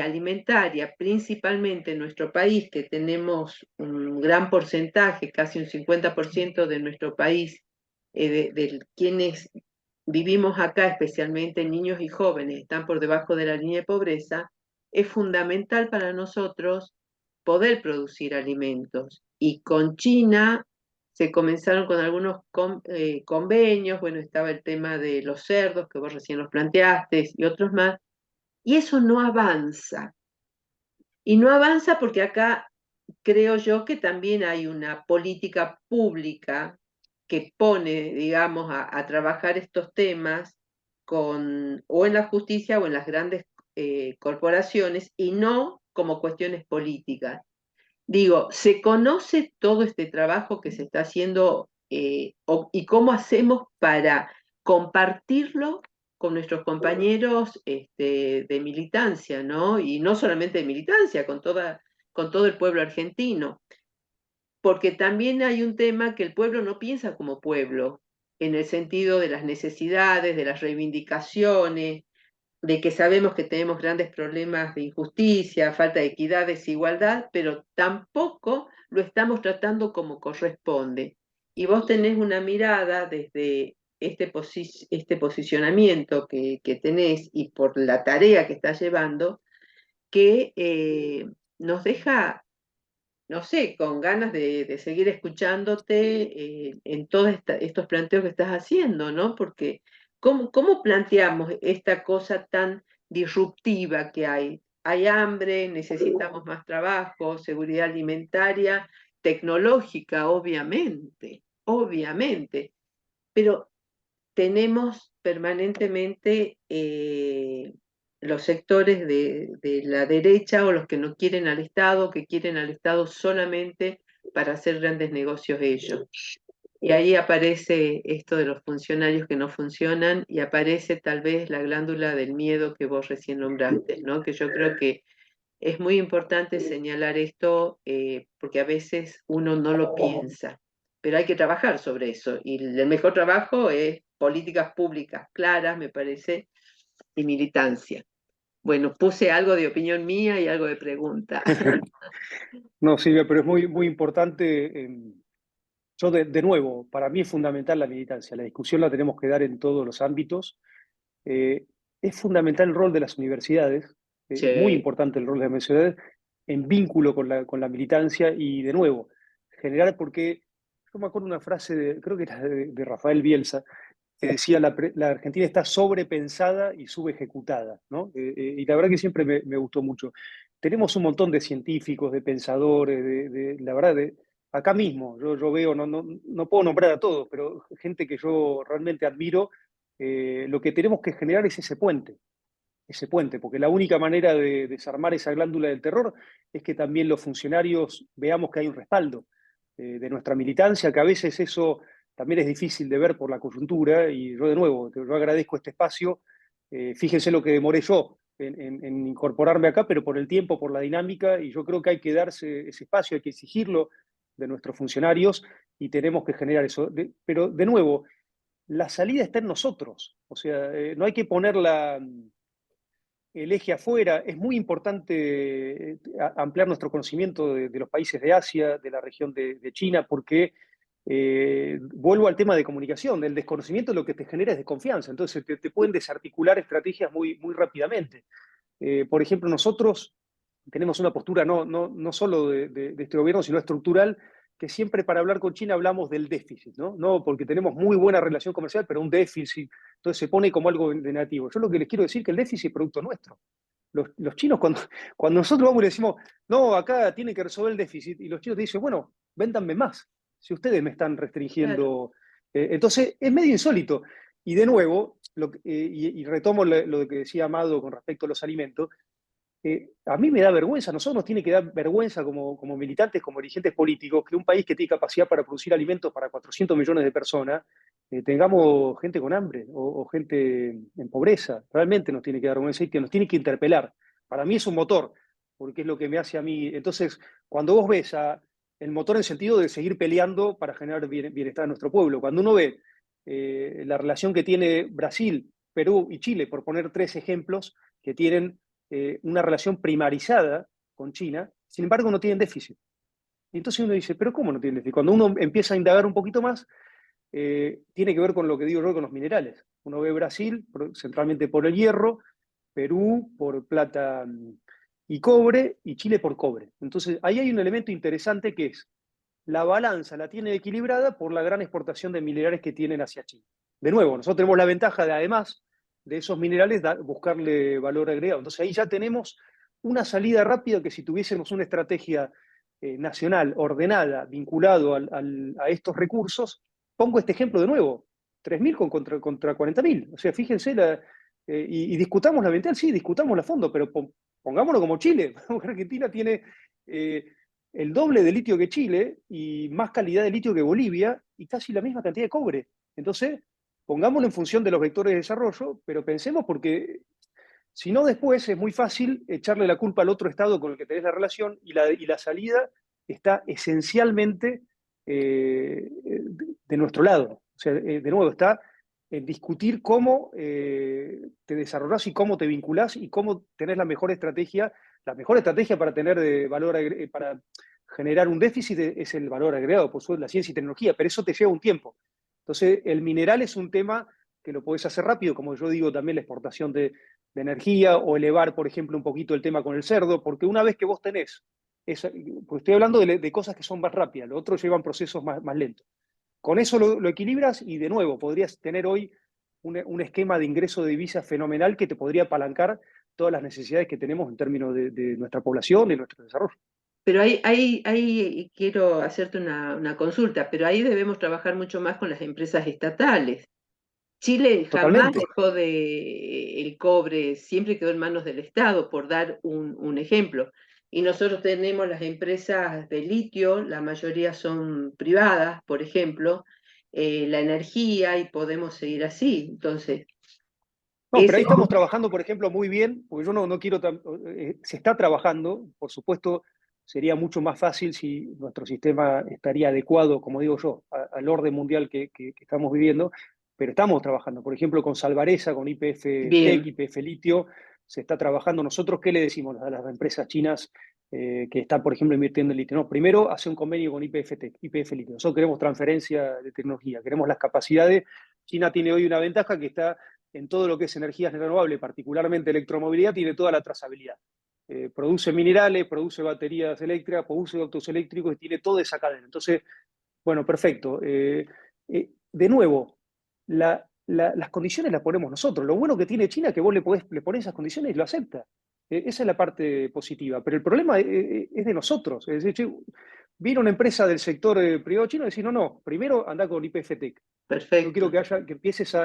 alimentaria, principalmente en nuestro país, que tenemos un gran porcentaje, casi un 50% de nuestro país, de quienes vivimos acá, especialmente niños y jóvenes, están por debajo de la línea de pobreza, es fundamental para nosotros poder producir alimentos. Y con China se comenzaron con algunos convenios, bueno, estaba el tema de los cerdos, que vos recién los planteaste, y otros más, y eso no avanza. Y no avanza porque acá creo yo que también hay una política pública que pone, digamos, a trabajar estos temas o en la justicia o en las grandes corporaciones, y no como cuestiones políticas. Digo, ¿se conoce todo este trabajo que se está haciendo y cómo hacemos para compartirlo con nuestros compañeros de militancia, ¿no? Y no solamente de militancia, con todo el pueblo argentino? Porque también hay un tema que el pueblo no piensa como pueblo, en el sentido de las necesidades, de las reivindicaciones, de que sabemos que tenemos grandes problemas de injusticia, falta de equidad, desigualdad, pero tampoco lo estamos tratando como corresponde. Y vos tenés una mirada desde este posicionamiento que tenés, y por la tarea que estás llevando, que nos deja, no sé, con ganas de seguir escuchándote en todos estos planteos que estás haciendo, ¿no? Porque ¿cómo planteamos esta cosa tan disruptiva que hay? Hay hambre, necesitamos más trabajo, seguridad alimentaria, tecnológica, obviamente, pero tenemos permanentemente los sectores de la derecha, o los que no quieren al Estado, que quieren al Estado solamente para hacer grandes negocios ellos. Y ahí aparece esto de los funcionarios que no funcionan, y aparece tal vez la glándula del miedo que vos recién nombraste, ¿no? Que yo creo que es muy importante señalar esto, porque a veces uno no lo piensa, pero hay que trabajar sobre eso, y el mejor trabajo es políticas públicas claras, me parece, y militancia. Bueno, puse algo de opinión mía y algo de pregunta. No, Silvia, pero es muy importante. Yo, de nuevo, para mí es fundamental la militancia. La discusión la tenemos que dar en todos los ámbitos. Es fundamental el rol de las universidades. Sí. Es muy importante el rol de las universidades en vínculo con la militancia, y, de nuevo, generar, porque yo me acuerdo una frase, creo que era de Rafael Bielsa, que decía: la Argentina está sobrepensada y subejecutada, ¿no? Y la verdad que siempre me gustó mucho. tenemos un montón de científicos, de pensadores, la verdad, acá mismo, yo veo, no puedo nombrar a todos, pero gente que yo realmente admiro, lo que tenemos que generar es ese puente, porque la única manera de desarmar esa glándula del terror es que también los funcionarios veamos que hay un respaldo de nuestra militancia, que a veces eso también es difícil de ver por la coyuntura, y yo de nuevo, yo agradezco este espacio, fíjense lo que demoré yo en incorporarme acá, pero por el tiempo, por la dinámica, y yo creo que hay que darse ese espacio, hay que exigirlo de nuestros funcionarios, y tenemos que generar eso. Pero de nuevo, la salida está en nosotros, o sea, no hay que poner el eje afuera. Es muy importante ampliar nuestro conocimiento de los países de Asia, de la región de China, porque vuelvo al tema de comunicación. El desconocimiento lo que te genera es desconfianza, entonces te pueden desarticular estrategias muy, muy rápidamente. Por ejemplo, nosotros tenemos una postura no solo de este gobierno, sino estructural, que siempre para hablar con China hablamos del déficit, ¿no? No porque tenemos muy buena relación comercial, pero un déficit, entonces se pone como algo de negativo. Yo lo que les quiero decir es que el déficit es producto nuestro. Los chinos, cuando nosotros vamos y le decimos, no, acá tienen que resolver el déficit, y los chinos te dicen, bueno, véndanme más, si ustedes me están restringiendo. Claro. Entonces, es medio insólito. Y de nuevo, y retomo lo que decía Amado con respecto a los alimentos, a mí me da vergüenza, a nosotros nos tiene que dar vergüenza como militantes, como dirigentes políticos, que un país que tiene capacidad para producir alimentos para 400 millones de personas, tengamos gente con hambre o gente en pobreza. Realmente nos tiene que dar vergüenza y que nos tiene que interpelar. Para mí es un motor, porque es lo que me hace a mí. Entonces, cuando vos ves el motor en sentido de seguir peleando para generar bienestar a nuestro pueblo, cuando uno ve la relación que tiene Brasil, Perú y Chile, por poner 3 ejemplos, que tienen una relación primarizada con China, sin embargo no tienen déficit. Y entonces uno dice, ¿pero cómo no tienen déficit? Cuando uno empieza a indagar un poquito más, tiene que ver con lo que digo yo con los minerales. Uno ve Brasil, centralmente por el hierro, Perú por plata y cobre, y Chile por cobre. Entonces ahí hay un elemento interesante que es, la balanza la tiene equilibrada por la gran exportación de minerales que tienen hacia China. De nuevo, nosotros tenemos la ventaja de, además de esos minerales, buscarle valor agregado. Entonces ahí ya tenemos una salida rápida que si tuviésemos una estrategia nacional ordenada, vinculado a estos recursos, pongo este ejemplo de nuevo, 3.000 contra 40.000. O sea, fíjense, y discutamos la ventana, sí, discutamos a fondo, pero pongámoslo como Chile. Argentina tiene el doble de litio que Chile y más calidad de litio que Bolivia y casi la misma cantidad de cobre. Entonces, pongámoslo en función de los vectores de desarrollo, pero pensemos porque si no después es muy fácil echarle la culpa al otro Estado con el que tenés la relación y la salida está esencialmente de nuestro lado. O sea, de nuevo, está en discutir cómo te desarrollás y cómo te vinculás y cómo tenés la mejor estrategia. La mejor estrategia para tener valor para generar un déficit es el valor agregado, por supuesto, la ciencia y tecnología, pero eso te lleva un tiempo. Entonces, el mineral es un tema que lo podés hacer rápido, como yo digo, también la exportación de energía o elevar, por ejemplo, un poquito el tema con el cerdo, porque una vez que vos tenés, pues estoy hablando de cosas que son más rápidas, los otros llevan procesos más lentos. Con eso lo equilibras y de nuevo podrías tener hoy un esquema de ingreso de divisas fenomenal que te podría apalancar todas las necesidades que tenemos en términos de nuestra población, de nuestro desarrollo. Pero ahí quiero hacerte una consulta, pero ahí debemos trabajar mucho más con las empresas estatales. Chile jamás dejó el cobre, siempre quedó en manos del Estado, por dar un ejemplo. Y nosotros tenemos las empresas de litio, la mayoría son privadas, por ejemplo, la energía, y podemos seguir así. Entonces, no, pero ahí estamos trabajando, por ejemplo, muy bien, porque yo no quiero, se está trabajando, por supuesto, sería mucho más fácil si nuestro sistema estaría adecuado, como digo yo, al orden mundial que estamos viviendo, pero estamos trabajando, por ejemplo, con Salvareza, con YPF Tech, YPF Litio, se está trabajando. Nosotros, ¿qué le decimos a las empresas chinas que están, por ejemplo, invirtiendo en litio? No, primero, hacer un convenio con YPF Tech, YPF Litio. Nosotros queremos transferencia de tecnología, queremos las capacidades. China tiene hoy una ventaja que está en todo lo que es energías renovables, particularmente electromovilidad, tiene toda la trazabilidad. Produce minerales, produce baterías eléctricas, produce autos eléctricos y tiene toda esa cadena. Entonces, bueno, perfecto. De nuevo, las condiciones las ponemos nosotros. Lo bueno que tiene China es que vos le ponés esas condiciones y lo acepta. Esa es la parte positiva, pero el problema es de nosotros. Es decir, che, viene una empresa del sector privado chino y decir, no, no, primero anda con IPFTEC. Yo quiero Perfecto. que empieces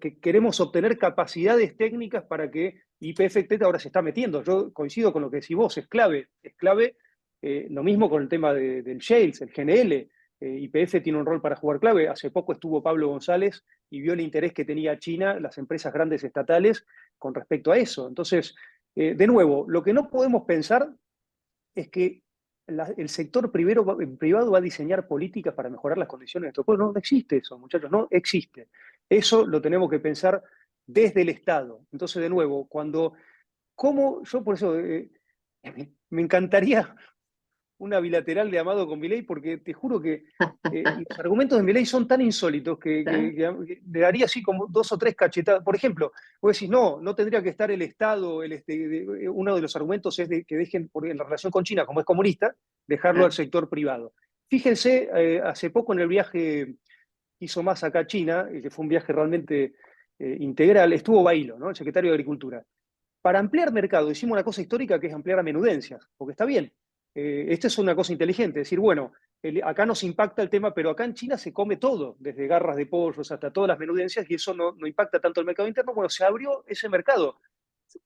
que queremos obtener capacidades técnicas para que IPFTEC ahora se está metiendo. Yo coincido con lo que decís vos, es clave. Lo mismo con el tema del Shales, el GNL. YPF tiene un rol para jugar clave. Hace poco estuvo Pablo González y vio el interés que tenía China, las empresas grandes estatales, con respecto a eso. Entonces, de nuevo, lo que no podemos pensar es que el sector privado va a diseñar políticas para mejorar las condiciones de nuestro pueblo. No, no existe eso, muchachos, no existe. Eso lo tenemos que pensar desde el Estado. Entonces, de nuevo, yo por eso me encantaría una bilateral de Amado con Milei, porque te juro que los argumentos de Milei son tan insólitos que le daría así como 2 o 3 cachetadas. Por ejemplo, vos decís, no, no tendría que estar el Estado, uno de los argumentos es que dejen, en la relación con China, como es comunista, dejarlo al sector privado. Fíjense, hace poco en el viaje que hizo Massa acá a China, que fue un viaje realmente integral, estuvo Bailo, ¿no? El secretario de Agricultura. Para ampliar mercado, hicimos una cosa histórica que es ampliar a menudencias, porque está bien. Esta es una cosa inteligente, decir, bueno, acá nos impacta el tema, pero acá en China se come todo, desde garras de pollos hasta todas las menudencias, y eso no impacta tanto el mercado interno. Bueno, se abrió ese mercado.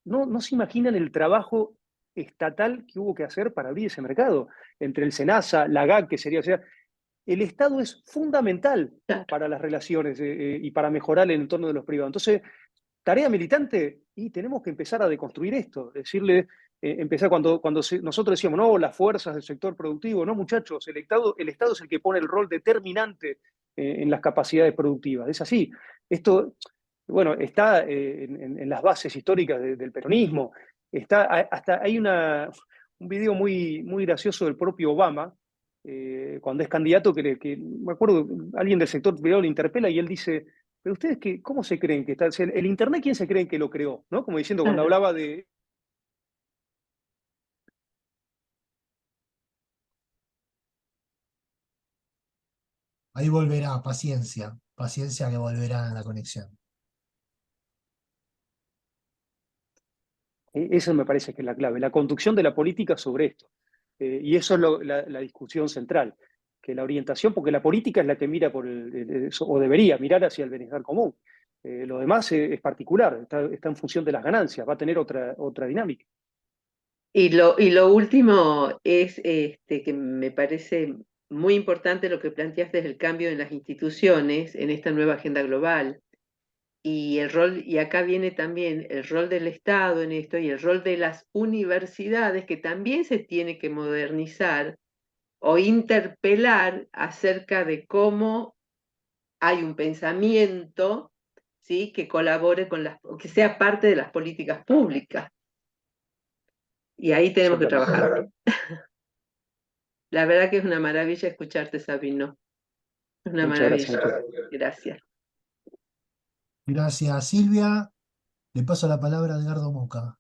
No se imaginan el trabajo estatal que hubo que hacer para abrir ese mercado, entre el SENASA, la GAC, que sería, o sea, el Estado es fundamental Claro. para las relaciones y para mejorar el entorno de los privados. Entonces, tarea militante, y tenemos que empezar a deconstruir esto, decirle, empezar cuando nosotros decíamos, no, las fuerzas del sector productivo, no, muchachos, el Estado es el que pone el rol determinante en las capacidades productivas. Es así. Esto, bueno, está en las bases históricas del peronismo. Hasta hay un video muy gracioso del propio Obama, cuando es candidato, me acuerdo, alguien del sector privado le interpela y él dice, pero ustedes, ¿cómo se creen que está? El Internet, ¿quién se creen que lo creó? ¿No? Como diciendo, cuando Claro. hablaba de... Ahí volverá, paciencia, paciencia que volverá en la conexión. Eso me parece que es la clave, la conducción de la política sobre esto. Y eso es la discusión central, que la orientación, porque la política es la que mira o debería mirar hacia el bienestar común. Lo demás es particular, está en función de las ganancias, va a tener otra dinámica. Y lo último es que me parece muy importante lo que planteaste del cambio en las instituciones, en esta nueva agenda global. Y y acá viene también el rol del Estado en esto y el rol de las universidades, que también se tiene que modernizar o interpelar acerca de cómo hay un pensamiento, ¿sí?, que colabore que sea parte de las políticas públicas. Y ahí tenemos que trabajar. La verdad que es una maravilla escucharte, Sabino. Es una Muchas maravilla. gracias. Gracias. Gracias, Silvia. Le paso la palabra a Edgardo Moca.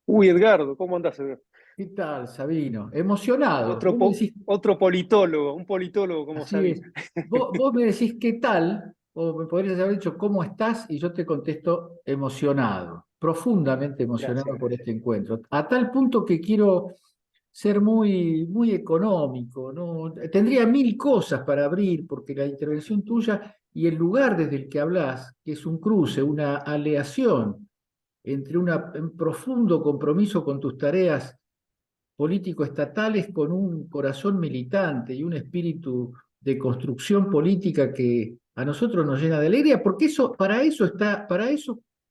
Uy, Edgardo, ¿cómo andás, Edgardo? ¿Qué tal, Sabino? Emocionado. Otro, Vos me decís, otro politólogo, un politólogo como así es. Sabino. Vos me decís qué tal, o me podrías haber dicho cómo estás, y yo te contesto emocionado, profundamente emocionado por Gracias. este encuentro. A tal punto que quiero ser muy económico, ¿no? Tendría mil cosas para abrir, porque la intervención tuya y el lugar desde el que hablas, que es un cruce, una aleación entre un profundo compromiso con tus tareas político-estatales con un corazón militante y un espíritu de construcción política que a nosotros nos llena de alegría, porque para eso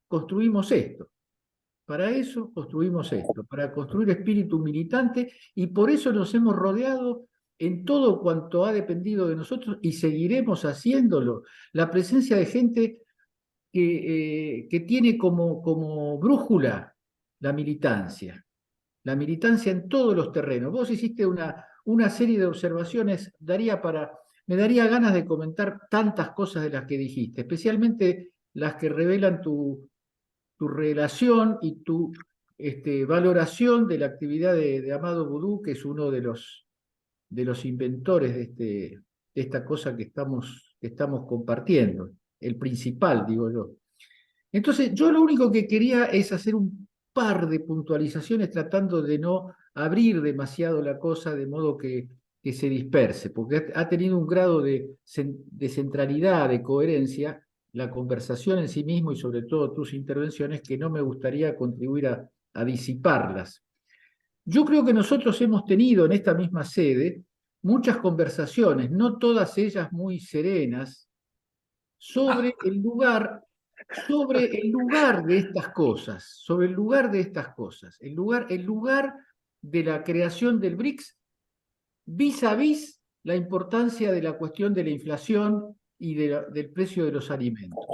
construimos esto. Para construir espíritu militante, y por eso nos hemos rodeado en todo cuanto ha dependido de nosotros y seguiremos haciéndolo. La presencia de gente que tiene como brújula la militancia en todos los terrenos. Vos hiciste una serie de observaciones, me daría ganas de comentar tantas cosas de las que dijiste, especialmente las que revelan tu relación y tu valoración de la actividad de Amado Boudou, que es uno de los inventores de esta cosa que estamos compartiendo, el principal, digo yo. Entonces, yo lo único que quería es hacer par de puntualizaciones tratando de no abrir demasiado la cosa de modo que se disperse, porque ha tenido un grado de centralidad, de coherencia, la conversación en sí mismo y sobre todo tus intervenciones, que no me gustaría contribuir a disiparlas. Yo creo que nosotros hemos tenido en esta misma sede muchas conversaciones, no todas ellas muy serenas, sobre el lugar de estas cosas, sobre el lugar de estas cosas, el lugar de la creación del BRICS vis a vis la importancia de la cuestión de la inflación y del precio de los alimentos.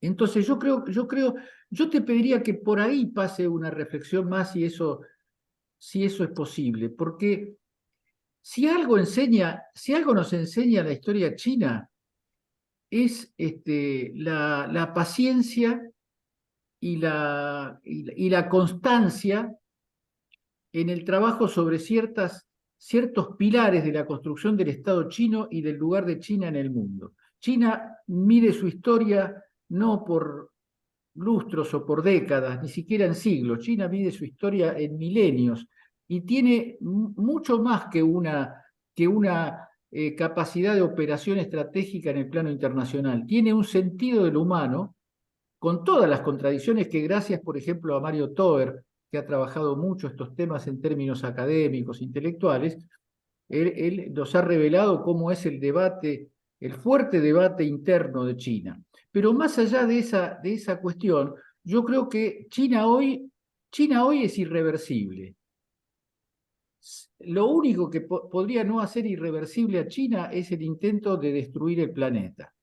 Entonces yo te pediría que por ahí pase una reflexión más si eso es posible, porque si algo nos enseña la historia china, es la paciencia y la constancia en el trabajo sobre ciertos pilares de la construcción del Estado chino y del lugar de China en el mundo. China mide su historia no por lustros o por décadas, ni siquiera en siglos. China mide su historia en milenios y tiene mucho más que una capacidad de operación estratégica en el plano internacional. Tiene un sentido de lo humano, con todas las contradicciones que gracias, por ejemplo, a Mario Toer, que ha trabajado mucho estos temas en términos académicos, intelectuales, él nos ha revelado cómo es el fuerte debate interno de China. Pero más allá de esa cuestión, yo creo que China hoy es irreversible. Lo único que podría no hacer irreversible a China es el intento de destruir el planeta,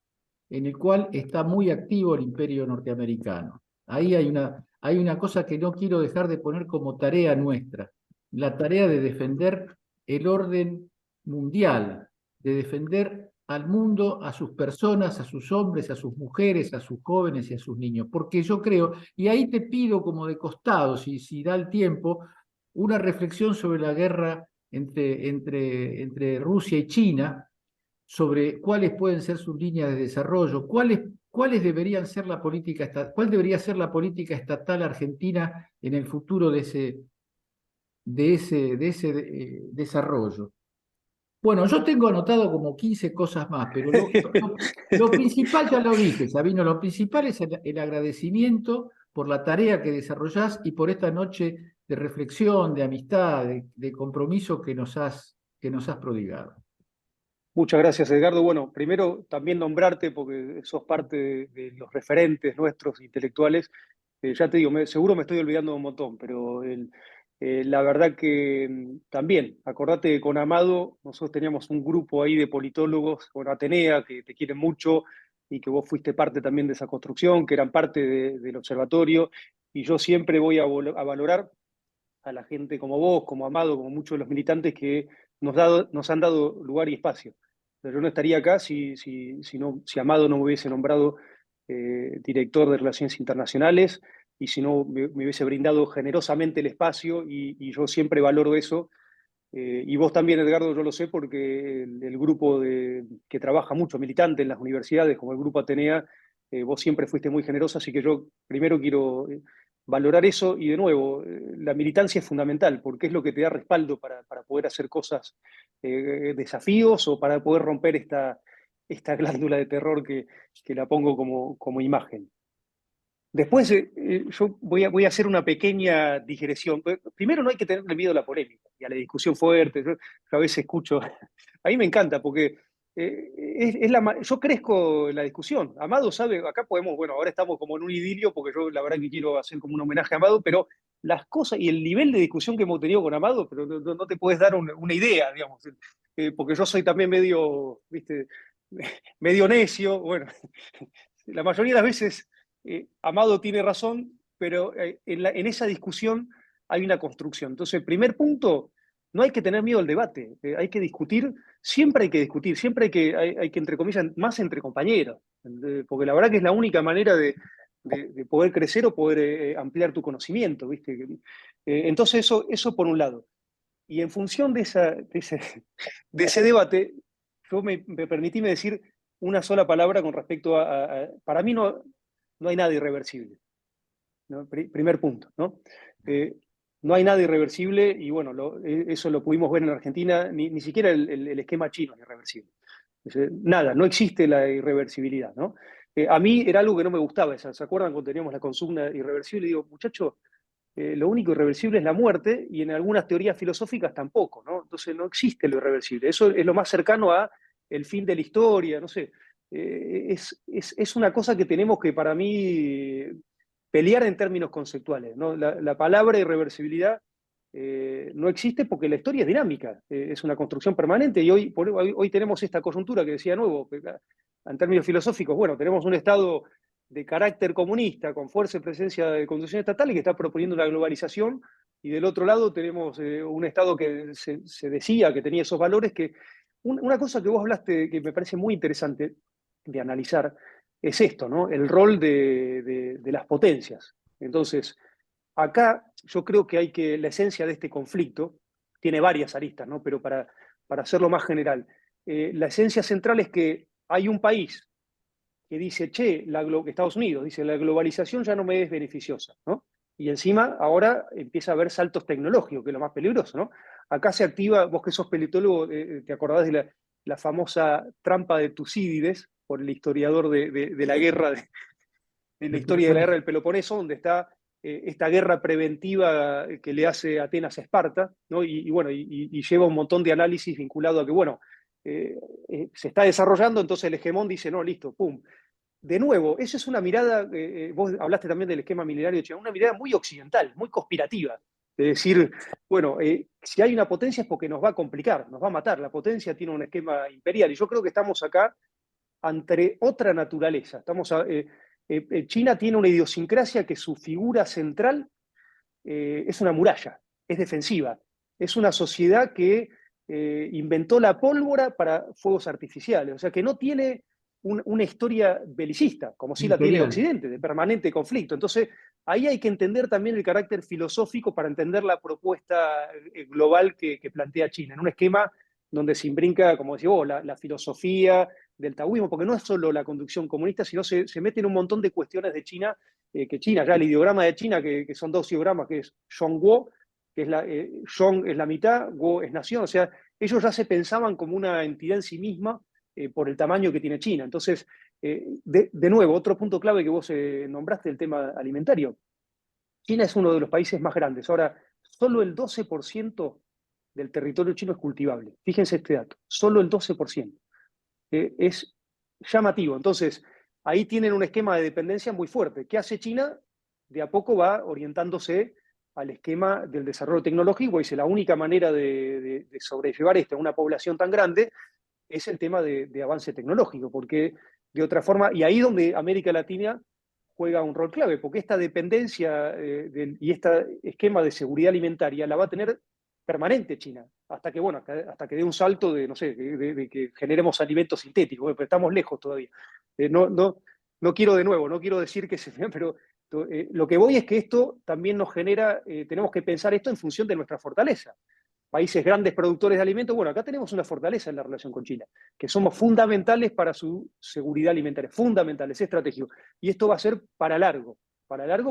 en el cual está muy activo el imperio norteamericano. Ahí hay una cosa que no quiero dejar de poner como tarea nuestra, la tarea de defender el orden mundial, de defender al mundo, a sus personas, a sus hombres, a sus mujeres, a sus jóvenes y a sus niños. Porque yo creo, y ahí te pido como de costado, si da el tiempo, una reflexión sobre la guerra entre Rusia y China, sobre cuáles pueden ser sus líneas de desarrollo, cuál debería ser la política estatal argentina en el futuro de ese desarrollo. Bueno, yo tengo anotado como 15 cosas más, pero lo principal ya lo dije, Sabino, lo principal es el agradecimiento por la tarea que desarrollás y por esta noche de reflexión, de amistad, de compromiso que nos has prodigado. Muchas gracias, Edgardo. Bueno, primero también nombrarte porque sos parte de los referentes nuestros intelectuales. Ya te digo, seguro me estoy olvidando de un montón, pero la verdad que también, acordate que con Amado nosotros teníamos un grupo ahí de politólogos con Atenea que te quieren mucho y que vos fuiste parte también de esa construcción, que eran parte del observatorio, y yo siempre voy a valorar a la gente como vos, como Amado, como muchos de los militantes que nos han dado lugar y espacio. Pero yo no estaría acá si Amado no me hubiese nombrado director de Relaciones Internacionales y si no me hubiese brindado generosamente el espacio y yo siempre valoro eso. Y vos también, Edgardo, yo lo sé porque el grupo que trabaja mucho, militante en las universidades, como el Grupo Atenea, vos siempre fuiste muy generoso, así que yo primero quiero valorar eso y de nuevo, la militancia es fundamental porque es lo que te da respaldo para poder hacer cosas, desafíos o para poder romper esta glándula de terror que la pongo como imagen. Después, yo voy a hacer una pequeña digresión. Primero, no hay que tenerle miedo a la polémica y a la discusión fuerte. Yo a veces escucho, a mí me encanta porque yo crezco en la discusión. Amado sabe, acá podemos, bueno, ahora estamos como en un idilio porque yo la verdad que quiero hacer como un homenaje a Amado, pero las cosas y el nivel de discusión que hemos tenido con Amado, pero no te puedes dar una idea, digamos, porque yo soy también medio, viste, medio necio. Bueno, la mayoría de las veces Amado tiene razón, pero en esa discusión hay una construcción. Entonces, el primer punto, no hay que tener miedo al debate, hay que discutir, siempre hay que discutir, siempre hay que entre comillas, más entre compañeros, porque la verdad que es la única manera de poder crecer o poder ampliar tu conocimiento, ¿viste? Entonces, eso por un lado. Y en función de ese debate, yo me permití decir una sola palabra con respecto para mí no hay nada irreversible. ¿no? Primer punto, ¿no? No hay nada irreversible y bueno, eso lo pudimos ver en Argentina, ni siquiera el esquema chino es irreversible. Nada, no existe la irreversibilidad, ¿no? A mí era algo que no me gustaba, ¿se acuerdan cuando teníamos la consigna irreversible? Y digo, muchachos, lo único irreversible es la muerte y en algunas teorías filosóficas tampoco, ¿no? Entonces no existe lo irreversible. Eso es lo más cercano a el fin de la historia, no sé. Es una cosa que tenemos que, para mí, pelear en términos conceptuales, ¿no? La palabra irreversibilidad no existe porque la historia es dinámica, es una construcción permanente y hoy tenemos esta coyuntura que decía nuevo, en términos filosóficos, bueno, tenemos un Estado de carácter comunista, con fuerza y presencia de conducción estatal y que está proponiendo una globalización, y del otro lado tenemos un Estado que se decía que tenía esos valores, que una cosa que vos hablaste que me parece muy interesante de analizar es esto, ¿no? El rol de las potencias. Entonces, acá yo creo que la esencia de este conflicto tiene varias aristas, ¿no? Pero para hacerlo más general, la esencia central es que hay un país que dice, che, Estados Unidos dice, la globalización ya no me es beneficiosa, ¿no? Y encima ahora empieza a haber saltos tecnológicos, que es lo más peligroso, ¿no? Acá se activa, vos que sos politólogo, te acordás de la famosa trampa de Tucídides, por el historiador de la guerra, de la historia de la guerra del Peloponeso, donde está esta guerra preventiva que le hace Atenas a Esparta, ¿no? Bueno, lleva un montón de análisis vinculado a que, bueno, se está desarrollando, entonces el hegemón dice, no, listo, pum. De nuevo, esa es una mirada, vos hablaste también del esquema milenario de China, una mirada muy occidental, muy conspirativa, de decir, bueno, si hay una potencia es porque nos va a complicar, nos va a matar, la potencia tiene un esquema imperial, y yo creo que estamos acá ante otra naturaleza. China tiene una idiosincrasia que su figura central es una muralla, es defensiva, es una sociedad que inventó la pólvora para fuegos artificiales, o sea que no tiene una historia belicista, como sí la tiene Occidente, de permanente conflicto. Entonces, ahí hay que entender también el carácter filosófico para entender la propuesta global que plantea China, en un esquema donde se imbrinca, como decía vos, la filosofía del taoísmo, porque no es solo la conducción comunista, sino se meten un montón de cuestiones de China, que China, ya el ideograma de China, que son dos ideogramas, que es Zhongguo, que es Zhong es la mitad, Guo es nación, o sea, ellos ya se pensaban como una entidad en sí misma por el tamaño que tiene China. Entonces, de nuevo, otro punto clave que vos nombraste, el tema alimentario. China es uno de los países más grandes. Ahora, solo el 12% del territorio chino es cultivable. Fíjense este dato, solo el 12%. Es llamativo. Entonces, ahí tienen un esquema de dependencia muy fuerte. ¿Qué hace China? De a poco va orientándose al esquema del desarrollo tecnológico, y dice, la única manera de sobrellevar esto a una población tan grande es el tema de avance tecnológico, porque de otra forma, y ahí donde América Latina juega un rol clave, porque esta dependencia y este esquema de seguridad alimentaria la va a tener permanente China, hasta que, bueno, hasta que dé un salto de, no sé, de que generemos alimentos sintéticos, pero estamos lejos todavía. No quiero de nuevo, no quiero decir que se... pero lo que voy es que esto también nos genera, tenemos que pensar esto en función de nuestra fortaleza. Países grandes productores de alimentos, bueno, acá tenemos una fortaleza en la relación con China, que somos fundamentales para su seguridad alimentaria, fundamentales, estratégicos. Y esto va a ser para largo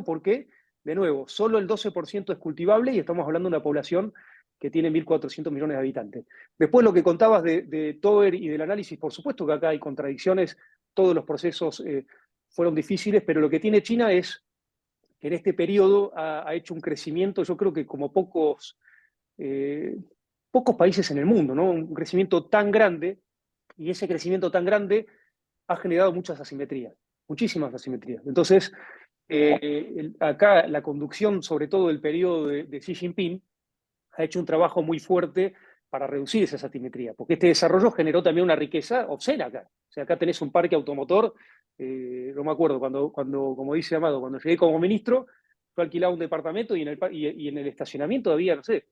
porque, de nuevo, solo el 12% es cultivable y estamos hablando de una población que tiene 1.400 millones de habitantes. Después lo que contabas de Tover y del análisis, por supuesto que acá hay contradicciones, todos los procesos fueron difíciles, pero lo que tiene China es que en este periodo ha hecho un crecimiento, yo creo que como pocos países en el mundo, ¿no? Un crecimiento tan grande, y ese crecimiento tan grande ha generado muchas asimetrías, muchísimas asimetrías. Entonces, acá la conducción, sobre todo del periodo de Xi Jinping, ha hecho un trabajo muy fuerte para reducir esa asimetría, porque este desarrollo generó también una riqueza obscena acá. O sea, acá tenés un parque automotor, no me acuerdo, cuando, como dice Amado, cuando llegué como ministro, yo alquilaba un departamento y en el estacionamiento había, no sé,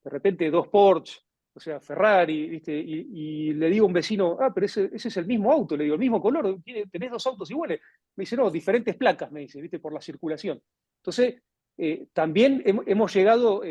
de repente 2 Porsche, o sea, Ferrari, ¿viste? Y le digo a un vecino, pero ese es el mismo auto, le digo, el mismo color, tenés 2 autos iguales. Me dice, no, diferentes placas, me dice, ¿viste? Por la circulación. Entonces, también hemos llegado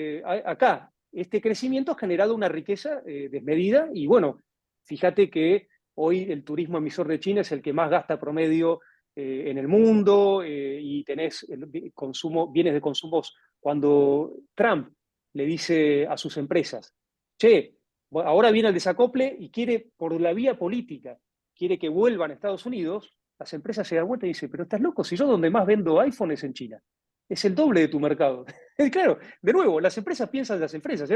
acá. Este crecimiento ha generado una riqueza desmedida y bueno, fíjate que hoy el turismo emisor de China es el que más gasta promedio en el mundo y tenés bienes de consumos. Cuando Trump le dice a sus empresas, che, ahora viene el desacople y quiere, por la vía política, quiere que vuelvan a Estados Unidos, las empresas se dan vuelta y dicen, pero estás loco, si yo donde más vendo iPhone es en China. Es el doble de tu mercado. Claro, de nuevo, las empresas piensan en las empresas.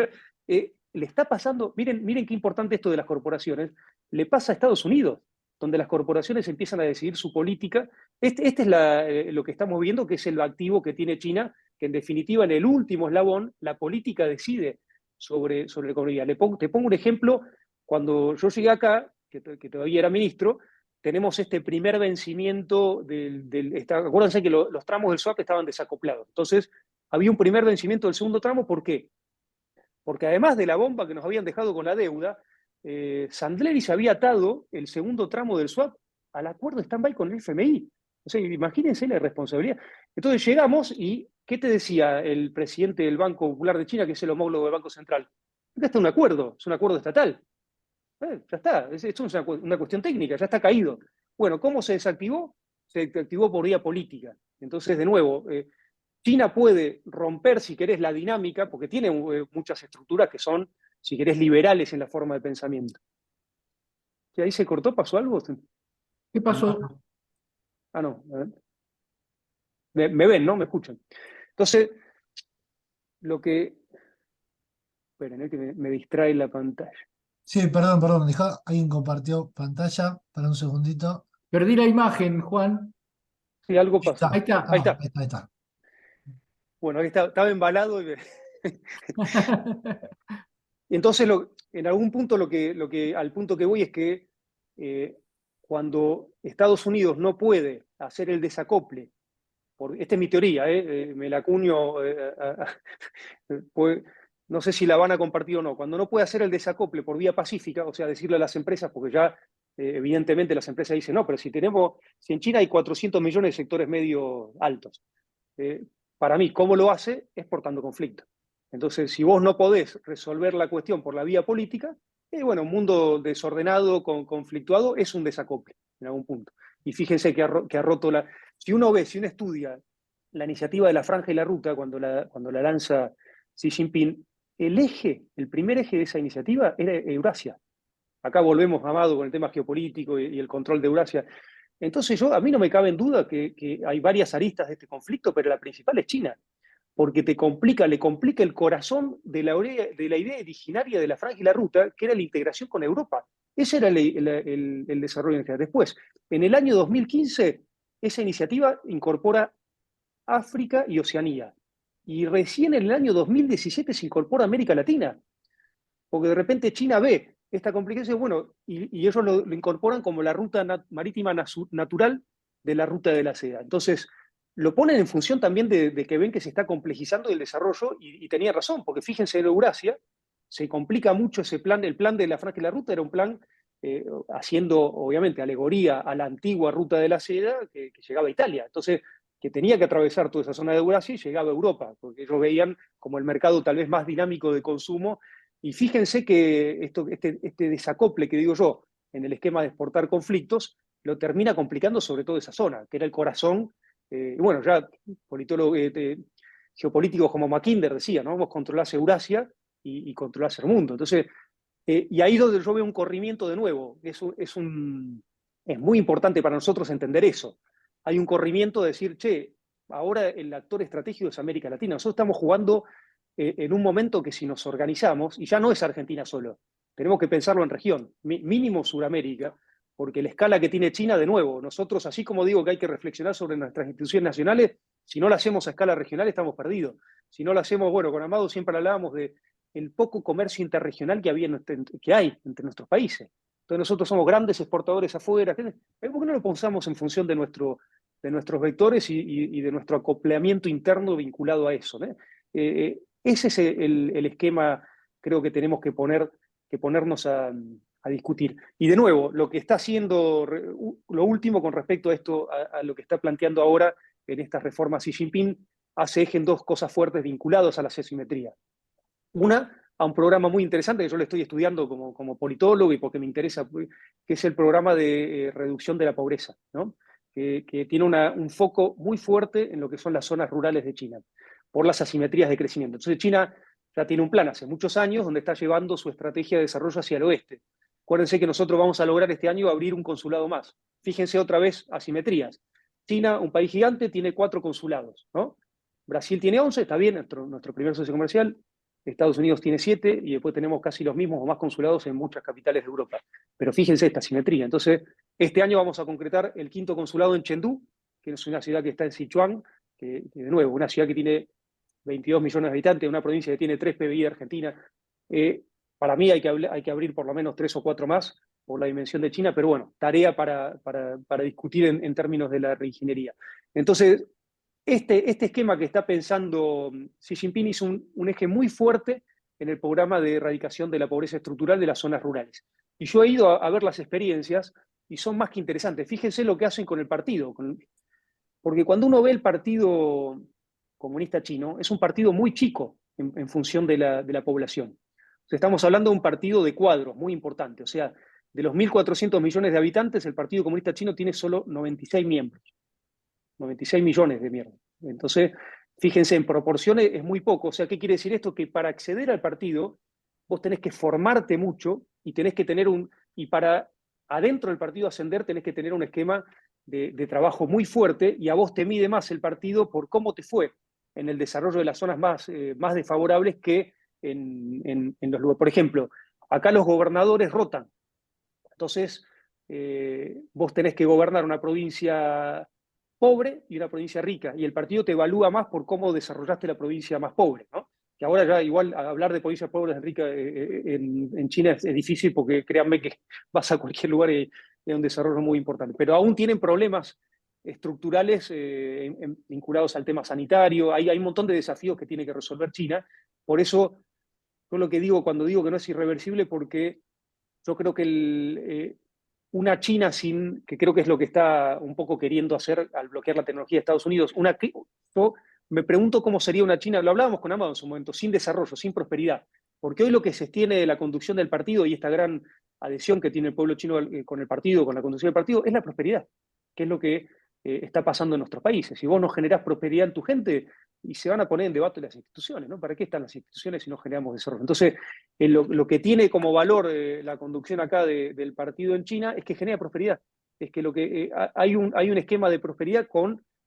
Le está pasando, miren qué importante esto de las corporaciones, le pasa a Estados Unidos, donde las corporaciones empiezan a decidir su política. Este es lo que estamos viendo, que es el activo que tiene China, que en definitiva en el último eslabón la política decide sobre la economía. Te pongo un ejemplo, cuando yo llegué acá, que todavía era ministro, tenemos este primer vencimiento acuérdense que los tramos del swap estaban desacoplados. Entonces, había un primer vencimiento del segundo tramo. ¿Por qué? Porque además de la bomba que nos habían dejado con la deuda, Sandleri se había atado el segundo tramo del swap al acuerdo stand-by con el FMI. O sea, imagínense la responsabilidad. Entonces llegamos y, ¿qué te decía el presidente del Banco Popular de China, que es el homólogo del Banco Central? Acá está un acuerdo, es un acuerdo estatal. Ya está, esto es una cuestión técnica, ya está caído. Bueno, ¿cómo se desactivó? Se desactivó por vía política. Entonces, de nuevo, China puede romper, si querés, la dinámica, porque tiene muchas estructuras que son, si querés, liberales en la forma de pensamiento. ¿Y ahí se cortó? ¿Pasó algo? ¿Qué pasó? Ah, no. A ver. Me ven, ¿no? Me escuchan. Entonces, lo que... Esperen, que me distrae la pantalla. Sí, perdón, alguien compartió pantalla para un segundito. Perdí la imagen, Juan. Sí, algo pasó. Ahí está. Ahí está. Ahí está. Bueno, ahí estaba embalado. Y entonces, en algún punto, al punto que voy es que cuando Estados Unidos no puede hacer el desacople, esta es mi teoría, me la acuño, pues, no sé si la van a compartir o no, cuando no puede hacer el desacople por vía pacífica, o sea, decirle a las empresas, porque ya evidentemente las empresas dicen, no, pero si en China hay 400 millones de sectores medio altos, para mí, ¿cómo lo hace? Exportando conflicto. Entonces, si vos no podés resolver la cuestión por la vía política, bueno, un mundo desordenado, conflictuado, es un desacople en algún punto. Y fíjense que ha roto Si uno estudia la iniciativa de la Franja y la Ruta, cuando la lanza Xi Jinping, el primer eje de esa iniciativa era Eurasia. Acá volvemos, Amado, con el tema geopolítico y el control de Eurasia. Entonces a mí no me cabe en duda que hay varias aristas de este conflicto, pero la principal es China, porque le complica el corazón de la idea originaria de la Franja y la Ruta, que era la integración con Europa. Ese era el desarrollo en general. Después, en el año 2015, esa iniciativa incorpora África y Oceanía. Y recién en el año 2017 se incorpora América Latina, porque de repente China ve esta complicación, bueno, y ellos lo incorporan como la ruta marítima natural de la ruta de la seda. Entonces, lo ponen en función también de que ven que se está complejizando el desarrollo, y tenía razón, porque fíjense en Eurasia, se complica mucho ese plan. El plan de la Franja y la Ruta era un plan haciendo, obviamente, alegoría a la antigua ruta de la seda que llegaba a Italia. Entonces, que tenía que atravesar toda esa zona de Eurasia y llegaba a Europa, porque ellos veían como el mercado tal vez más dinámico de consumo. Y fíjense que este desacople que digo yo en el esquema de exportar conflictos lo termina complicando sobre todo esa zona, que era el corazón. Y bueno, ya politólogos, geopolíticos como Mackinder decía, ¿no? Vos controlás Eurasia y controlás el mundo. Entonces, y ahí es donde yo veo un corrimiento de nuevo. Es muy importante para nosotros entender eso. Hay un corrimiento de decir, che, ahora el actor estratégico es América Latina. Nosotros estamos jugando en un momento que si nos organizamos, y ya no es Argentina solo, tenemos que pensarlo en región, mínimo Sudamérica, porque la escala que tiene China, de nuevo, nosotros, así como digo que hay que reflexionar sobre nuestras instituciones nacionales, si no lo hacemos a escala regional estamos perdidos. Si no lo hacemos, bueno, con Amado siempre hablábamos de el poco comercio interregional que hay entre nuestros países. Entonces nosotros somos grandes exportadores afuera. ¿Por qué no lo pensamos en función de nuestros vectores y de nuestro acoplamiento interno vinculado a eso, ¿no? Ese es el esquema, creo que tenemos que ponernos a discutir. Y de nuevo, lo que está haciendo, lo último con respecto a esto, a lo que está planteando ahora en estas reformas Xi Jinping, hace eje en dos cosas fuertes vinculadas a la asimetría. Una, a un programa muy interesante que yo le estoy estudiando como politólogo y porque me interesa, que es el programa de reducción de la pobreza, ¿no? que tiene un foco muy fuerte en lo que son las zonas rurales de China, por las asimetrías de crecimiento. Entonces China ya tiene un plan hace muchos años donde está llevando su estrategia de desarrollo hacia el oeste. Acuérdense que nosotros vamos a lograr este año abrir un consulado más. Fíjense otra vez asimetrías. China, un país gigante, tiene 4 consulados, ¿no? Brasil tiene 11, está bien, nuestro primer socio comercial. Estados Unidos tiene 7 y después tenemos casi los mismos o más consulados en muchas capitales de Europa. Pero fíjense esta asimetría. Entonces, este año vamos a concretar el 5º consulado en Chengdu, que es una ciudad que está en Sichuan, que de nuevo, una ciudad que tiene 22 millones de habitantes, una provincia que tiene 3 PBI de Argentina. Para mí hay que abrir por lo menos 3 o 4 más por la dimensión de China, pero bueno, tarea para discutir en términos de la reingeniería. Entonces, este esquema que está pensando Xi Jinping hizo un eje muy fuerte en el programa de erradicación de la pobreza estructural de las zonas rurales. Y yo he ido a ver las experiencias y son más que interesantes. Fíjense lo que hacen con el partido. Porque cuando uno ve el Partido Comunista Chino, es un partido muy chico en función de la población. O sea, estamos hablando de un partido de cuadros muy importante. O sea, de los 1.400 millones de habitantes, el Partido Comunista Chino tiene solo 96 miembros. 96 millones de miembros. Entonces, fíjense, en proporciones es muy poco. O sea, ¿qué quiere decir esto? Que para acceder al partido, vos tenés que formarte mucho y tenés que tener y para adentro del partido ascender, tenés que tener un esquema de trabajo muy fuerte, y a vos te mide más el partido por cómo te fue en el desarrollo de las zonas más desfavorables que en los lugares. Por ejemplo, acá los gobernadores rotan. Entonces, vos tenés que gobernar una provincia pobre y una provincia rica, y el partido te evalúa más por cómo desarrollaste la provincia más pobre, ¿no? Que ahora ya igual hablar de provincias pobres y ricas en China es difícil, porque créanme que vas a cualquier lugar y hay un desarrollo muy importante. Pero aún tienen problemas estructurales vinculados al tema sanitario. Hay un montón de desafíos que tiene que resolver China. Por eso, yo lo que digo cuando digo que no es irreversible, porque yo creo que una China que creo que es lo que está un poco queriendo hacer al bloquear la tecnología de Estados Unidos, yo me pregunto cómo sería una China, lo hablábamos con Amado en su momento, sin desarrollo, sin prosperidad. Porque hoy lo que se sostiene de la conducción del partido y esta gran adhesión que tiene el pueblo chino con el partido, con la conducción del partido, es la prosperidad, que es lo que está pasando en nuestros países. Si vos no generás prosperidad en tu gente, y se van a poner en debate las instituciones, ¿no? ¿Para qué están las instituciones si no generamos desarrollo? Entonces, lo que tiene como valor la conducción acá del partido en China es que genera prosperidad. Es que hay un esquema de prosperidad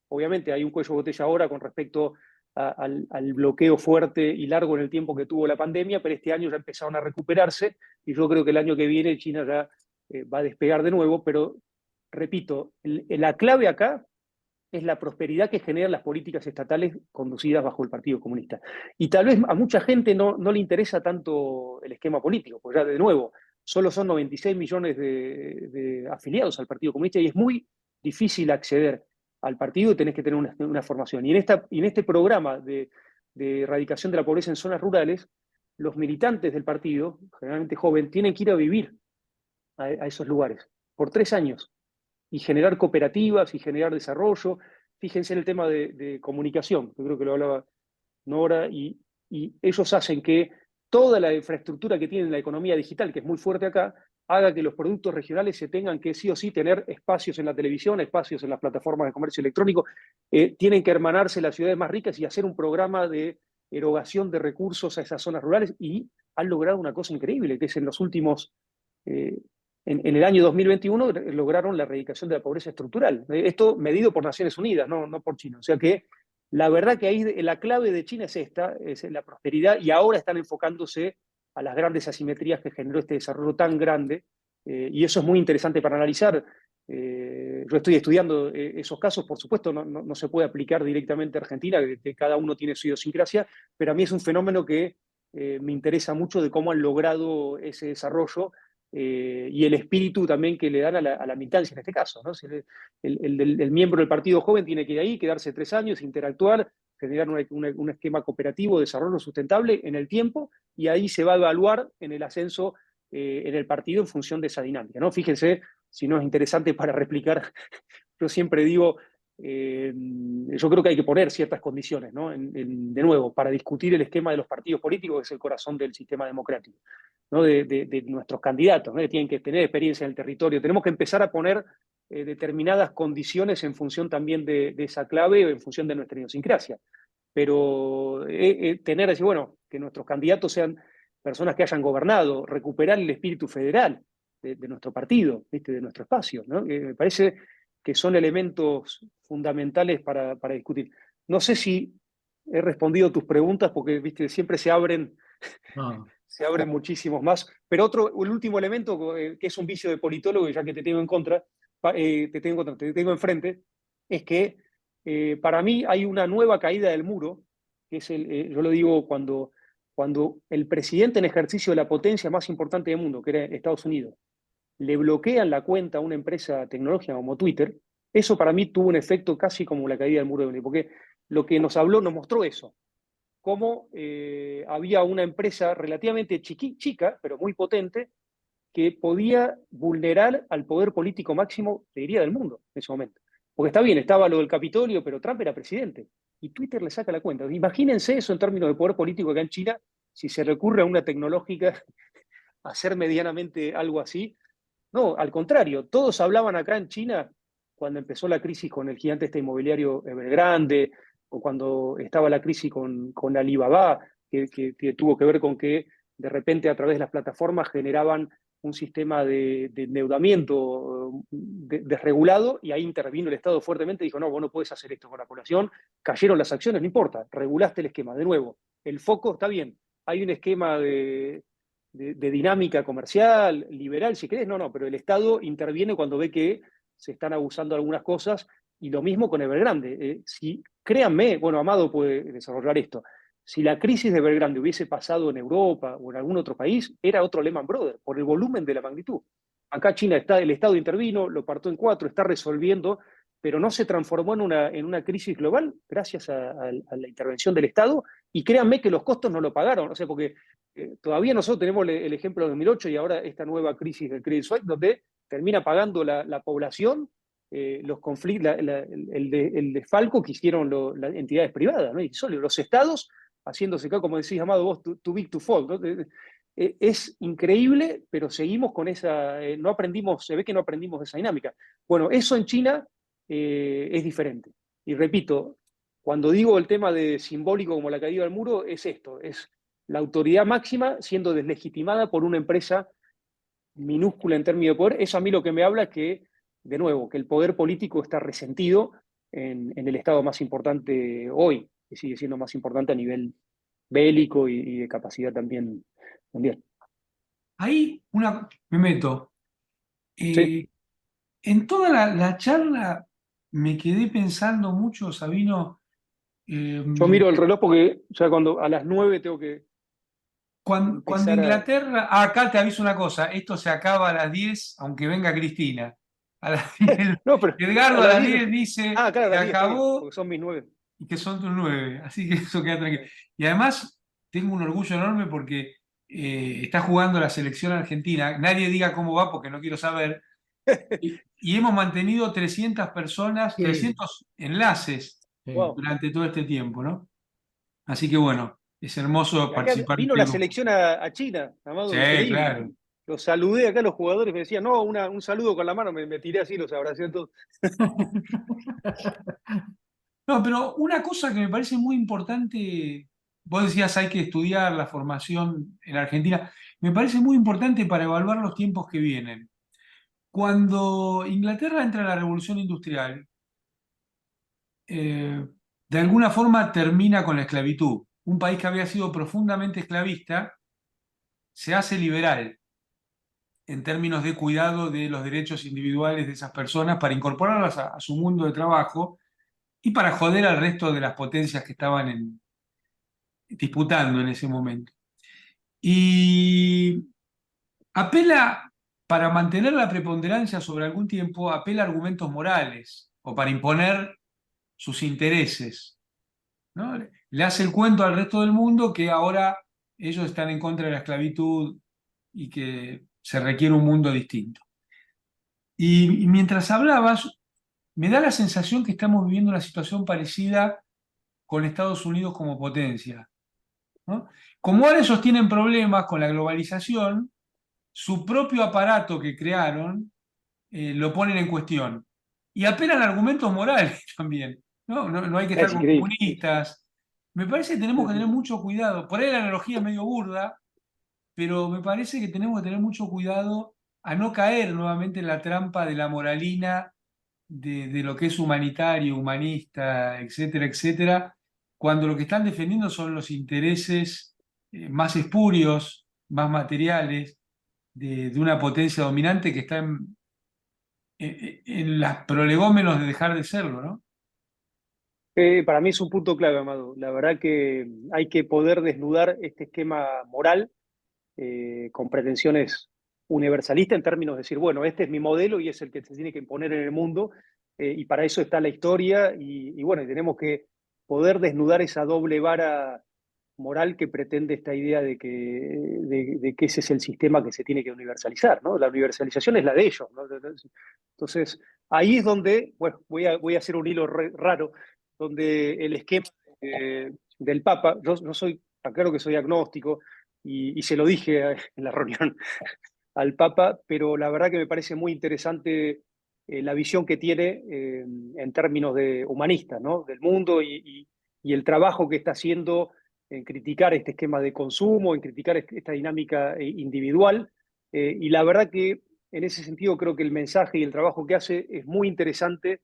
obviamente hay un cuello de botella ahora con respecto al bloqueo fuerte y largo en el tiempo que tuvo la pandemia, pero este año ya empezaron a recuperarse, y yo creo que el año que viene China ya va a despegar de nuevo. Pero, repito, la clave acá es la prosperidad que generan las políticas estatales conducidas bajo el Partido Comunista. Y tal vez a mucha gente no le interesa tanto el esquema político, porque ya de nuevo, solo son 96 millones de afiliados al Partido Comunista, y es muy difícil acceder al partido, y tenés que tener una formación. Y en este programa de erradicación de la pobreza en zonas rurales, los militantes del partido, generalmente jóvenes, tienen que ir a vivir a esos lugares por 3 años, y generar cooperativas y generar desarrollo. Fíjense en el tema de comunicación, yo creo que lo hablaba Nora, y ellos hacen que toda la infraestructura que tiene la economía digital, que es muy fuerte acá, haga que los productos regionales se tengan que sí o sí tener espacios en la televisión, espacios en las plataformas de comercio electrónico. Tienen que hermanarse las ciudades más ricas y hacer un programa de erogación de recursos a esas zonas rurales, y han logrado una cosa increíble, que es en los últimos... En el año 2021 lograron la erradicación de la pobreza estructural. Esto medido por Naciones Unidas, no por China. O sea que la verdad que ahí la clave de China es esta, es la prosperidad, y ahora están enfocándose a las grandes asimetrías que generó este desarrollo tan grande, y eso es muy interesante para analizar. Yo estoy estudiando esos casos, por supuesto, no se puede aplicar directamente a Argentina, que cada uno tiene su idiosincrasia, pero a mí es un fenómeno que me interesa mucho, de cómo han logrado ese desarrollo, y el espíritu también que le dan a la militancia en este caso, ¿no? El miembro del partido joven tiene que ir ahí, quedarse 3 años, interactuar, generar un esquema cooperativo de desarrollo sustentable en el tiempo, y ahí se va a evaluar en el ascenso en el partido en función de esa dinámica, ¿no? Fíjense, si no es interesante para replicar, yo siempre digo, yo creo que hay que poner ciertas condiciones, ¿no? De nuevo, para discutir el esquema de los partidos políticos, que es el corazón del sistema democrático, ¿no? De nuestros candidatos, ¿no? Que tienen que tener experiencia en el territorio. Tenemos que empezar a poner determinadas condiciones en función también de esa clave, en función de nuestra idiosincrasia. Pero tener, decir, bueno, que nuestros candidatos sean personas que hayan gobernado, recuperar el espíritu federal de nuestro partido, ¿viste? De nuestro espacio, ¿no? Me parece que son elementos fundamentales para discutir. No sé si he respondido tus preguntas, porque ¿viste? Siempre se abren, No. se abren muchísimos más. Pero el último elemento, que es un vicio de politólogo, y ya que te tengo en contra, te tengo enfrente, es que para mí hay una nueva caída del muro, que es yo lo digo cuando el presidente en ejercicio de la potencia más importante del mundo, que era Estados Unidos, le bloquean la cuenta a una empresa tecnológica como Twitter. Eso para mí tuvo un efecto casi como la caída del muro de Berlín, porque lo que nos mostró eso, cómo había una empresa relativamente chica, pero muy potente, que podía vulnerar al poder político máximo, te diría, del mundo en ese momento. Porque está bien, estaba lo del Capitolio, pero Trump era presidente y Twitter le saca la cuenta. Imagínense eso en términos de poder político acá en China, si se recurre a una tecnológica a hacer medianamente algo así. No, al contrario, todos hablaban acá en China cuando empezó la crisis con el gigante inmobiliario Evergrande, o cuando estaba la crisis con Alibaba, que tuvo que ver con que de repente a través de las plataformas generaban un sistema de endeudamiento desregulado, y ahí intervino el Estado fuertemente y dijo, no, vos no podés hacer esto con la población, cayeron las acciones, no importa, regulaste el esquema. De nuevo, el foco está bien, hay un esquema de dinámica comercial, liberal, si querés, no, pero el Estado interviene cuando ve que se están abusando algunas cosas, y lo mismo con Evergrande. Créanme, bueno, Amado puede desarrollar esto, si la crisis de Evergrande hubiese pasado en Europa o en algún otro país, era otro Lehman Brothers, por el volumen de la magnitud. Acá China el Estado intervino, lo partió en cuatro, está resolviendo, pero no se transformó en una crisis global gracias a la intervención del Estado, y créanme que los costos no lo pagaron, o sea, porque todavía nosotros tenemos el ejemplo de 2008 y ahora esta nueva crisis del Credit Suisse, donde termina pagando la población los conflictos, el desfalco que hicieron las entidades privadas, ¿no? Y solo los estados haciéndose acá, como decís, Amado, vos, too big to fall, ¿no? Es increíble, pero seguimos con esa, no aprendimos, se ve que no aprendimos de esa dinámica. Bueno, eso en China es diferente. Y repito, cuando digo el tema de simbólico como la caída del muro, es esto, es la autoridad máxima siendo deslegitimada por una empresa minúscula en términos de poder. Eso a mí lo que me habla es que, de nuevo, que el poder político está resentido en el estado más importante hoy, que sigue siendo más importante a nivel bélico y de capacidad también mundial. Ahí me meto. Sí. En toda la charla me quedé pensando mucho, Sabino. Yo miro el reloj porque ya cuando a las 9 tengo que Cuando Inglaterra, acá te aviso una cosa, esto se acaba a las 10, aunque venga Cristina. A las 10, no, pero Edgardo a las 10 dice claro, que acabó porque son mis 9. Y que son tus 9, así que eso queda tranquilo. Y además tengo un orgullo enorme porque está jugando la selección argentina, nadie diga cómo va porque no quiero saber, y hemos mantenido 300 personas, 300 enlaces durante todo este tiempo, ¿no? Así que bueno, es hermoso participar. Vino la selección a China, Amado, sí, increíble. Claro. Los saludé acá a los jugadores, me decían, no, un saludo con la mano, me tiré así, los abracé a todos. No, pero una cosa que me parece muy importante, vos decías hay que estudiar la formación en Argentina, me parece muy importante para evaluar los tiempos que vienen. Cuando Inglaterra entra en la Revolución Industrial, de alguna forma termina con la esclavitud. Un país que había sido profundamente esclavista se hace liberal en términos de cuidado de los derechos individuales de esas personas para incorporarlas a su mundo de trabajo y para joder al resto de las potencias que estaban disputando en ese momento. Y apela, para mantener la preponderancia sobre algún tiempo, apela a argumentos morales o para imponer sus intereses, ¿no? Le hace el cuento al resto del mundo que ahora ellos están en contra de la esclavitud y que se requiere un mundo distinto. Y mientras hablabas, me da la sensación que estamos viviendo una situación parecida con Estados Unidos como potencia, ¿no? Como ahora ellos tienen problemas con la globalización, su propio aparato que crearon lo ponen en cuestión. Y apelan a argumentos morales también. No hay que estar Es con increíble. comunistas. Me parece que tenemos que tener mucho cuidado. Por ahí la analogía es medio burda, pero me parece que tenemos que tener mucho cuidado a no caer nuevamente en la trampa de la moralina de lo que es humanitario, humanista, etcétera, etcétera, cuando lo que están defendiendo son los intereses más espurios, más materiales, de una potencia dominante que está en las prolegómenos de dejar de serlo, ¿no? Para mí es un punto clave, Amado. La verdad que hay que poder desnudar este esquema moral con pretensiones universalistas en términos de decir, bueno, este es mi modelo y es el que se tiene que imponer en el mundo, y para eso está la historia, y bueno, y tenemos que poder desnudar esa doble vara moral que pretende esta idea de que ese es el sistema que se tiene que universalizar, ¿no? La universalización es la de ellos, ¿no? Entonces, ahí es donde, bueno, voy a hacer un hilo raro, donde el esquema del Papa, yo soy, aclaro que soy agnóstico, y se lo dije en la reunión al Papa, pero la verdad que me parece muy interesante la visión que tiene en términos de humanistas, ¿no? Del mundo y el trabajo que está haciendo en criticar este esquema de consumo, en criticar esta dinámica individual. Y la verdad que en ese sentido creo que el mensaje y el trabajo que hace es muy interesante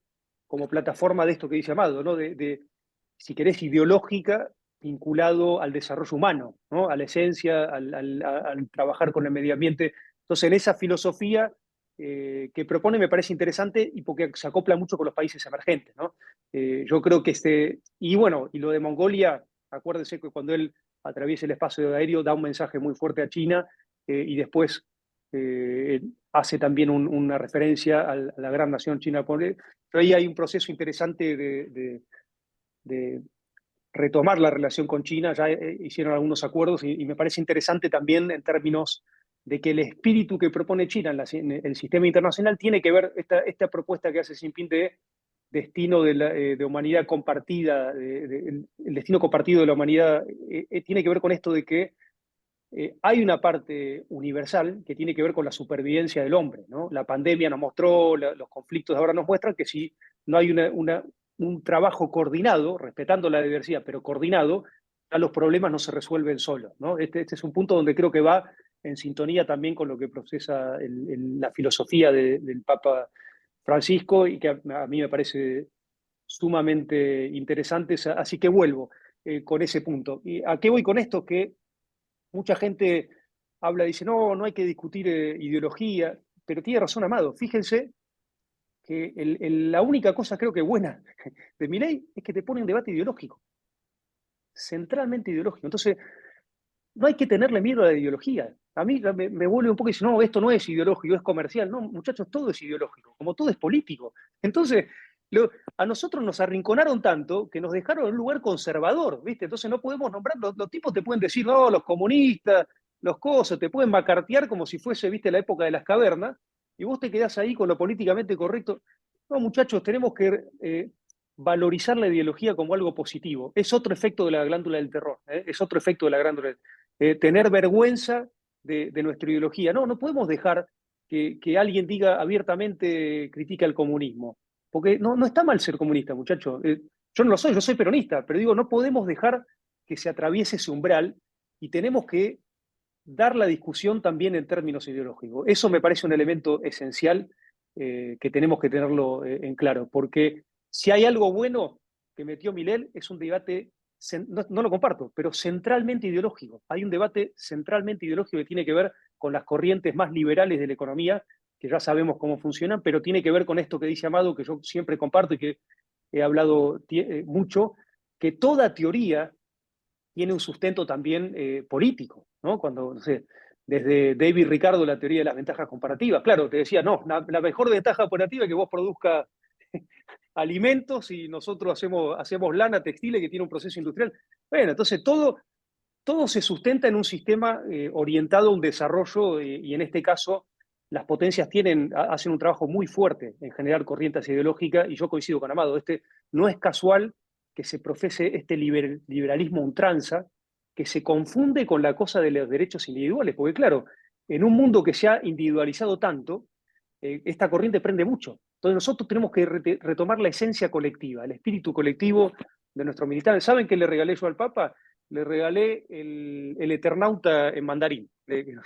como plataforma de esto que dice Amado, ¿no? Si querés, ideológica, vinculado al desarrollo humano, ¿no? A la esencia, al trabajar con el medio ambiente. Entonces, en esa filosofía que propone me parece interesante y porque se acopla mucho con los países emergentes, ¿no? Yo creo que y bueno, y lo de Mongolia, acuérdense que cuando él atraviesa el espacio aéreo da un mensaje muy fuerte a China, y después hace también una referencia a la gran nación china. Pero ahí hay un proceso interesante de retomar la relación con China, ya hicieron algunos acuerdos y me parece interesante también en términos de que el espíritu que propone China en el sistema internacional tiene que ver, esta propuesta que hace Xi Jinping de destino de humanidad compartida, el destino compartido de la humanidad, tiene que ver con esto de que hay una parte universal que tiene que ver con la supervivencia del hombre, ¿no? La pandemia nos mostró, los conflictos ahora nos muestran que si no hay un trabajo coordinado, respetando la diversidad, pero coordinado, ya los problemas no se resuelven solos, ¿no? Este es un punto donde creo que va en sintonía también con lo que procesa la filosofía del Papa Francisco y que a mí me parece sumamente interesante. Así que vuelvo con ese punto. ¿Y a qué voy con esto? Que mucha gente dice, no, no hay que discutir ideología, pero tiene razón Amado. Fíjense que la única cosa creo que buena de Milei es que te pone un debate ideológico, centralmente ideológico. Entonces, no hay que tenerle miedo a la ideología. A mí me vuelve un poco y dice, no, esto no es ideológico, es comercial. No, muchachos, todo es ideológico, como todo es político. Entonces, a nosotros nos arrinconaron tanto que nos dejaron en un lugar conservador, ¿viste? Entonces no podemos nombrar, los tipos te pueden decir, no, los comunistas, los cosas, te pueden macartear como si fuese, ¿viste?, la época de las cavernas, y vos te quedás ahí con lo políticamente correcto. No, muchachos, tenemos que valorizar la ideología como algo positivo. Es otro efecto de la glándula del terror, es otro efecto de la glándula tener vergüenza de nuestra ideología. No podemos dejar que alguien diga abiertamente critica el comunismo, porque no está mal ser comunista, muchachos. Yo no lo soy, yo soy peronista, pero digo, no podemos dejar que se atraviese ese umbral y tenemos que dar la discusión también en términos ideológicos. Eso me parece un elemento esencial que tenemos que tenerlo en claro, porque si hay algo bueno que metió Milei es un debate, no lo comparto, pero centralmente ideológico. Hay un debate centralmente ideológico que tiene que ver con las corrientes más liberales de la economía, que ya sabemos cómo funcionan, pero tiene que ver con esto que dice Amado, que yo siempre comparto y que he hablado mucho, que toda teoría tiene un sustento también político, ¿no? Cuando, no sé, desde David Ricardo, la teoría de las ventajas comparativas, claro, te decía, no, la mejor ventaja comparativa es que vos produzcas alimentos y nosotros hacemos lana, textiles, que tiene un proceso industrial. Bueno, entonces todo se sustenta en un sistema orientado a un desarrollo y en este caso las potencias hacen un trabajo muy fuerte en generar corrientes ideológicas y yo coincido con Amado, no es casual que se profese este liberalismo ultranza que se confunde con la cosa de los derechos individuales, porque claro, en un mundo que se ha individualizado tanto, esta corriente prende mucho. Entonces nosotros tenemos que retomar la esencia colectiva, el espíritu colectivo de nuestros militares. ¿Saben qué le regalé yo al Papa? Le regalé el Eternauta en mandarín.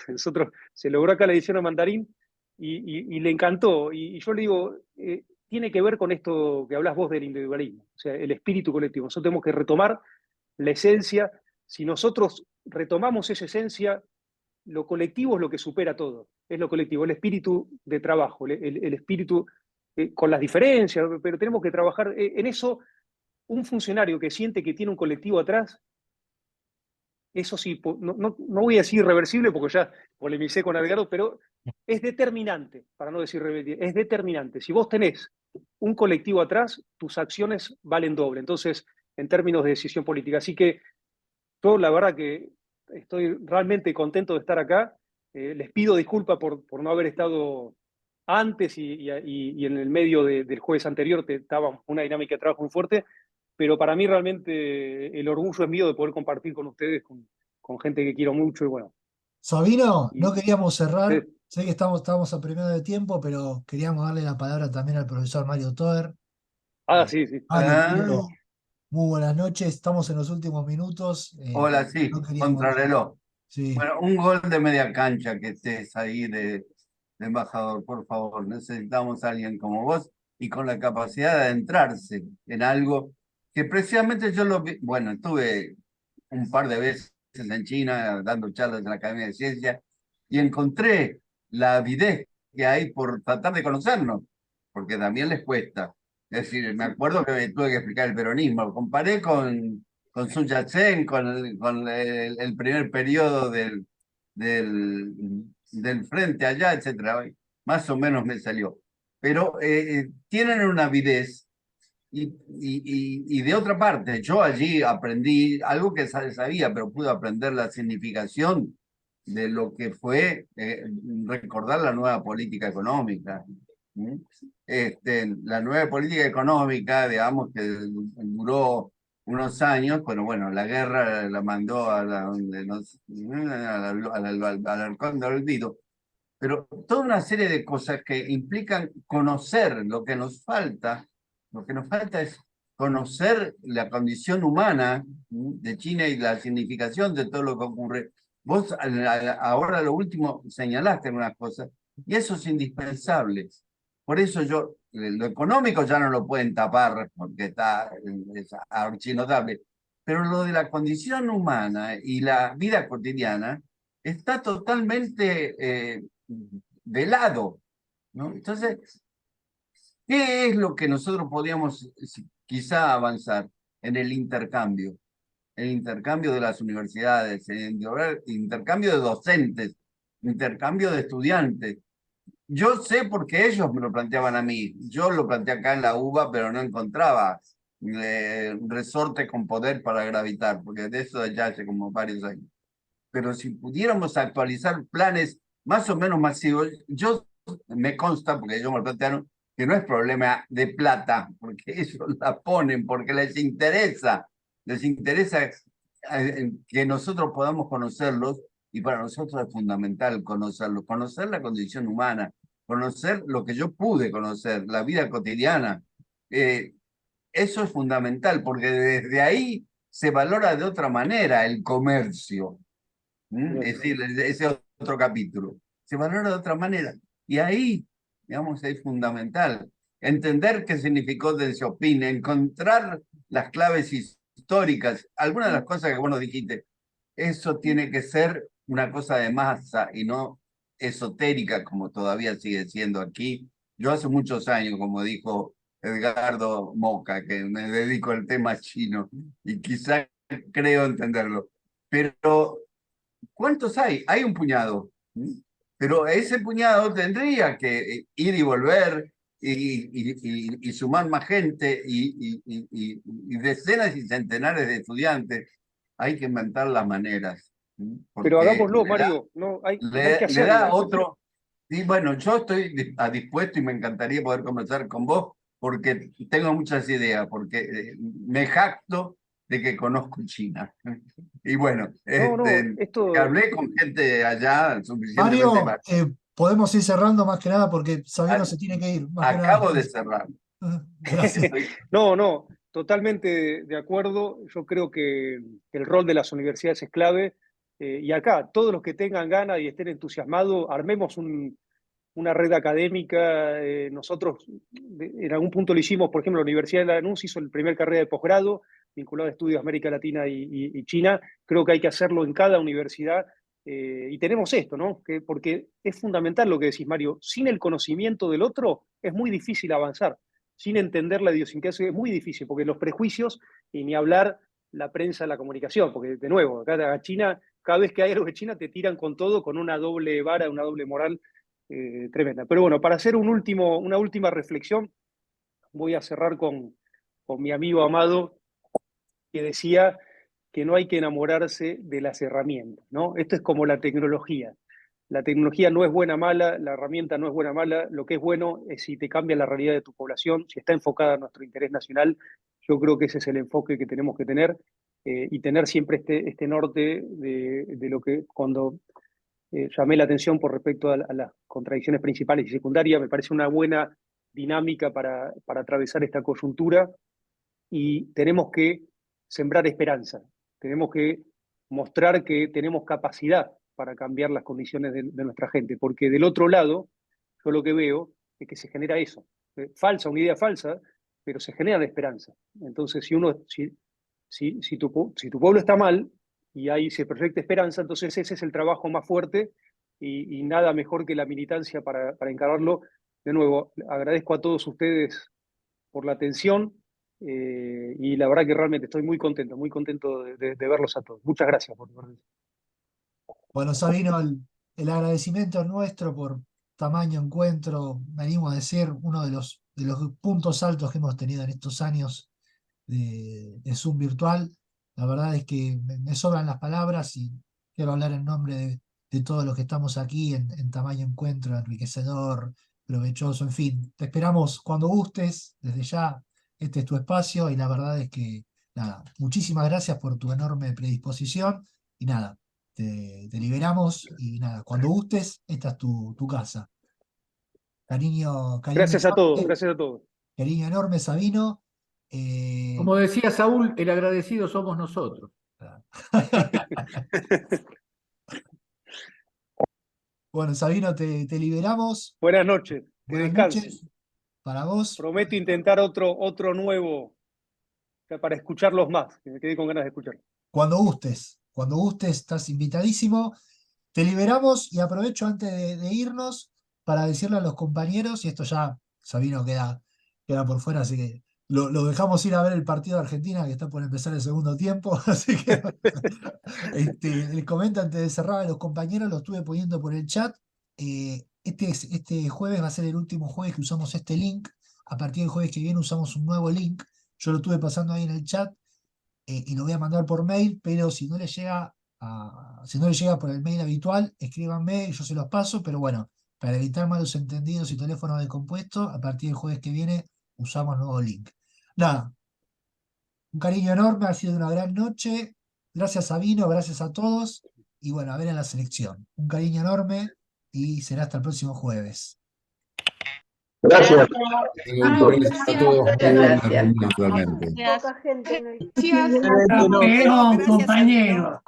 Nosotros se logró acá la edición en mandarín y le encantó. Y yo le digo, tiene que ver con esto que hablas vos del individualismo, o sea, el espíritu colectivo. Nosotros tenemos que retomar la esencia. Si nosotros retomamos esa esencia, lo colectivo es lo que supera todo, es lo colectivo, el espíritu de trabajo, el espíritu con las diferencias, pero tenemos que trabajar en eso. Un funcionario que siente que tiene un colectivo atrás, eso sí, no voy a decir irreversible porque ya polemicé con Edgardo, pero es determinante, para no decir irreversible, es determinante. Si vos tenés un colectivo atrás, tus acciones valen doble, entonces, en términos de decisión política. Así que yo la verdad que estoy realmente contento de estar acá. Les pido disculpas por no haber estado antes y en el medio del jueves anterior estaba una dinámica de trabajo muy fuerte, pero para mí realmente el orgullo es mío de poder compartir con ustedes, con gente que quiero mucho y bueno. Sabino, Y, no queríamos cerrar, eh, sé que estamos a primero de tiempo, pero queríamos darle la palabra también al profesor Mario Toer. sí, sí. Mario, Ah, querido, muy buenas noches, estamos en los últimos minutos. hola, sí, No queríamos dejar. contrarreloj. Sí. Bueno, un gol de media cancha que estés ahí de embajador, por favor. Necesitamos a alguien como vos y con la capacidad de adentrarse en algo que precisamente yo lo vi. Bueno, estuve un par de veces en China dando charlas en la Academia de Ciencias y encontré la avidez que hay por tratar de conocernos, porque también les cuesta. Es decir, me acuerdo que tuve que explicar el peronismo. Lo comparé con Sun Yat-sen, con el primer periodo del frente allá, etcétera. Más o menos me salió. Pero tienen una avidez y de otra parte, yo allí aprendí algo que sabía, pero pude aprender la significación de lo que fue recordar la nueva política económica. La nueva política económica, digamos, que duró unos años, pero bueno, la guerra la mandó al arcón del olvido. Pero toda una serie de cosas que implican conocer lo que nos falta. Lo que nos falta es conocer la condición humana de China y la significación de todo lo que ocurre. Vos ahora lo último señalaste algunas cosas y eso es indispensable. Por eso lo económico ya no lo pueden tapar porque es archinotable, pero lo de la condición humana y la vida cotidiana está totalmente velado, ¿no? Entonces, ¿qué es lo que nosotros podríamos quizá avanzar en el intercambio? El intercambio de las universidades, el intercambio de docentes, intercambio de estudiantes. Yo sé porque ellos me lo planteaban a mí. Yo lo planteé acá en la UBA, pero no encontraba resorte con poder para gravitar, porque de eso ya hace como varios años. Pero si pudiéramos actualizar planes más o menos masivos, yo me consta, porque ellos me lo plantearon, que no es problema de plata, porque ellos la ponen, porque les interesa que nosotros podamos conocerlos, y para nosotros es fundamental conocerlos, conocer la condición humana, conocer lo que yo pude conocer, la vida cotidiana. Eso es fundamental, porque desde ahí se valora de otra manera el comercio. Es decir, ese otro capítulo. Se valora de otra manera. Y ahí, digamos, es fundamental entender qué significó Deng Xiaoping, encontrar las claves históricas. Algunas de las cosas que vos nos dijiste, eso tiene que ser una cosa de masa y no esotérica como todavía sigue siendo aquí. Yo hace muchos años, como dijo Edgardo Moca, que me dedico al tema chino y quizá creo entenderlo. Pero ¿cuántos hay? Hay un puñado. Pero ese puñado tendría que ir y volver y sumar más gente y decenas y centenares de estudiantes. Hay que inventar las maneras. Pero Porque hagámoslo, Mario, no, hay que le da hacerlo. otro. Y bueno, yo estoy dispuesto y me encantaría poder conversar con vos porque tengo muchas ideas, porque me jacto de que conozco China. Y bueno, No, esto... hablé con gente allá suficientemente Mario, podemos ir cerrando más que nada porque Sabino Al- se tiene que ir. Más que nada. Acabo de cerrar. Gracias. No, totalmente de acuerdo. Yo creo que el rol de las universidades es clave. Y acá, todos los que tengan ganas y estén entusiasmados, armemos una red académica. Nosotros en algún punto lo hicimos, por ejemplo, la Universidad de Lanús hizo el primer carrera de posgrado vinculado a estudios de América Latina y China. Creo que hay que hacerlo en cada universidad. Y tenemos esto, ¿no? Porque es fundamental lo que decís, Mario. Sin el conocimiento del otro es muy difícil avanzar. Sin entender la idiosincrasia es muy difícil, porque los prejuicios, y ni hablar la prensa, la comunicación, porque de nuevo, acá a China, cada vez que hay algo de China te tiran con todo, con una doble vara, una doble moral tremenda. Pero bueno, para hacer una última reflexión, voy a cerrar con mi amigo Amado, que decía que no hay que enamorarse de las herramientas, ¿no? Esto es como la tecnología. La tecnología no es buena o mala, la herramienta no es buena o mala, lo que es bueno es si te cambia la realidad de tu población, si está enfocada en nuestro interés nacional. Yo creo que ese es el enfoque que tenemos que tener, y tener siempre este norte de lo que cuando llamé la atención por respecto a las contradicciones principales y secundarias, me parece una buena dinámica para atravesar esta coyuntura, y tenemos que sembrar esperanza, tenemos que mostrar que tenemos capacidad para cambiar las condiciones de nuestra gente, porque del otro lado, yo lo que veo es que se genera eso, una idea falsa, pero se genera la esperanza. Entonces, si tu pueblo está mal y ahí se proyecta esperanza, entonces ese es el trabajo más fuerte, y nada mejor que la militancia para encararlo. De nuevo, agradezco a todos ustedes por la atención, y la verdad que realmente estoy muy contento de verlos a todos. Muchas gracias por Bueno, Sabino, el agradecimiento es nuestro por tamaño encuentro, me animo a decir, uno de los puntos altos que hemos tenido en estos años de Zoom virtual. La verdad es que me sobran las palabras y quiero hablar en nombre de todos los que estamos aquí en tamaño encuentro, enriquecedor, provechoso, en fin. Te esperamos cuando gustes, desde ya, este es tu espacio y la verdad es que, nada, muchísimas gracias por tu enorme predisposición y nada. Te liberamos y nada, cuando gustes, esta es tu casa. Cariño Gracias a todos, enorme, gracias a todos. cariño enorme, Sabino. Como decía Saúl, el agradecido somos nosotros. Bueno, Sabino, te liberamos. Buenas noches, que Buenas descansen. noches para vos. Prometo intentar otro nuevo para escucharlos más, que me quedé con ganas de escuchar. Cuando gustes, estás invitadísimo. Te liberamos y aprovecho antes de irnos para decirle a los compañeros, y esto ya Sabino queda por fuera, así que lo dejamos ir a ver el partido de Argentina que está por empezar el segundo tiempo, así que les comento antes de cerrar a los compañeros, lo estuve poniendo por el chat. Este jueves va a ser el último jueves que usamos este link. A partir del jueves que viene usamos un nuevo link. Yo lo estuve pasando ahí en el chat, y lo voy a mandar por mail, pero si no le llega por el mail habitual, escríbanme y yo se los paso, pero bueno, para evitar malos entendidos y teléfonos descompuestos, a partir del jueves que viene usamos nuevo link. Nada, un cariño enorme, ha sido una gran noche. Gracias Sabino, gracias a todos, y bueno, a ver en la selección. Un cariño enorme y será hasta el próximo jueves. Gracias. A todos, Gracias. naturalmente. Poca gente en el Excelente, Nos vemos, compañeros.